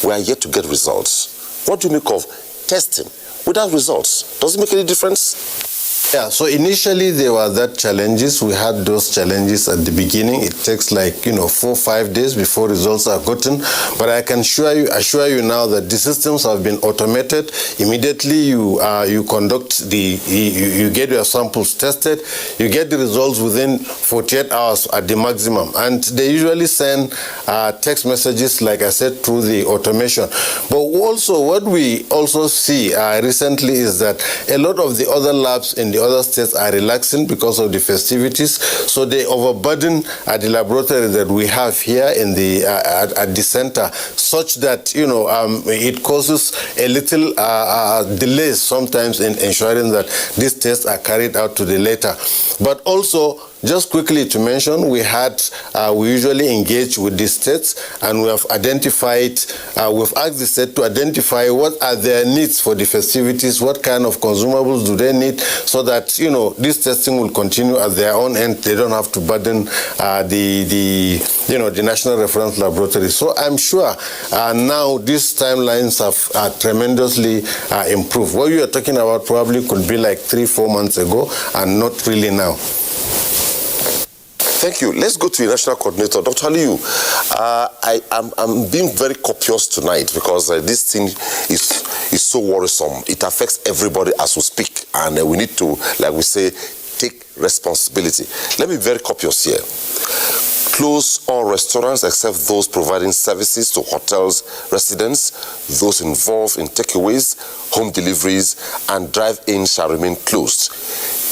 we are yet to get results. What do you make of testing without results? Does it make any difference? Yeah, so initially there were that challenges. We had those challenges at the beginning. It takes 4 or 5 days before results are gotten. But I can assure you now that the systems have been automated. Immediately you conduct you get your samples tested. You get the results within 48 hours at the maximum. And they usually send text messages, like I said, through the automation. But also what we also see recently is that a lot of the other labs in the other states are relaxing because of the festivities, so they overburden the laboratory that we have here in the at the center, such that it causes a little delays sometimes in ensuring that these tests are carried out to the letter. But also, just quickly to mention, we usually engage with the states, and we have identified, we've asked the state to identify what are their needs for the festivities, what kind of consumables do they need, so that, this testing will continue at their own end. They don't have to burden the National Reference Laboratory. So I'm sure now these timelines have tremendously improved. What you are talking about probably could be like 3-4 months ago, and not really now. Thank you. Let's go to the National Coordinator. Dr. Aliyu, I'm being very copious tonight because this thing is so worrisome. It affects everybody as we speak, and we need to, like we say, take responsibility. Let me be very copious here. Close all restaurants except those providing services to hotels, residents. Those involved in takeaways, home deliveries, and drive-ins shall remain closed.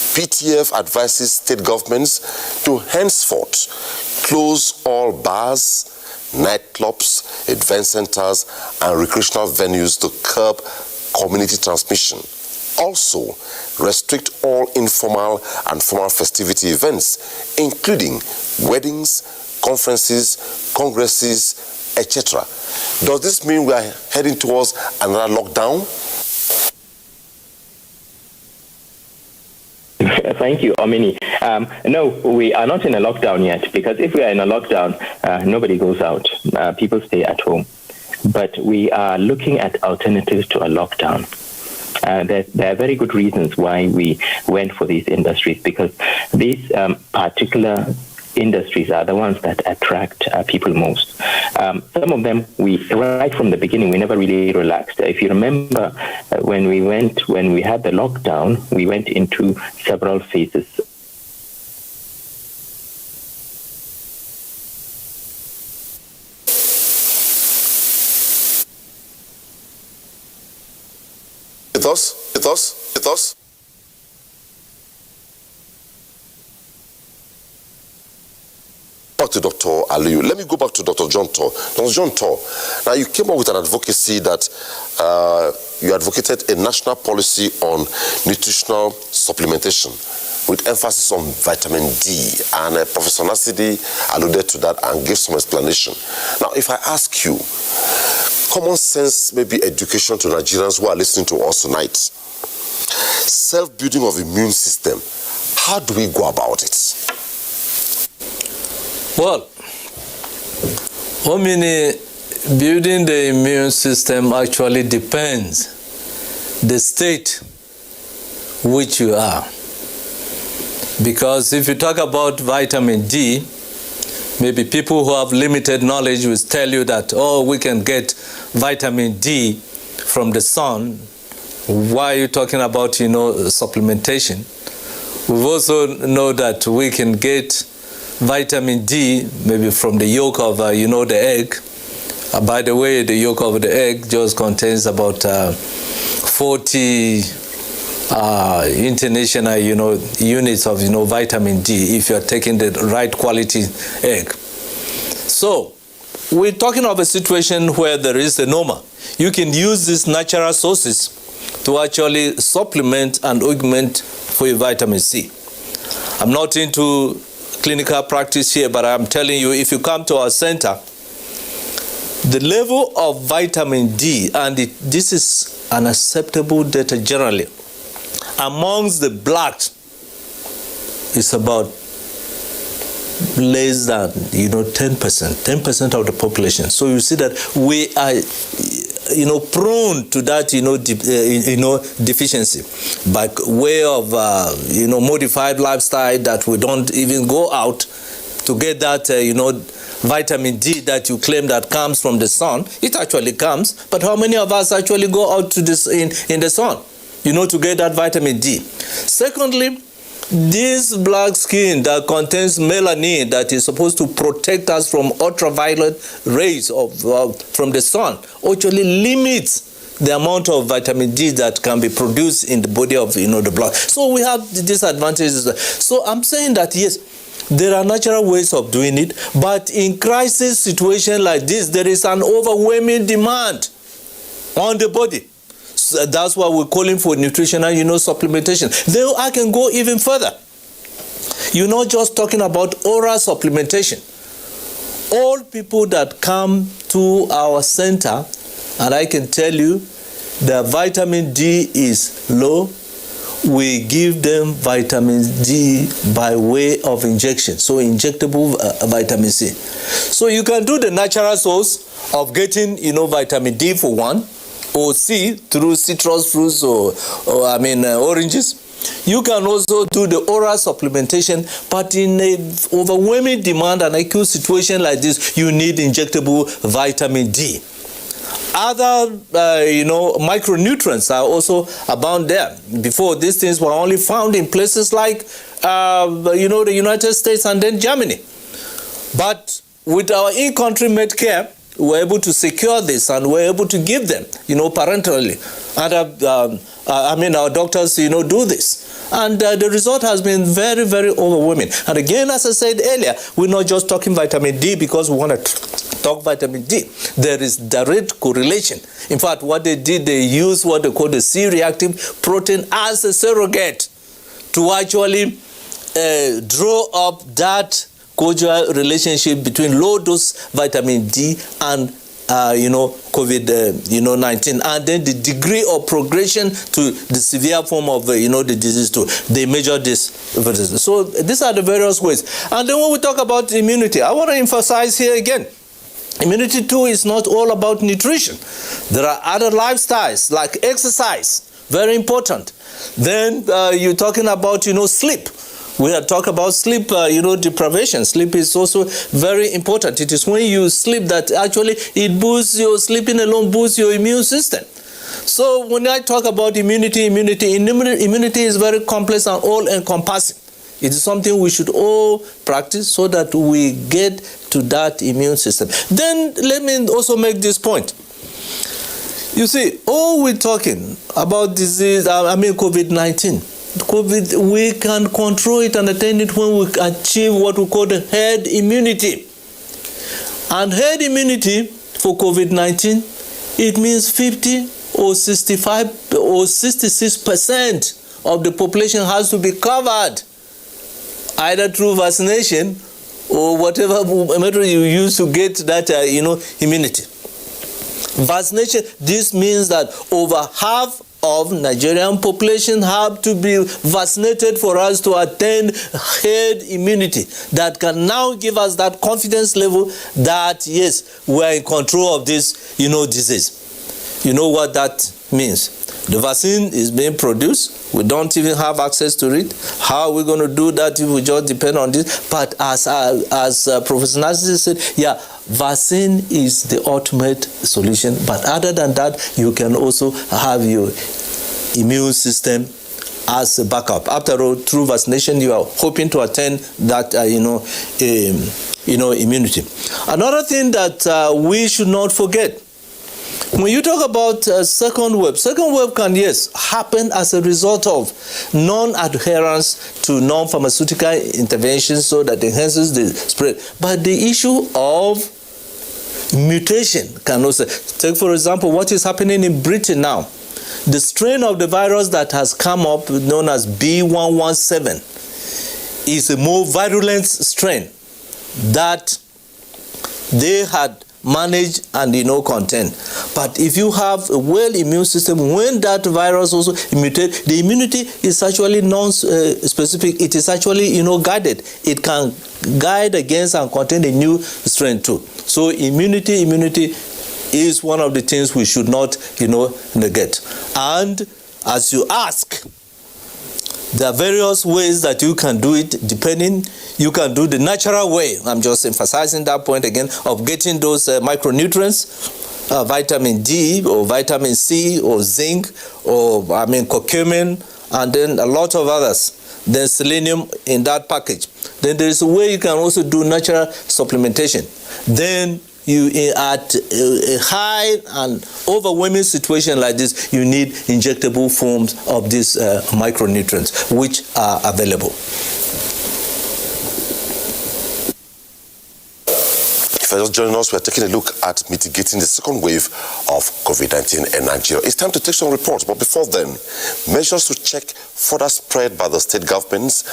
PTF advises state governments to henceforth close all bars, nightclubs, event centers, and recreational venues to curb community transmission. Also, restrict all informal and formal festivity events, including weddings, conferences, congresses, etc. Does this mean we are heading towards another lockdown? Thank you, Omini. No, we are not in a lockdown yet, because if we are in a lockdown, nobody goes out. People stay at home. But we are looking at alternatives to a lockdown. There are very good reasons why we went for these industries, because these particular industries are the ones that attract people most. Some of them, right from the beginning, we never really relaxed. If you remember, when we had the lockdown, we went into several phases. It was. Back to Dr. Aliyu. Let me go back to Dr. John Tor. Dr. John Tor, now you came up with an advocacy that you advocated a national policy on nutritional supplementation with emphasis on vitamin D, and Professor Nasidi alluded to that and gave some explanation. Now, if I ask you, common sense, maybe education to Nigerians who are listening to us tonight, self-building of immune system, how do we go about it? Well, building the immune system actually depends the state which you are. Because if you talk about vitamin D, maybe people who have limited knowledge will tell you that, oh, we can get vitamin D from the sun. Why are you talking about, supplementation? We also know that we can get vitamin D maybe from the yolk of, the egg. By the way, the yolk of the egg just contains about 40 international, units of, vitamin D if you're taking the right quality egg. So, we're talking of a situation where there is a normal. You can use these natural sources to actually supplement and augment for your vitamin C. I'm not into clinical practice here, but I'm telling you, if you come to our center, the level of vitamin D, and this is an acceptable data generally, amongst the blacks is about less than 10% of the population. So you see that we are prone to that deficiency by way of modified lifestyle, that we don't even go out to get that vitamin D that you claim that comes from the sun. It actually comes, but how many of us actually go out to this in the sun to get that vitamin D? Secondly, this black skin that contains melanin that is supposed to protect us from ultraviolet rays from the sun actually limits the amount of vitamin D that can be produced in the body of the blood. So we have disadvantages. So I'm saying that yes, there are natural ways of doing it, but in crisis situation like this, there is an overwhelming demand on the body. So that's why we're calling for nutritional, supplementation. Then I can go even further. You're not just talking about oral supplementation. All people that come to our center, and I can tell you, their vitamin D is low, we give them vitamin D by way of injection, so injectable vitamin C. So you can do the natural source of getting, vitamin D for one, or C through citrus fruits or oranges. You can also do the oral supplementation, but in an overwhelming demand and acute situation like this, you need injectable vitamin D. Other, micronutrients are also abound there. Before, these things were only found in places like, the United States and then Germany. But with our in-country made care, we're able to secure this and we're able to give them, parentally. And our doctors, do this. And the result has been very, very overwhelming. And again, as I said earlier, we're not just talking vitamin D because we want to talk vitamin D. There is direct correlation. In fact, what they did, they used what they call the C-reactive protein as a surrogate to actually draw up that causal relationship between low dose vitamin D and COVID-19, and then the degree of progression to the severe form of the disease too. They measure this. So these are the various ways. And then when we talk about immunity, I want to emphasize here again, immunity too is not all about nutrition. There are other lifestyles like exercise, very important. Then you're talking about sleep. We had talked about sleep, deprivation. Sleep is also very important. It is when you sleep that actually it boosts your sleeping alone, boosts your immune system. So when I talk about immunity is very complex and all-encompassing. It is something we should all practice so that we get to that immune system. Then let me also make this point. You see, all we're talking about disease, COVID-19. We can control it and attain it when we achieve what we call the herd immunity. And herd immunity for COVID-19, it means 50 or 65 or 66% of the population has to be covered, either through vaccination or whatever method you use to get that, immunity. Vaccination, this means that over half of Nigerian population have to be vaccinated for us to attain herd immunity that can now give us that confidence level that, yes, we are in control of this, disease. You know what that means? The vaccine is being produced. We don't even have access to it. How are we going to do that if we just depend on this? But as Professor Nasir said, yeah, vaccine is the ultimate solution. But other than that, you can also have your immune system as a backup. After all, through vaccination, you are hoping to attain that, immunity. Another thing that we should not forget. When you talk about second wave can, yes, happen as a result of non-adherence to non-pharmaceutical interventions so that enhances the spread. But the issue of mutation can also, take for example, what is happening in Britain now. The strain of the virus that has come up, known as B117, is a more virulent strain that they had manage and contain. But if you have a well immune system, when that virus also mutates, the immunity is actually non-specific. It is actually guided. It can guide against and contain a new strain too. So immunity is one of the things we should not negate. And as you ask, there are various ways that you can do it, depending. You can do the natural way. I'm just emphasizing that point again of getting those micronutrients, vitamin D or vitamin C or zinc or curcumin, and then a lot of others. There's selenium in that package. Then there is a way you can also do natural supplementation. Then you at a high and overwhelming situation like this, you need injectable forms of these micronutrients, which are available. If you're just joining us, we're taking a look at mitigating the second wave of COVID-19 in Nigeria. It's time to take some reports, but before then, measures to check further spread by the state governments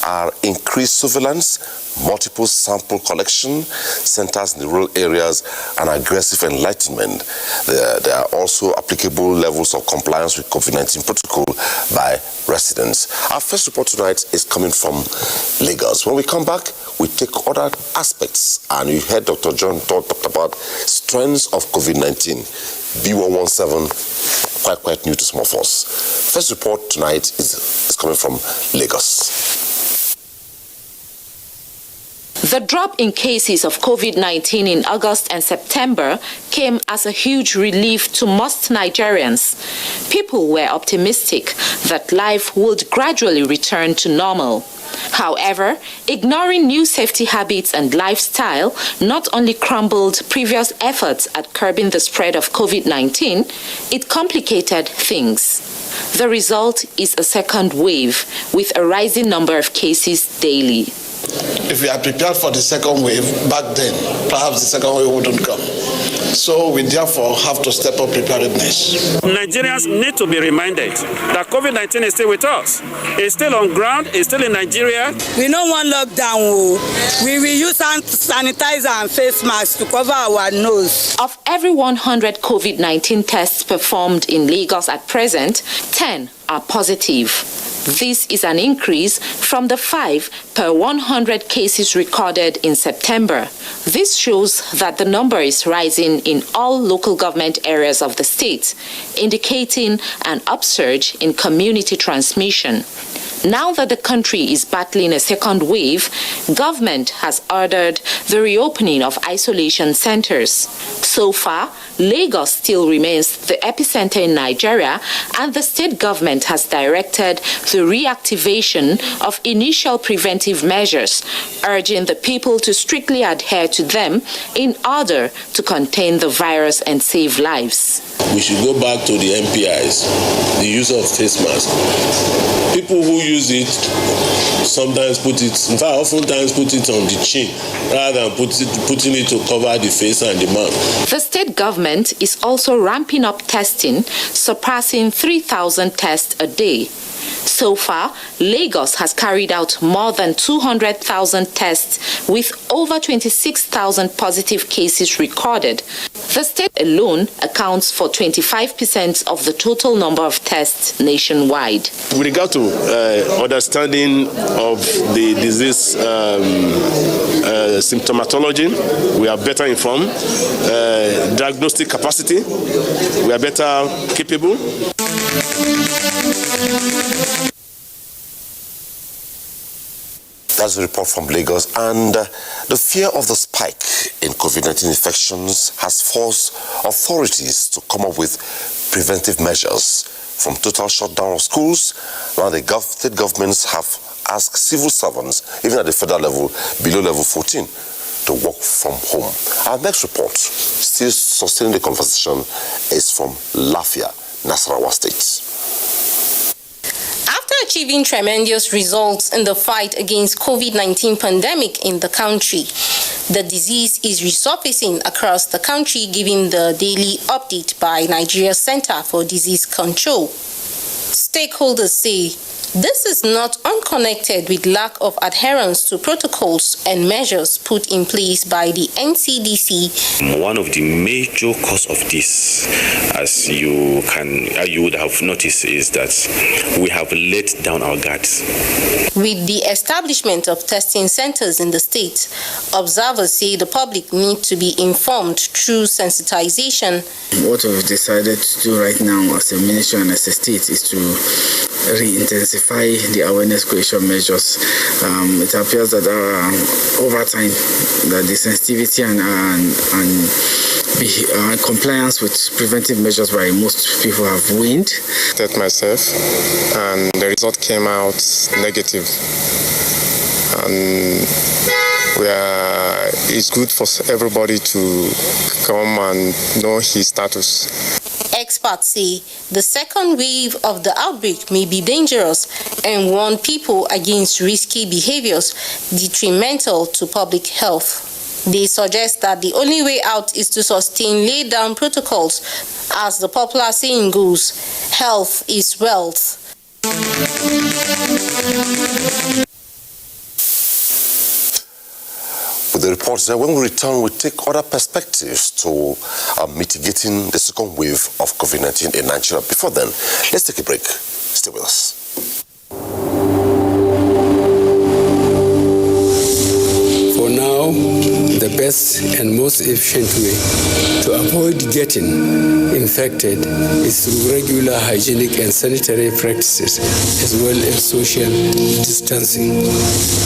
are increased surveillance, multiple sample collection centers in the rural areas, and aggressive enlightenment. There are also applicable levels of compliance with COVID-19 protocol by residents. Our first report tonight is coming from Lagos. When we come back, we take other aspects, and you heard Dr. John talk about strands of COVID-19, B117, quite new to some of us. First report tonight is coming from Lagos. The drop in cases of COVID-19 in August and September came as a huge relief to most Nigerians. People were optimistic that life would gradually return to normal. However, ignoring new safety habits and lifestyle not only crumbled previous efforts at curbing the spread of COVID-19, it complicated things. The result is a second wave with a rising number of cases daily. If we are prepared for the second wave back then, perhaps the second wave wouldn't come. So we therefore have to step up preparedness. Nigerians need to be reminded that COVID-19 is still with us. It's still on ground, it's still in Nigeria. We don't want lockdown. We will use sanitizer and face masks to cover our nose. Of every 100 COVID-19 tests performed in Lagos at present, 10 are positive. This is an increase from the 5 per 100 cases recorded in September. This shows that the number is rising in all local government areas of the state, indicating an upsurge in community transmission. Now that the country is battling a second wave, government has ordered the reopening of isolation centers. So far, Lagos still remains the epicenter in Nigeria, and the state government has directed the reactivation of initial preventive measures, urging the people to strictly adhere to them in order to contain the virus and save lives. We should go back to the NPIs, the use of face masks. People who use it sometimes oftentimes put it on the chin rather than putting it to cover the face and the mouth. The state government is also ramping up testing, surpassing 3,000 tests a day. So far, Lagos has carried out more than 200,000 tests with over 26,000 positive cases recorded. The state alone accounts for 25% of the total number of tests nationwide. With regard to understanding of the disease symptomatology, we are better informed. Diagnostic capacity, we are better capable. That's a report from Lagos, and the fear of the spike in COVID-19 infections has forced authorities to come up with preventive measures, from total shutdown of schools. Now the state governments have asked civil servants, even at the federal level, below level 14, to work from home. Our next report, still sustaining the conversation, is from Lafia, Nasarawa State. After achieving tremendous results in the fight against COVID-19 pandemic in the country, the disease is resurfacing across the country, given the daily update by Nigeria's Center for Disease Control. Stakeholders say this is not unconnected with lack of adherence to protocols and measures put in place by the NCDC. One of the major causes of this, as you would have noticed, is that we have let down our guards. With the establishment of testing centers in the state, observers say the public need to be informed through sensitization. What we've decided to do right now as a ministry and as a state is to re-intensify the awareness creation measures. It appears that over time that the sensitivity and compliance with preventive measures by most people have waned. Tested myself and the result came out negative. And it's good for everybody to come and know his status. Experts say the second wave of the outbreak may be dangerous and warn people against risky behaviors detrimental to public health. They suggest that the only way out is to sustain laid down protocols. As the popular saying goes, health is wealth. With the reports there, when we return, we take other perspectives to mitigating the second wave of COVID-19 in Nigeria. Before then, let's take a break. Stay with us. For now, the best and most efficient way to avoid getting infected is through regular hygienic and sanitary practices, as well as social distancing.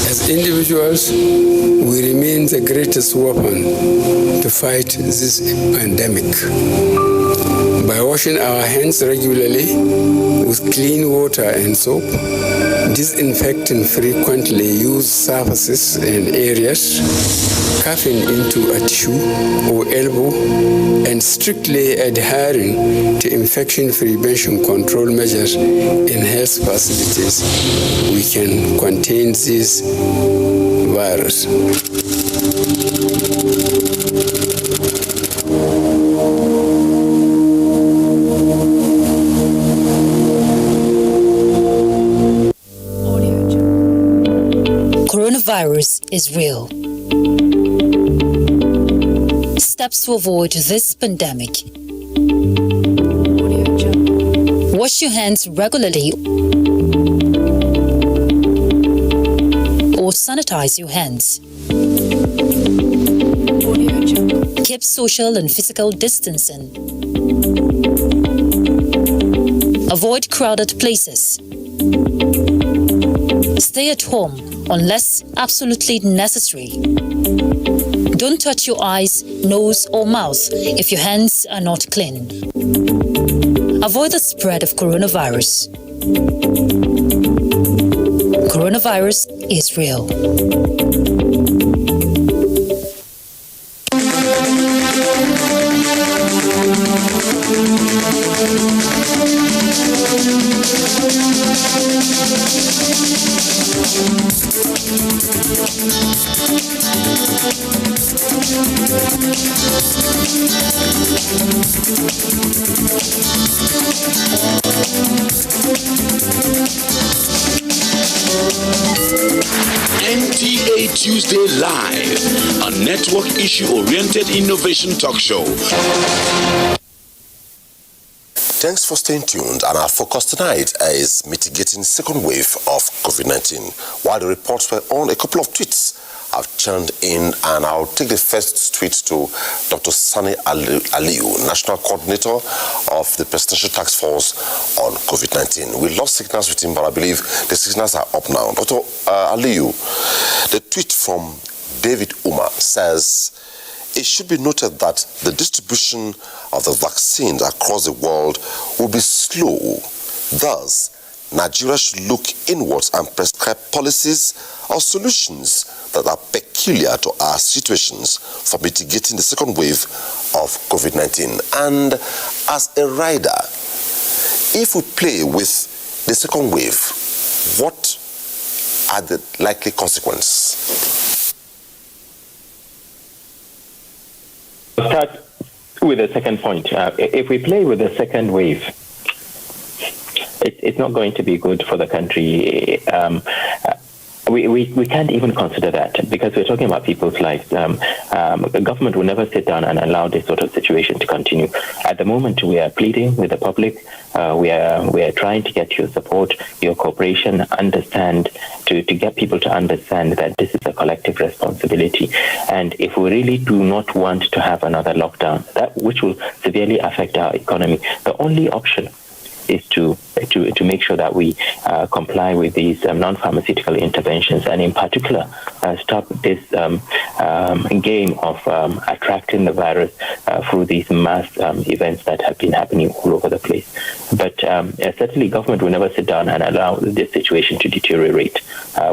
As individuals, we remain the greatest weapon to fight this pandemic. By washing our hands regularly with clean water and soap, disinfecting frequently used surfaces and areas, coughing into a tissue or elbow, and strictly adhering to infection prevention control measures in health facilities, we can contain this virus. Coronavirus is real. Steps to avoid this pandemic. Wash your hands regularly or sanitize your hands. Keep social and physical distancing. Avoid crowded places. Stay at home unless absolutely necessary. Don't touch your eyes, nose, or mouth if your hands are not clean. Avoid the spread of coronavirus. Coronavirus is real. NTA Tuesday Live, a network issue-oriented innovation talk show. Thanks for staying tuned, and our focus tonight is mitigating second wave of COVID-19. While the reports were on, a couple of tweets have churned in, and I'll take the first tweet to Dr. Sani Aliyu, National Coordinator of the Presidential Task Force on COVID-19. We lost signals with him, but I believe the signals are up now. Dr. Aliyu, the tweet from David Uma says, it should be noted that the distribution of the vaccines across the world will be slow. Thus, Nigeria should look inwards and prescribe policies or solutions that are peculiar to our situations for mitigating the second wave of COVID-19. And as a rider, if we play with the second wave, what are the likely consequences? I'll start with the second point. If we play with the second wave, it's not going to be good for the country. We can't even consider that, because we're talking about people's lives. The government will never sit down and allow this sort of situation to continue. At the moment, we are pleading with the public. We are trying to get your support, your cooperation, to get people to understand that this is a collective responsibility. And if we really do not want to have another lockdown, which will severely affect our economy, the only option is to make sure that we comply with these non-pharmaceutical interventions, and in particular stop this game of attracting the virus through these mass events that have been happening all over the place. But certainly government will never sit down and allow this situation to deteriorate.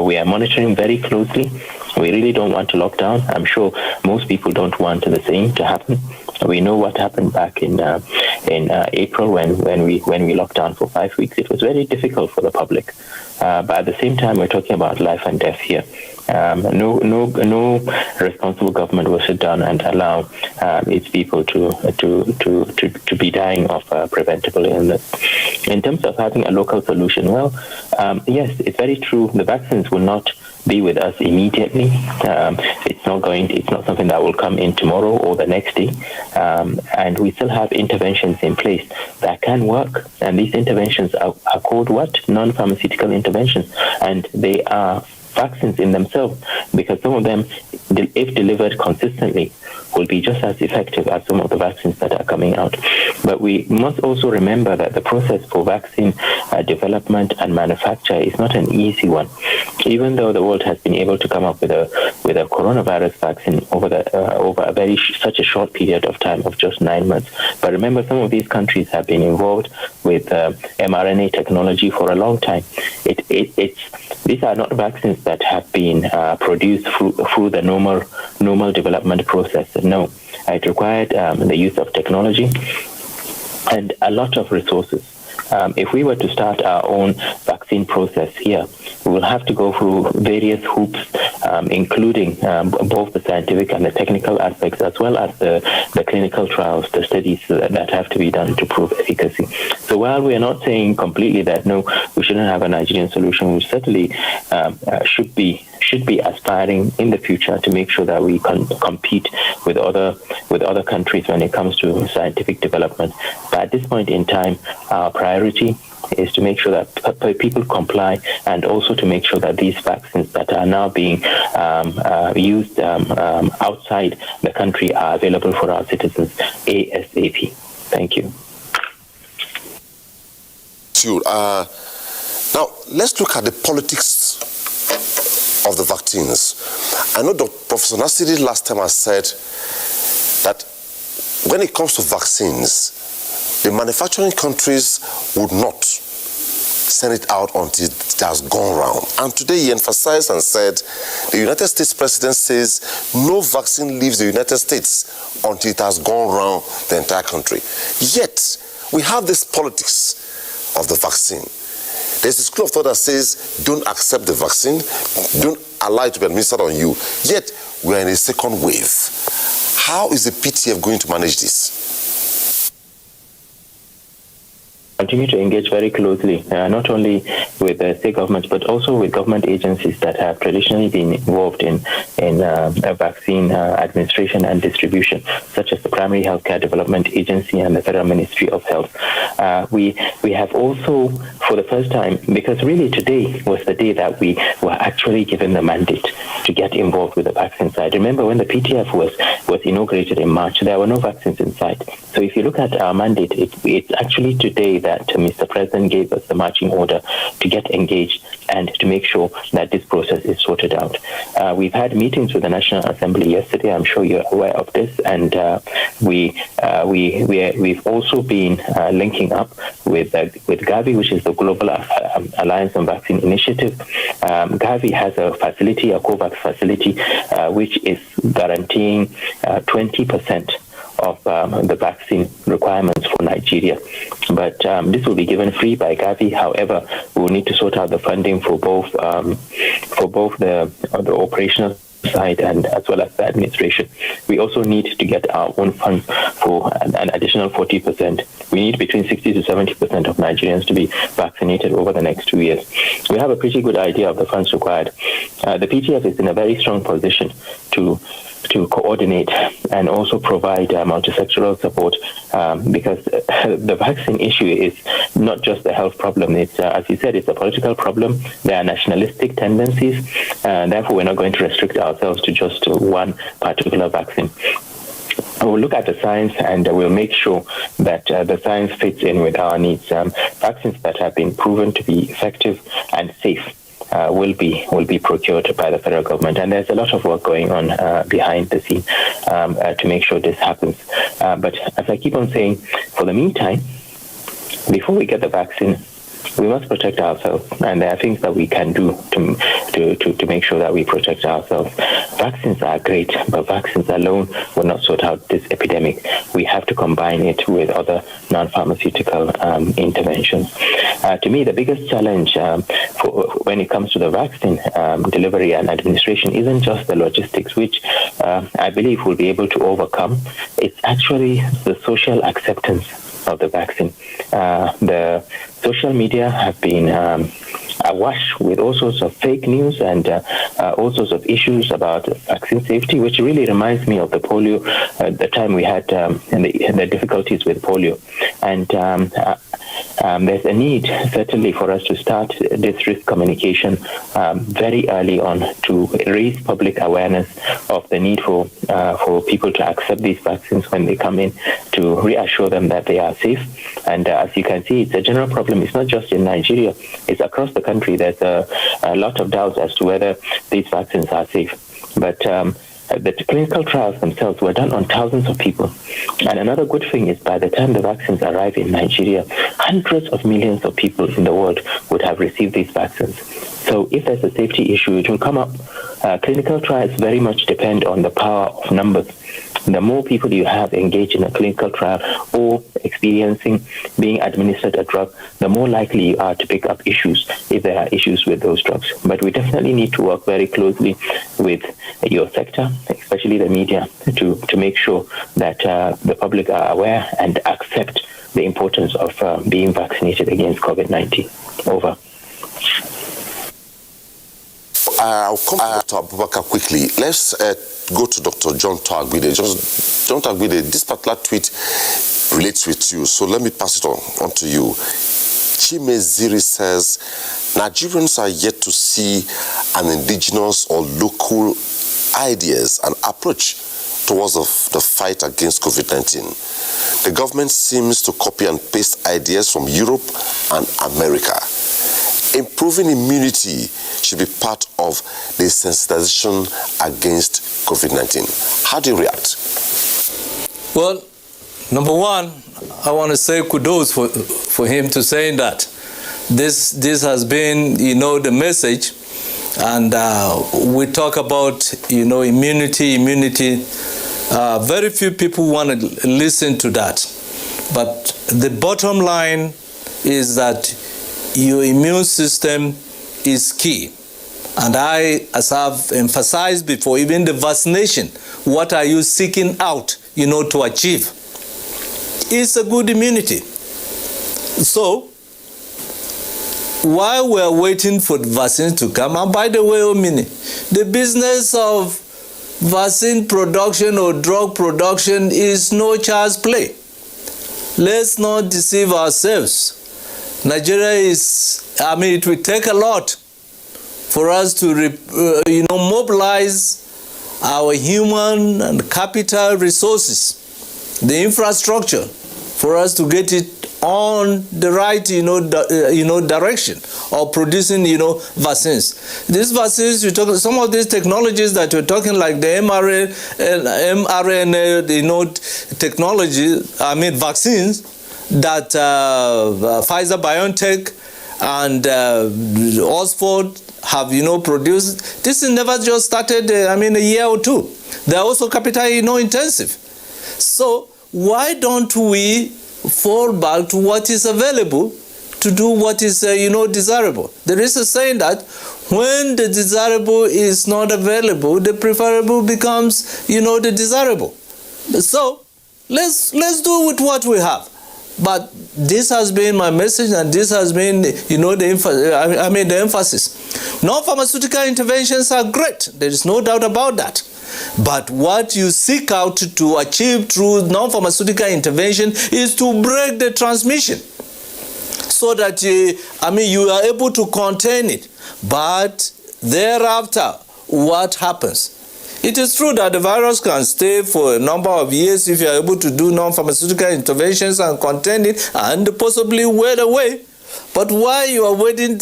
We are monitoring very closely. We really don't want to lock down. I'm sure most people don't want the same to happen. We know what happened back in April when we locked down for 5 weeks. It was very difficult for the public, but at the same time, we're talking about life and death here. No responsible government will sit down and allow its people to be dying of preventable illness. In terms of having a local solution, well, yes, it's very true. The vaccines will not be with us immediately. It's not something that will come in tomorrow or the next day. And we still have interventions in place that can work. And these interventions are called what? Non-pharmaceutical interventions. And they are vaccines in themselves, because some of them, if delivered consistently, will be just as effective as some of the vaccines that are coming out. But we must also remember that the process for vaccine development and manufacture is not an easy one. Even though the world has been able to come up with a coronavirus vaccine over such a short period of time of just 9 months. But remember, some of these countries have been involved with mRNA technology for a long time. These are not vaccines that have been produced through the normal development process. No, it required the use of technology and a lot of resources. If we were to start our own vaccine process here, we will have to go through various hoops, including both the scientific and the technical aspects, as well as the clinical trials, the studies that have to be done to prove efficacy. So while we are not saying completely that, no, we shouldn't have a Nigerian solution, we certainly should be aspiring in the future to make sure that we can compete with other countries when it comes to scientific development. But at this point in time, our priority is to make sure that people comply, and also to make sure that these vaccines that are now being used outside the country are available for our citizens ASAP. Thank you. Sure. Now, let's look at the politics of the vaccines. I know Professor Nasiri last time I said that when it comes to vaccines, the manufacturing countries would not send it out until it has gone round. And today he emphasized and said the United States president says no vaccine leaves the United States until it has gone round the entire country. Yet, we have this politics of the vaccine. There's a school of thought that says don't accept the vaccine, don't allow it to be administered on you. Yet, we are in a second wave. How is the PTF going to manage this? Continue to engage very closely, not only with the state governments, but also with government agencies that have traditionally been involved in vaccine administration and distribution, such as the Primary Healthcare Development Agency and the Federal Ministry of Health. We have also, for the first time, because really today was the day that we were actually given the mandate to get involved with the vaccine side. Remember, when the PTF was inaugurated in March, there were no vaccines in sight. So if you look at our mandate, it's actually today that Mr. President gave us the marching order to get engaged and to make sure that this process is sorted out. We've had meetings with the National Assembly yesterday. I'm sure you're aware of this, and we've also been linking up with Gavi, which is the Global Alliance on Vaccine Initiative. Gavi has a facility, a COVAX facility, which is guaranteeing 20% of the vaccine requirements for Nigeria. But this will be given free by Gavi. However, we will need to sort out the funding for both the operational side and as well as the administration. We also need to get our own funds for an additional 40%. We need between 60 to 70% of Nigerians to be vaccinated over the next 2 years. We have a pretty good idea of the funds required. The PTF is in a very strong position to coordinate and also provide multisectoral support because the vaccine issue is not just a health problem. It's, as you said, it's a political problem. There are nationalistic tendencies. Therefore, we're not going to restrict ourselves to just one particular vaccine. We'll look at the science and we'll make sure that the science fits in with our needs. Vaccines that have been proven to be effective and safe will be procured by the federal government, and there's a lot of work going on behind the scene to make sure this happens. But as I keep on saying, for the meantime, before we get the vaccine, we must protect ourselves, and there are things that we can do to make sure that we protect ourselves. Vaccines are great, but vaccines alone will not sort out this epidemic. We have to combine it with other non-pharmaceutical interventions. To me, the biggest challenge when it comes to the vaccine delivery and administration isn't just the logistics, which I believe we'll be able to overcome. It's actually the social acceptance of the vaccine. The social media have been awash with all sorts of fake news and all sorts of issues about vaccine safety, which really reminds me of the polio, the time we had the difficulties with polio. And there's a need, certainly, for us to start this risk communication very early on to raise public awareness of the need for people to accept these vaccines when they come in, to reassure them that they are safe. And as you can see, it's a general problem. It's not just in Nigeria. It's across the country. There's a lot of doubts as to whether these vaccines are safe. But the clinical trials themselves were done on thousands of people. And another good thing is by the time the vaccines arrive in Nigeria, hundreds of millions of people in the world would have received these vaccines. So if there's a safety issue, it will come up. Clinical trials very much depend on the power of numbers. The more people you have engaged in a clinical trial or experiencing being administered a drug, the more likely you are to pick up issues if there are issues with those drugs. But we definitely need to work very closely with your sector, especially the media, to make sure that the public are aware and accept the importance of being vaccinated against COVID-19. Over. I'll come to Dr. Abubakar quickly. Let's go to Dr. John Tagbide. John Tagbide, this particular tweet relates with you, so let me pass it on to you. Chimeziri says, Nigerians are yet to see an indigenous or local ideas and approach towards the fight against COVID-19. The government seems to copy and paste ideas from Europe and America. improving immunity should be part of the sensitization against COVID-19. How do you react? Well, number one, I want to say kudos for him to saying that. This has been, the message, and we talk about, immunity. Very few people want to listen to that. But the bottom line is that your immune system is key. And as I've emphasized before, even the vaccination, what are you seeking out, to achieve? It's a good immunity. So, while we're waiting for the vaccine to come, and by the way, the business of vaccine production or drug production is no child's play. Let's not deceive ourselves. Nigeria it will take a lot for us to, mobilize our human and capital resources, the infrastructure, for us to get it on the right, direction of producing, vaccines. These vaccines, some of these technologies that we're talking, like the mRNA, technology, vaccines that Pfizer, BioNTech, and Oxford have, produced. This is never just started, a year or two. They're also capital, intensive. So why don't we fall back to what is available to do what is, desirable? There is a saying that when the desirable is not available, the preferable becomes, the desirable. So let's do with what we have. But this has been my message, and this has been, the emphasis. Non-pharmaceutical interventions are great. There is no doubt about that. But what you seek out to achieve through non-pharmaceutical intervention is to break the transmission, so that you are able to contain it. But thereafter, what happens? It is true that the virus can stay for a number of years if you are able to do non-pharmaceutical interventions and contain it and possibly wear away. But while you are waiting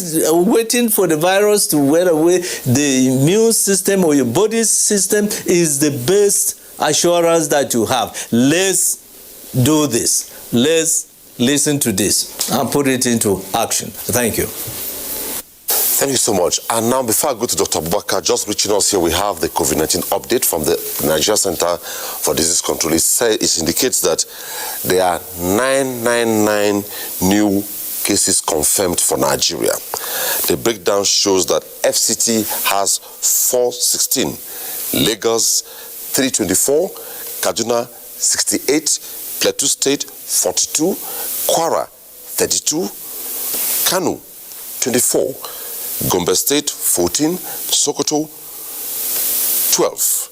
for the virus to wear away, the immune system or your body's system is the best assurance that you have. Let's do this. Let's listen to this and put it into action. Thank you. Thank you so much. And now, before I go to Dr. Abubakar, just reaching us here, we have the COVID-19 update from the Nigeria Center for Disease Control. It indicates that there are 999 new cases confirmed for Nigeria. The breakdown shows that FCT has 416, Lagos 324, Kaduna 68, Plateau State 42, Kwara 32, Kano 24, Gombe State 14, Sokoto 12,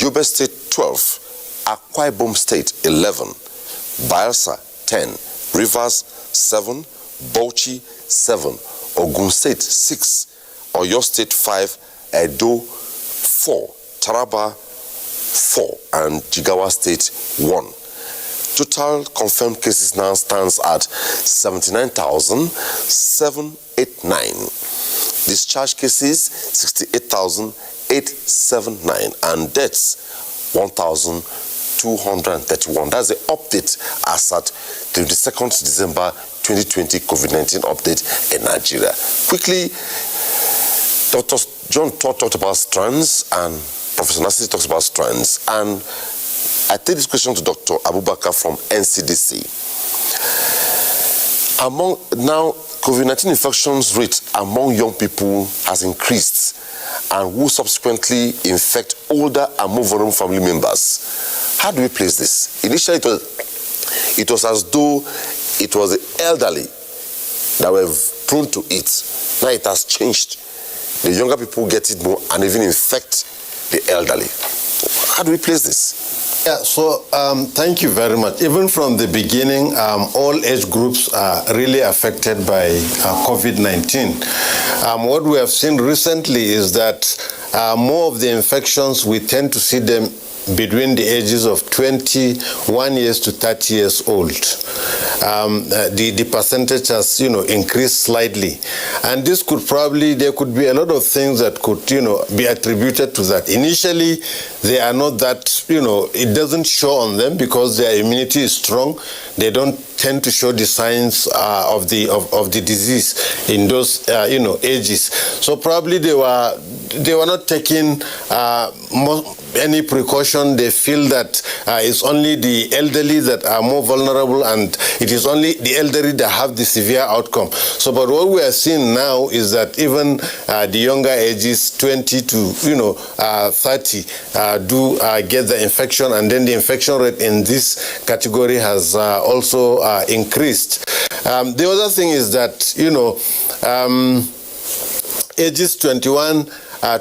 Yobe State 12, Akwa Ibom State 11, Bayelsa 10, Rivers 7, Bauchi 7, Ogun State 6, Oyo State 5, Edo 4, Taraba 4, and Jigawa State 1. Total confirmed cases now stands at 79,789. Discharged cases 68,879, and deaths 1,231. That's the update as at 22nd December 2020 COVID-19 update in Nigeria. Quickly, Dr. John talked about strands, and Professor Nassi talks about strands, and I take this question to Dr. Abubakar from NCDC. Now, COVID-19 infections rate among young people has increased, and who subsequently infect older and more vulnerable family members. How do we place this? Initially, it was as though it was the elderly that were prone to it. Now it has changed. The younger people get it more and even infect the elderly. How do we place this? Yeah, so thank you very much. Even from the beginning, all age groups are really affected by COVID-19. What we have seen recently is that more of the infections, we tend to see them between the ages of 21 years to 30 years old. The percentage has, increased slightly. And this could there could be a lot of things that could, be attributed to that. Initially, they are not that, it doesn't show on them because their immunity is strong. They don't tend to show the signs of the disease in those, ages. So probably they were not taking any precaution. They feel that it's only the elderly that are more vulnerable, and it is only the elderly that have the severe outcome. So, but what we are seeing now is that even the younger ages, 20 to 30, do get the infection, and then the infection rate in this category has also increased. The other thing is that ages 21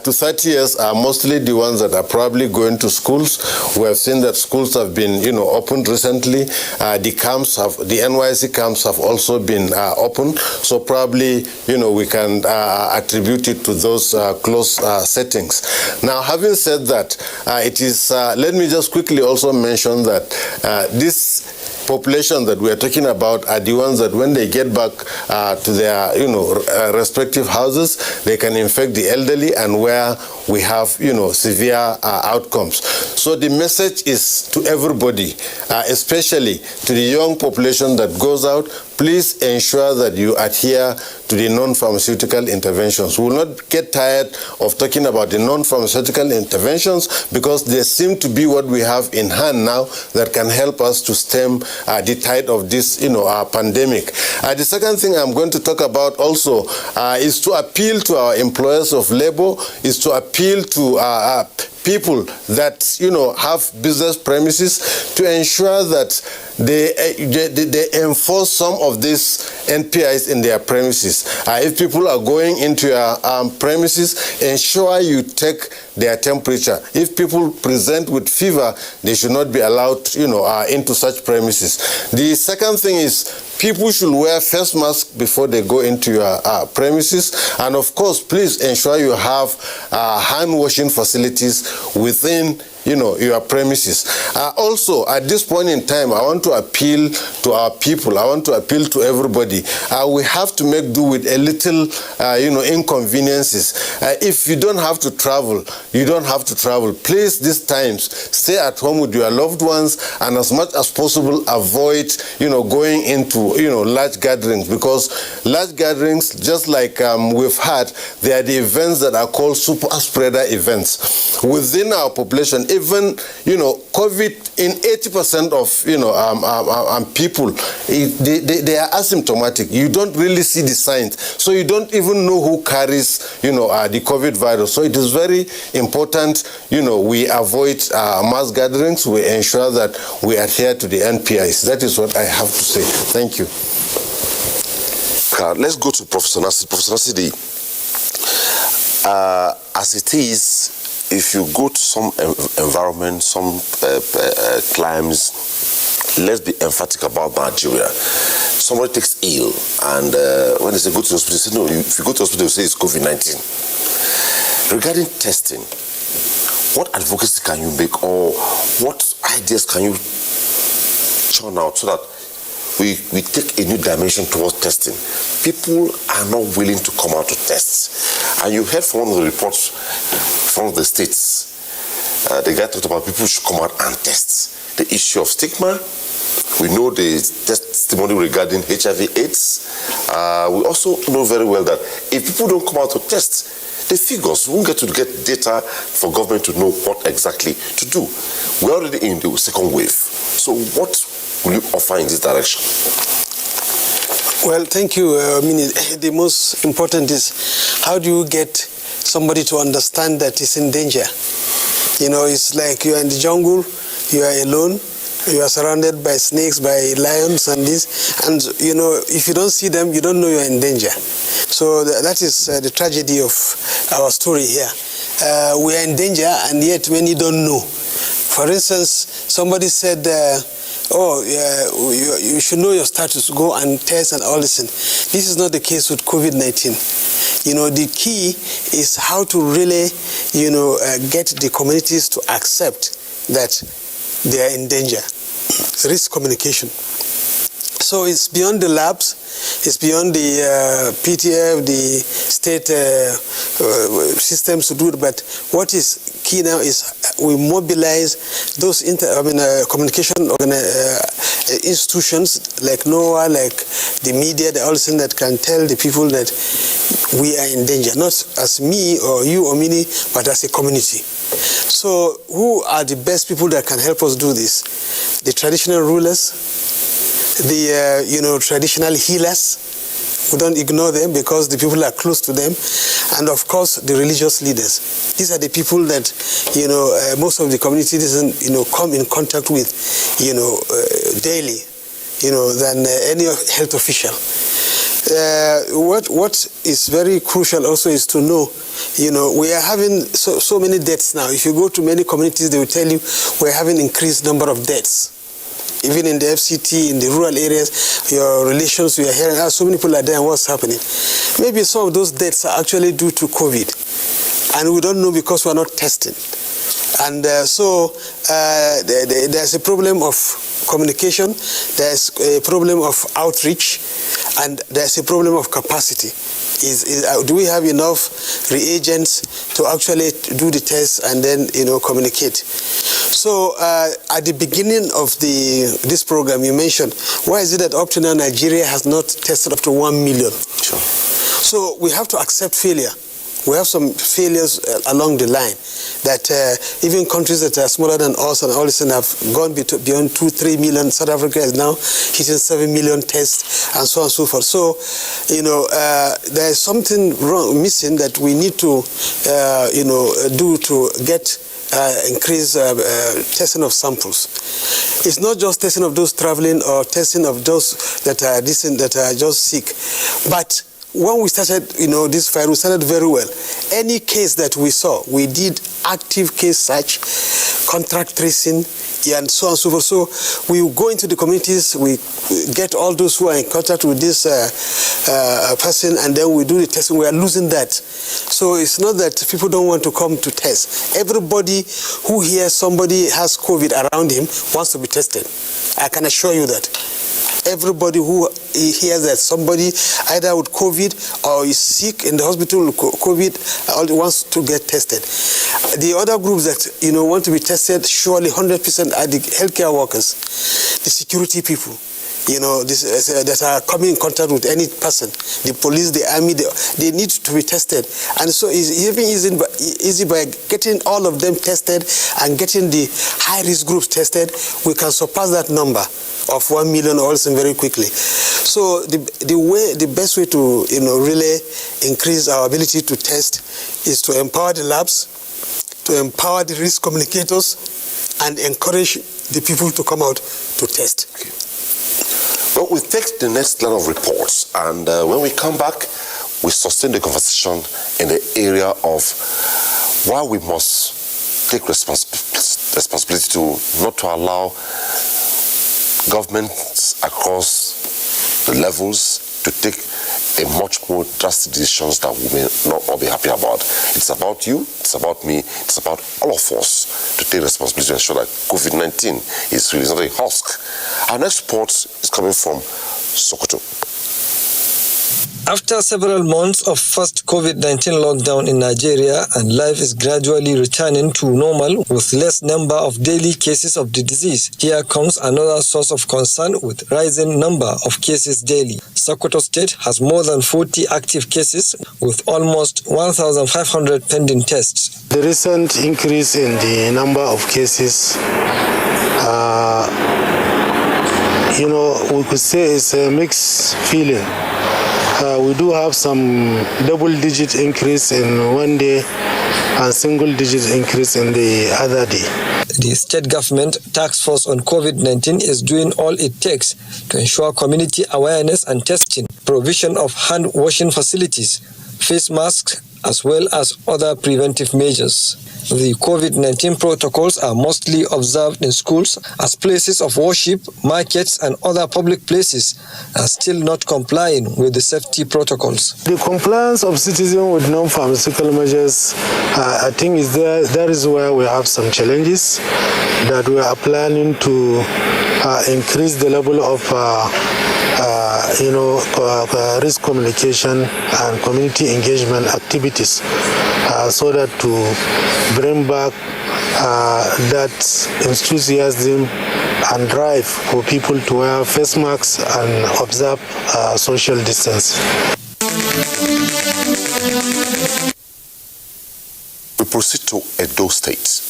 to 30 years are mostly the ones that are probably going to schools. We have seen that schools have been, opened recently. The NYC camps have also been opened. So probably, we can attribute it to those close settings. Now, having said that, it is. Let me just quickly also mention that this population that we are talking about are the ones that when they get back to their respective houses, they can infect the elderly, and where we have severe outcomes. So the message is to everybody, especially to the young population that goes out, please ensure that you adhere to the non-pharmaceutical interventions. We will not get tired of talking about the non-pharmaceutical interventions because they seem to be what we have in hand now that can help us to stem the tide of this pandemic. The second thing I'm going to talk about also is to appeal to our employers of labor, is to appeal to people that have business premises to ensure that they enforce some of these NPIs in their premises. If people are going into your premises, ensure you take their temperature. If people present with fever, they should not be allowed into such premises. The second thing is people should wear face masks before they go into your premises. And of course, please ensure you have hand washing facilities within your premises. Also, at this point in time, I want to appeal to our people. I want to appeal to everybody. We have to make do with a little, inconveniences. If you don't have to travel, you don't have to travel. Please, these times, stay at home with your loved ones, and as much as possible, avoid, going into, large gatherings, because large gatherings, just like we've had, they are the events that are called super spreader events. Within our population, even, COVID, in 80% of, people, they are asymptomatic. You don't really see the signs. So you don't even know who carries, the COVID virus. So it is very important, we avoid mass gatherings. We ensure that we adhere to the NPIs. That is what I have to say. Thank you. Let's go to Professor Nasidi. Professor Nasidi, as it is, if you go to some environment, some climes, let's be emphatic about Nigeria. Somebody takes ill, and when they say go to the hospital, they say, no, if you go to the hospital, they say it's COVID-19. Regarding testing, what advocacy can you make, or what ideas can you churn out so that we take a new dimension towards testing? People are not willing to come out to test. And you heard from one of the reports from the states, the guy talked about people should come out and test. The issue of stigma, we know the testimony regarding HIV/AIDS. We also know very well that if people don't come out to test, the figures, we won't get data for government to know what exactly to do. We're already in the second wave. So what will you offer in this direction? Well, thank you. The most important is how do you get somebody to understand that it's in danger? It's like you are in the jungle, you are alone, you are surrounded by snakes, by lions and this, and if you don't see them, you don't know you are in danger. So that is the tragedy of our story here. We are in danger, and yet when you don't know. For instance, somebody said, you should know your status, go and test and all this. This is not the case with COVID-19. The key is how to really, get the communities to accept that they are in danger. Risk communication. So it's beyond the labs, it's beyond the PTF, the state systems to do it, but what is key now is we mobilize those communication institutions like NOAA, like the media, all things that can tell the people that we are in danger, not as me or you or me, but as a community. So who are the best people that can help us do this? The traditional rulers, the traditional healers. We don't ignore them because the people are close to them, and of course the religious leaders. These are the people that most of the community doesn't come in contact with daily than any health official. What is very crucial also is to know, we are having so many deaths now. If you go to many communities, they will tell you we're having increased number of deaths. Even in the FCT, in the rural areas, your relations, we are hearing, so many people are there, and what's happening? Maybe some of those deaths are actually due to COVID, and we don't know because we are not testing. And so there's a problem of communication, there's a problem of outreach, and there's a problem of capacity. Do we have enough reagents to actually do the test and then communicate? So at the beginning of this program, you mentioned, why is it that up to now Nigeria has not tested up to 1 million? Sure. So we have to accept failure. We have some failures along the line that even countries that are smaller than us and all this have gone beyond 2-3 million. South Africa is now hitting 7 million tests and so on and so forth. So, there is something missing that we need to, do to get increase testing of samples. It's not just testing of those traveling or testing of those that are just sick, but when we started, this fire, we started very well. Any case that we saw, we did active case search, contact tracing, and so on and so forth. So we go into the communities, we get all those who are in contact with this person, and then we do the testing. We are losing that. So it's not that people don't want to come to test. Everybody who hears somebody has COVID around him wants to be tested. I can assure you that. Everybody who hears that somebody either with COVID or is sick in the hospital with COVID wants to get tested. The other groups that want to be tested, surely 100% are the healthcare workers, the security people, that are coming in contact with any person, the police, the army, they need to be tested. And so it's even easy by getting all of them tested and getting the high-risk groups tested, we can surpass that number of 1 million also very quickly. So the best way to really increase our ability to test is to empower the labs, to empower the risk communicators, and encourage the people to come out to test. Okay. Well, we take the next line of reports, and when we come back, we sustain the conversation in the area of why we must take responsibility to not to allow governments across the levels to take a much more drastic decisions that we may not all be happy about. It's about you, it's about me, it's about all of us to take responsibility to ensure that COVID-19 is really not a husk. Our next report is coming from Sokoto. After several months of first COVID-19 lockdown in Nigeria, and life is gradually returning to normal with less number of daily cases of the disease, here comes another source of concern with rising number of cases daily. Sokoto State has more than 40 active cases with almost 1,500 pending tests. The recent increase in the number of cases, we could say it's a mixed feeling. We do have some double-digit increase in one day and single-digit increase in the other day. The state government task force on COVID-19 is doing all it takes to ensure community awareness and testing, provision of hand-washing facilities, face masks, as well as other preventive measures. The COVID-19 protocols are mostly observed in schools, as places of worship, markets, and other public places are still not complying with the safety protocols. The compliance of citizens with non-pharmaceutical measures, I think, is there. That is where we have some challenges that we are planning to increase the level of risk communication and community engagement activities so that to bring back that enthusiasm and drive for people to wear face masks and observe social distance. We proceed to Edo State.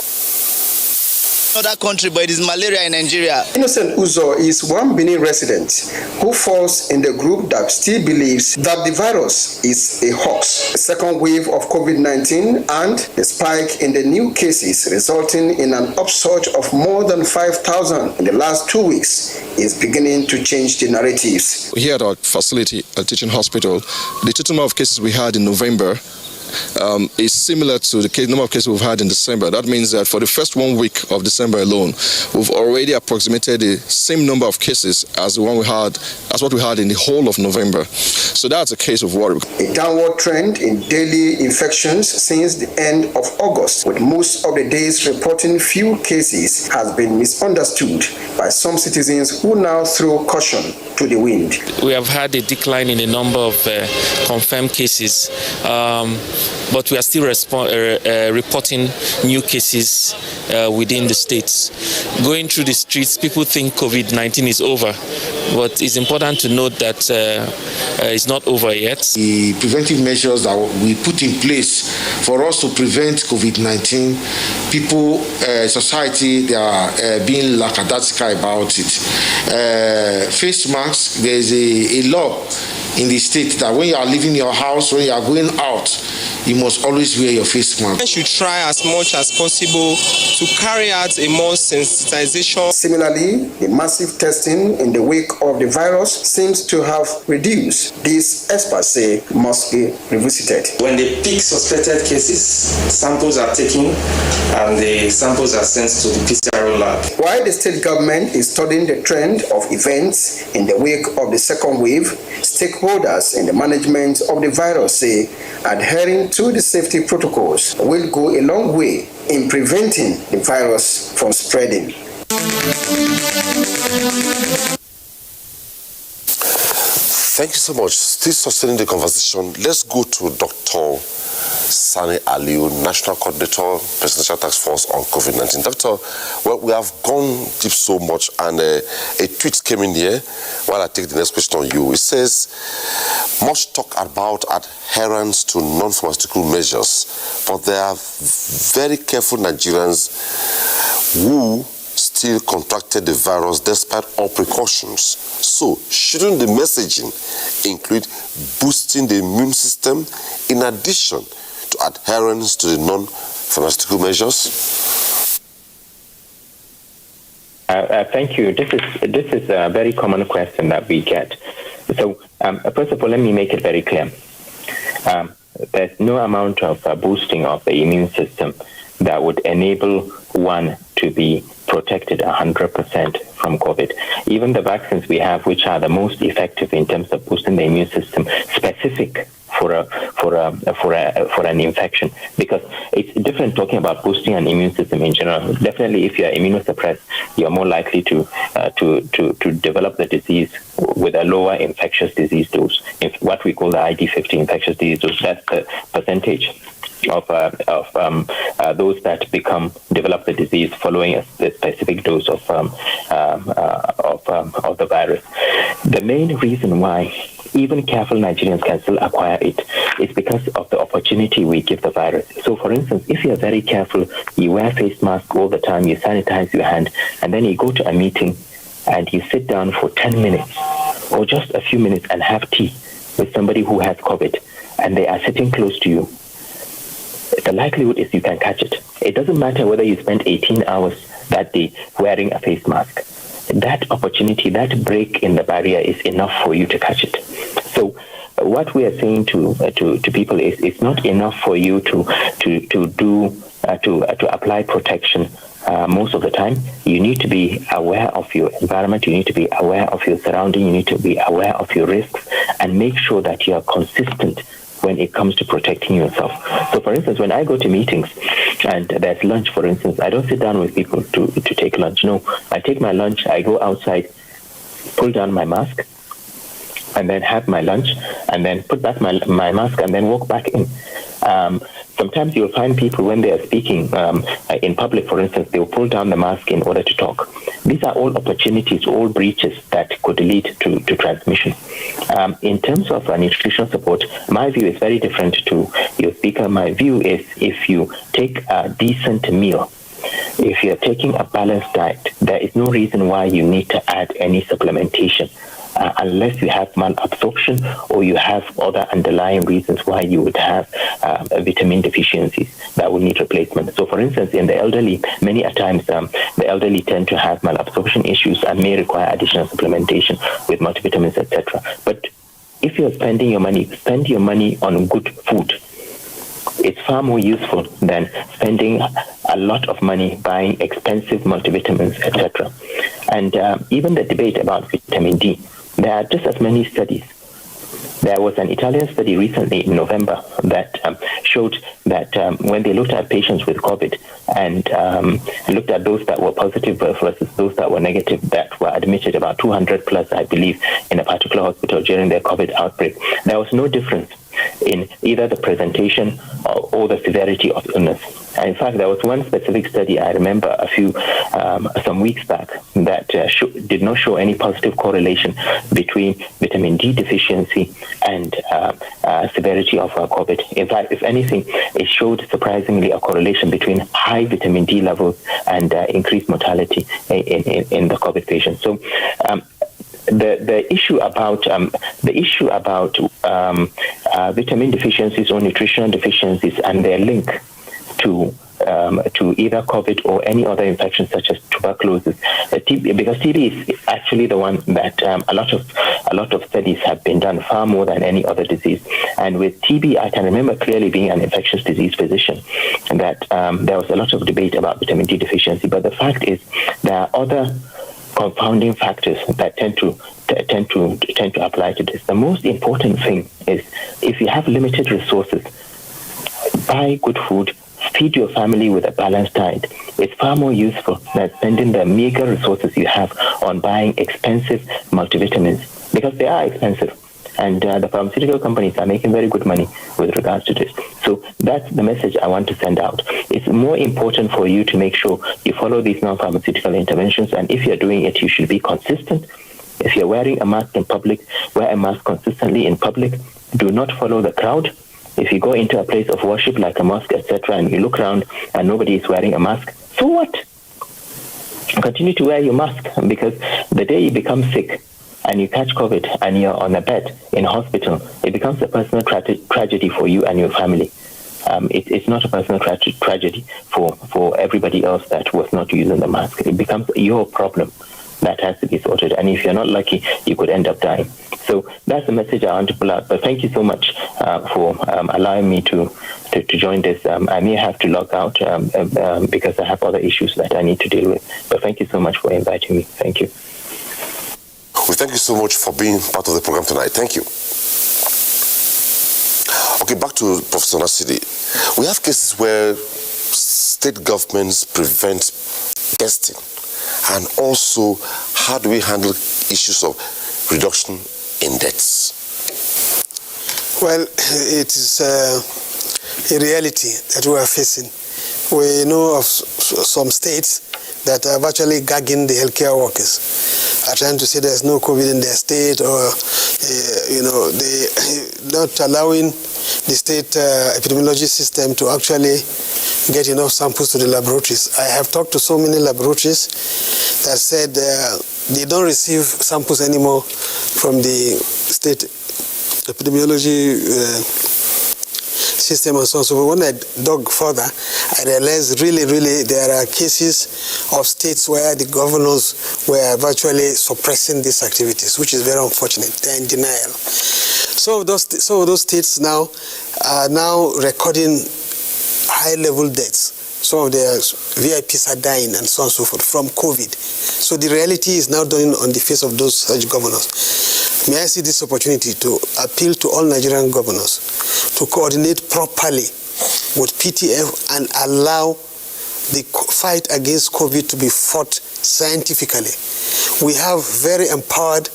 Other country, but it is malaria in Nigeria. Innocent Uzo is one Benin resident who falls in the group that still believes that the virus is a hoax. The second wave of COVID-19 and the spike in the new cases resulting in an upsurge of more than 5,000 in the last 2 weeks is beginning to change the narratives. Here at our facility, at teaching hospital, the total number of cases we had in November is similar to the number of cases we've had in December. That means that for the first 1 week of December alone, we've already approximated the same number of cases as what we had in the whole of November. So that's a case of worry. A downward trend in daily infections since the end of August, with most of the days reporting few cases, has been misunderstood by some citizens who now throw caution to the wind. We have had a decline in the number of confirmed cases, but we are still reporting new cases within the states. Going through the streets, people think COVID-19 is over, but it's important to note that it's not over yet. The preventive measures that we put in place for us to prevent COVID-19, people, society, they are being lackadaisical about it. Face masks, there's a law in the state that when you are leaving your house, when you are going out, you must always wear your face mask. We should try as much as possible to carry out a more sensitization. Similarly, the massive testing in the wake of the virus seems to have reduced. This, experts say, must be revisited. When the peak suspected cases, samples are taken and the samples are sent to the PCR lab. While the state government is studying the trend of events in the wake of the second wave, stakeholders in the management of the virus say adhering to the safety protocols will go a long way in preventing the virus from spreading. Thank you so much. Still sustaining the conversation, let's go to Dr. Sani Aliu, National Coordinator, Presidential Task Force on COVID-19. Doctor, well, we have gone deep so much, and a tweet came in here while I take the next question on you. It says, much talk about adherence to non-pharmaceutical measures, but there are very careful Nigerians who still contracted the virus despite all precautions. So, shouldn't the messaging include boosting the immune system in addition to adherence to the non-pharmaceutical measures? Thank you. This is a very common question that we get. So, first of all, let me make it very clear. There's no amount of boosting of the immune system that would enable one to be protected 100% from COVID. Even the vaccines we have, which are the most effective in terms of boosting the immune system, specific for an infection, because it's different talking about boosting an immune system in general. Definitely, if you are immunosuppressed, you are more likely to develop the disease with a lower infectious disease dose. If what we call the ID50 infectious disease dose, that's the percentage of those that develop the disease following a specific dose of the virus. The main reason why even careful Nigerians can still acquire it is because of the opportunity we give the virus. So, for instance, if you're very careful, you wear face mask all the time, you sanitize your hand, and then you go to a meeting and you sit down for 10 minutes or just a few minutes and have tea with somebody who has COVID, and they are sitting close to you, the likelihood is you can catch it. It doesn't matter whether you spend 18 hours that day wearing a face mask. That opportunity, that break in the barrier is enough for you to catch it. So what we are saying to people is it's not enough for you to apply protection. Most of the time, you need to be aware of your environment, you need to be aware of your surrounding, you need to be aware of your risks, and make sure that you are consistent when it comes to protecting yourself. So, for instance, when I go to meetings and there's lunch, for instance, I don't sit down with people to take lunch. No, I take my lunch, I go outside, pull down my mask, and then have my lunch, and then put back my mask, and then walk back in. Sometimes you'll find people when they are speaking in public, for instance, they'll pull down the mask in order to talk. These are all opportunities, all breaches that could lead to transmission. In terms of nutritional support, my view is very different to your speaker. My view is if you take a decent meal, if you're taking a balanced diet, there is no reason why you need to add any supplementation. Unless you have malabsorption or you have other underlying reasons why you would have vitamin deficiencies that will need replacement. So, for instance, in the elderly, many a times the elderly tend to have malabsorption issues and may require additional supplementation with multivitamins, etc. But if you're spending your money, spend your money on good food. It's far more useful than spending a lot of money buying expensive multivitamins, etc. And even the debate about vitamin D, there are just as many studies. There was an Italian study recently in November that showed that when they looked at patients with COVID and looked at those that were positive versus those that were negative, that were admitted, about 200 plus, I believe, in a particular hospital during their COVID outbreak, there was no difference in either the presentation or the severity of illness. And in fact, there was one specific study I remember some weeks back that did not show any positive correlation between vitamin D deficiency and severity of COVID. In fact, if anything, it showed surprisingly a correlation between high vitamin D levels and increased mortality in the COVID patients. So the issue about vitamin deficiencies or nutritional deficiencies and their link to either COVID or any other infection such as tuberculosis, because TB is actually the one that a lot of studies have been done, far more than any other disease. And with TB, I can remember clearly being an infectious disease physician, and that there was a lot of debate about vitamin D deficiency. But the fact is, there are other confounding factors that tend to apply to this. The most important thing is, if you have limited resources, buy good food, feed your family with a balanced diet. It's far more useful than spending the meager resources you have on buying expensive multivitamins, because they are expensive. And the pharmaceutical companies are making very good money with regards to this. So that's the message I want to send out. It's more important for you to make sure you follow these non-pharmaceutical interventions. And if you're doing it, you should be consistent. If you're wearing a mask in public, wear a mask consistently in public. Do not follow the crowd. If you go into a place of worship like a mosque, etc., and you look around and nobody is wearing a mask, so what? Continue to wear your mask, because the day you become sick and you catch COVID and you're on a bed in hospital, it becomes a personal tragedy for you and your family. It's not a personal tragedy for everybody else that was not using the mask. It becomes your problem that has to be sorted. And if you're not lucky, you could end up dying. So that's the message I want to pull out. But thank you so much for allowing me to join this. I may have to log out because I have other issues that I need to deal with. But thank you so much for inviting me. Thank you. We thank you so much for being part of the program tonight. Thank you. Okay, back to Professor Nasidi. We have cases where state governments prevent testing, and also how do we handle issues of reduction in deaths? Well, it is a reality that we are facing. We know of some states that are virtually gagging the healthcare workers, are trying to say there's no COVID in their state, or they not allowing the state epidemiology system to actually get enough samples to the laboratories. I have talked to so many laboratories that said they don't receive samples anymore from the state epidemiology system and so on. So when I dug further, I realized really there are cases of states where the governors were virtually suppressing these activities, which is very unfortunate. They're in denial. Some of those states now are now recording high-level deaths. Some of their VIPs are dying and so on and so forth from COVID. So the reality is now dawning on the face of those such governors. May I see this opportunity to appeal to all Nigerian governors to coordinate properly with PTF and allow the fight against COVID to be fought scientifically. We have very empowered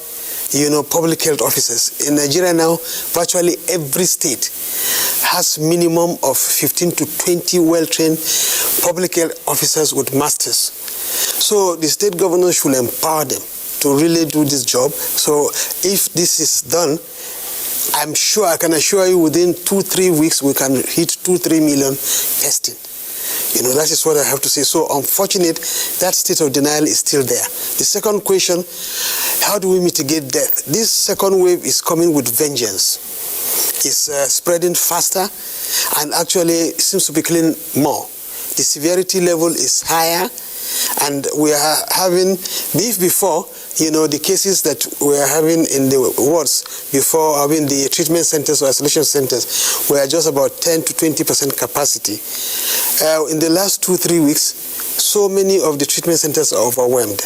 public health officers. In Nigeria now, virtually every state has minimum of 15 to 20 well-trained public health officers with masters. So the state governors should empower them to really do this job. So if this is done, I'm sure, I can assure you, within 2-3 weeks, we can hit 2-3 million testing. That is what I have to say. So unfortunate, that state of denial is still there. The second question, how do we mitigate death? This second wave is coming with vengeance. It's spreading faster and actually seems to be killing more. The severity level is higher, and we are having, before, the cases that we are having in the wards before, having the treatment centers or isolation centers, were just about 10 to 20% capacity. In the last 2-3 weeks, so many of the treatment centers are overwhelmed.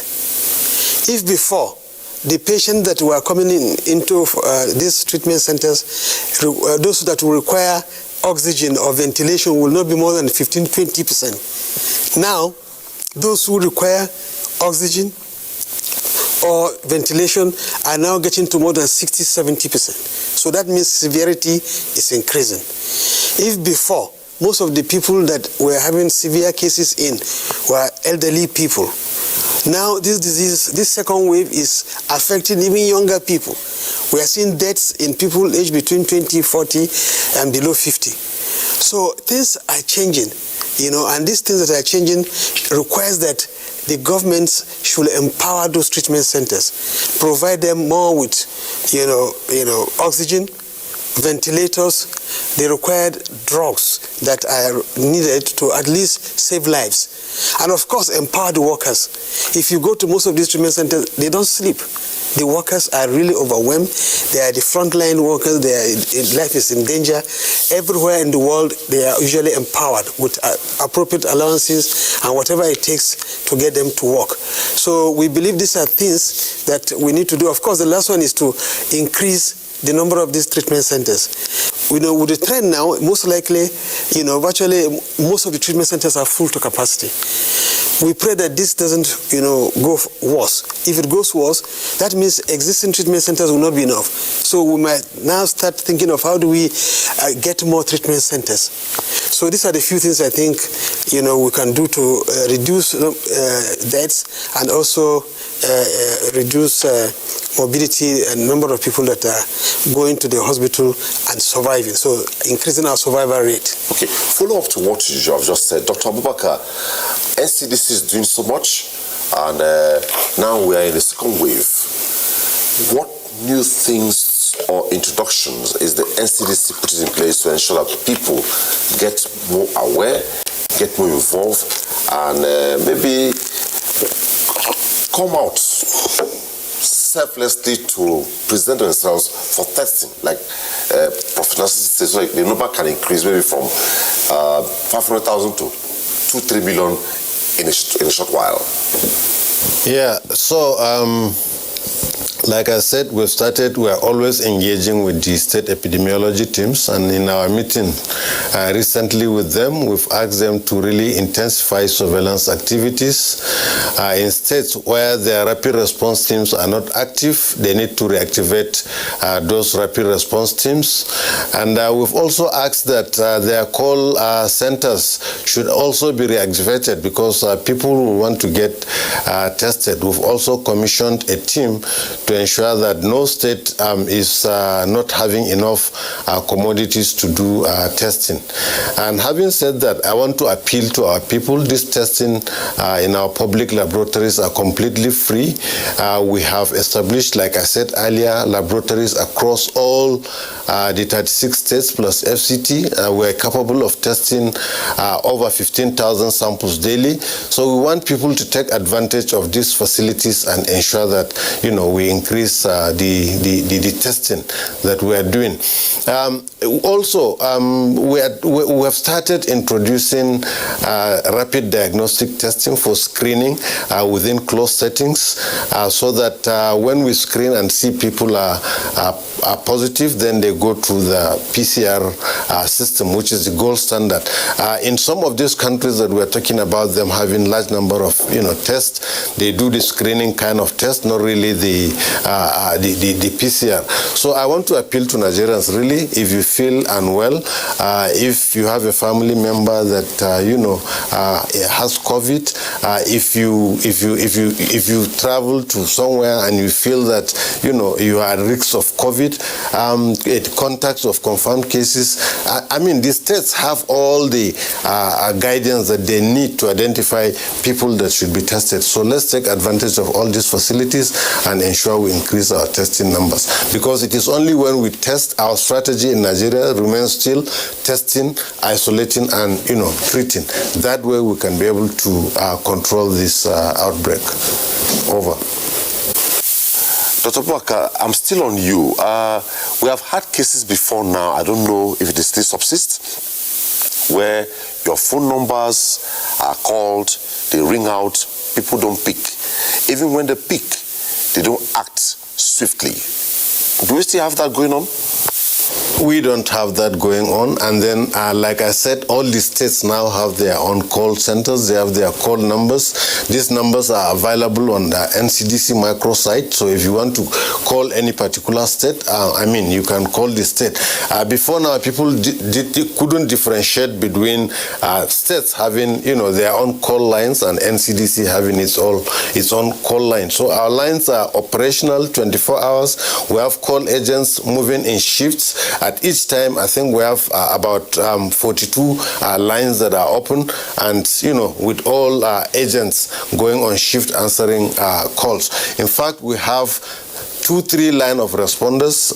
If before, the patients that were coming into these treatment centers, those that will require oxygen or ventilation will not be more than 15-20%. Now, those who require oxygen or ventilation are now getting to more than 60-70%. So that means severity is increasing. If before, most of the people that were having severe cases in were elderly people, now this disease, this second wave, is affecting even younger people. We are seeing deaths in people aged between 20, 40 and below 50. So things are changing, and these things that are changing requires that the governments should empower those treatment centers, provide them more with, oxygen, ventilators, the required drugs that are needed to at least save lives. And of course, empower the workers. If you go to most of these treatment centers, they don't sleep. The workers are really overwhelmed. They are the frontline workers. Their life is in danger. Everywhere in the world, they are usually empowered with appropriate allowances and whatever it takes to get them to work. So we believe these are things that we need to do. Of course, the last one is to increase the number of these treatment centers. With the trend now, most likely, virtually most of the treatment centers are full to capacity. We pray that this doesn't, go worse. If it goes worse, that means existing treatment centers will not be enough. So we might now start thinking of how do we get more treatment centers. So these are the few things I think, we can do to reduce deaths and also reduce morbidity and number of people that are going to the hospital and surviving. So increasing our survival rate. Okay, follow up to what you have just said. Dr. Abubakar, NCDC is doing so much, and now we are in the second wave. What new things or introductions is the NCDC putting in place to ensure that people get more aware, get more involved, and maybe come out selflessly to present themselves for testing, like Prof. Nasser says, so the number can increase maybe from 500,000 to 2-3 million in a short while. Yeah, so like I said, we are always engaging with the state epidemiology teams, and in our meeting recently with them, we've asked them to really intensify surveillance activities. In states where their rapid response teams are not active, they need to reactivate those rapid response teams. And we've also asked that their call centers should also be reactivated because people who want to get tested. We've also commissioned a team to to ensure that no state is not having enough commodities to do testing. And having said that, I want to appeal to our people. This testing in our public laboratories are completely free. We have established, like I said earlier, laboratories across all the 36 states plus FCT. We are capable of testing over 15,000 samples daily. So we want people to take advantage of these facilities and ensure that, we increase the testing that we are doing. Also, we have started introducing rapid diagnostic testing for screening within closed settings, so that when we screen and see people are positive, then they go to the PCR system, which is the gold standard. In some of these countries that we're talking about, them having large number of tests, they do the screening kind of test, not really the PCR. So I want to appeal to Nigerians, really, if you feel unwell, if you have a family member that has COVID, if you travel to somewhere and you feel that you are at risk of COVID, contacts of confirmed cases. I mean, the states have all the guidance that they need to identify people that should be tested. So let's take advantage of all these facilities and ensure we increase our testing numbers. Because it is only when we test, our strategy in Nigeria remains still testing, isolating, and treating. That way we can be able to control this outbreak. Over. Dr. Baka, I'm still on you. We have had cases before now, I don't know if it still subsists, where your phone numbers are called, they ring out, people don't pick. Even when they pick, they don't act swiftly. Do we still have that going on? We don't have that going on. And then, like I said, all the states now have their own call centers. They have their call numbers. These numbers are available on the NCDC microsite. So if you want to call any particular state, you can call the state. Before now, people couldn't differentiate between states having, their own call lines and NCDC having its own call line. So our lines are operational 24 hours. We have call agents moving in shifts. At each time, I think we have about 42 lines that are open, and with all agents going on shift answering calls. In fact, we have 2-3 line of responders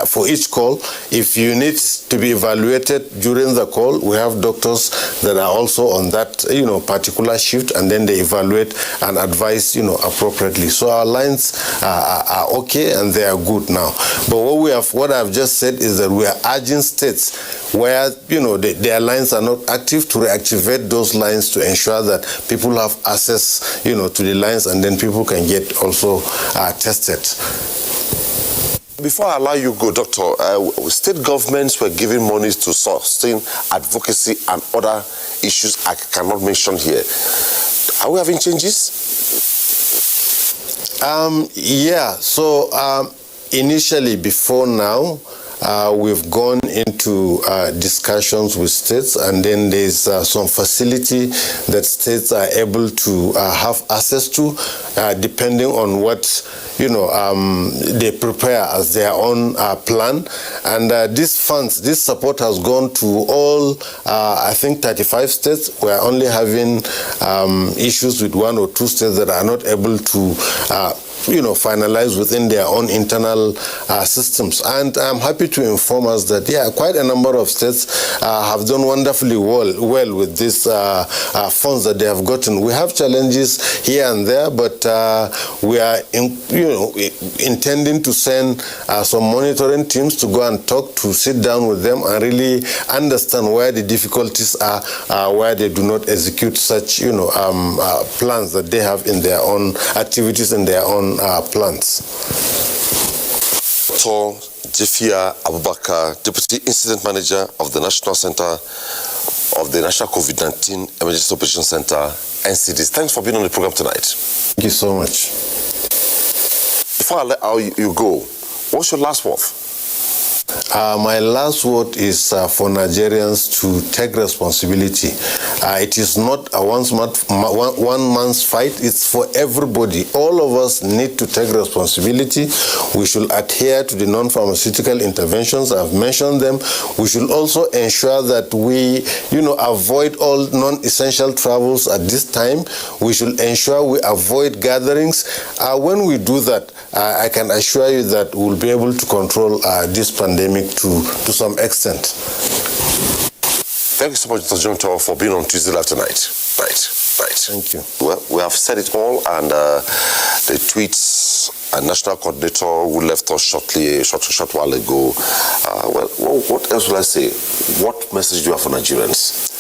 for each call. If you need to be evaluated during the call, we have doctors that are also on that particular shift, and then they evaluate and advise appropriately. So our lines are okay and they are good now. But what I've just said is that we are urging states where their lines are not active to reactivate those lines to ensure that people have access to the lines, and then people can get also tested. Before I allow you go, Doctor, state governments were giving monies to sustain advocacy and other issues I cannot mention here. Are we having changes? Yeah, so initially, before now, we've gone into discussions with states, and then there's some facility that states are able to have access to, depending on what they prepare as their own plan. And this support has gone to all, I think 35 states. We're only having issues with 1 or 2 states that are not able to finalize within their own internal systems. And I'm happy to inform us that, quite a number of states have done wonderfully well with these funds that they have gotten. We have challenges here and there, but we are intending to send some monitoring teams to go and sit down with them and really understand where the difficulties are, where they do not execute such plans that they have in their own activities, in their own plants. Dr. Jefia Abubakar, Deputy Incident Manager of the National Center of the National COVID-19 Emergency Operations Center, NCDs. Thanks for being on the program tonight. Thank you so much. Before I let you go, what's your last word? My last word is for Nigerians to take responsibility. It is not a one man's fight, it's for everybody. All of us need to take responsibility. We should adhere to the non-pharmaceutical interventions. I've mentioned them. We should also ensure that we, avoid all non-essential travels at this time. We should ensure we avoid gatherings. When we do that, I can assure you that we'll be able to control this pandemic to some extent. Thank you so much, Mr. Jonto, for being on Tuesday Live tonight. Right. Thank you. Well, we have said it all, and the tweets, a national coordinator who left us short while ago. What else will I say? What message do you have for Nigerians?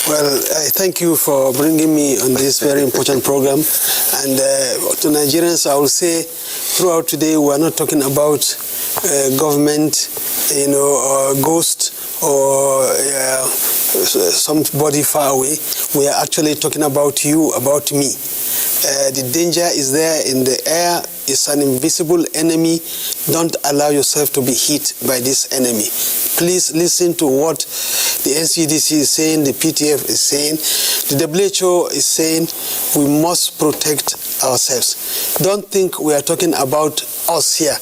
Well, I thank you for bringing me on this very important program. And to Nigerians, I will say, throughout today, we are not talking about government, or ghost, or somebody far away. We are actually talking about you, about me. The danger is there in the air. It's an invisible enemy. Don't allow yourself to be hit by this enemy. Please listen to what the NCDC is saying, the PTF is saying, the WHO is saying. We must protect ourselves. Don't think we are talking about us here.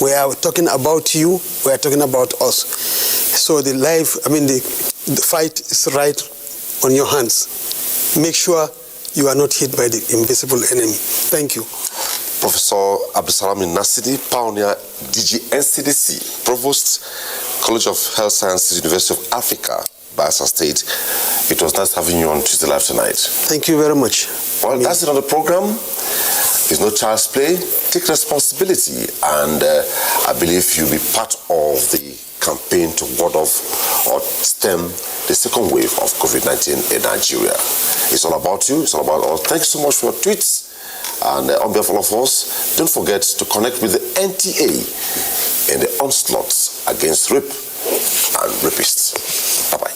We are talking about you. We are talking about us. So the fight is right on your hands. Make sure you are not hit by the invisible enemy. Thank you. Professor Abdusalami Nasidi, pioneer DG NCDC, Provost, College of Health Sciences, University of Africa, Bayelsa State. It was nice having you on Tuesday Live tonight. Thank you very much. Well, that's it on the program. There's no child's play. Take responsibility, and I believe you'll be part of the campaign to ward off or stem the second wave of COVID-19 in Nigeria. It's all about you. It's all about us. Thank you so much for your tweets. And on behalf of all of us, don't forget to connect with the NTA in the onslaughts against rape and rapists. Bye-bye.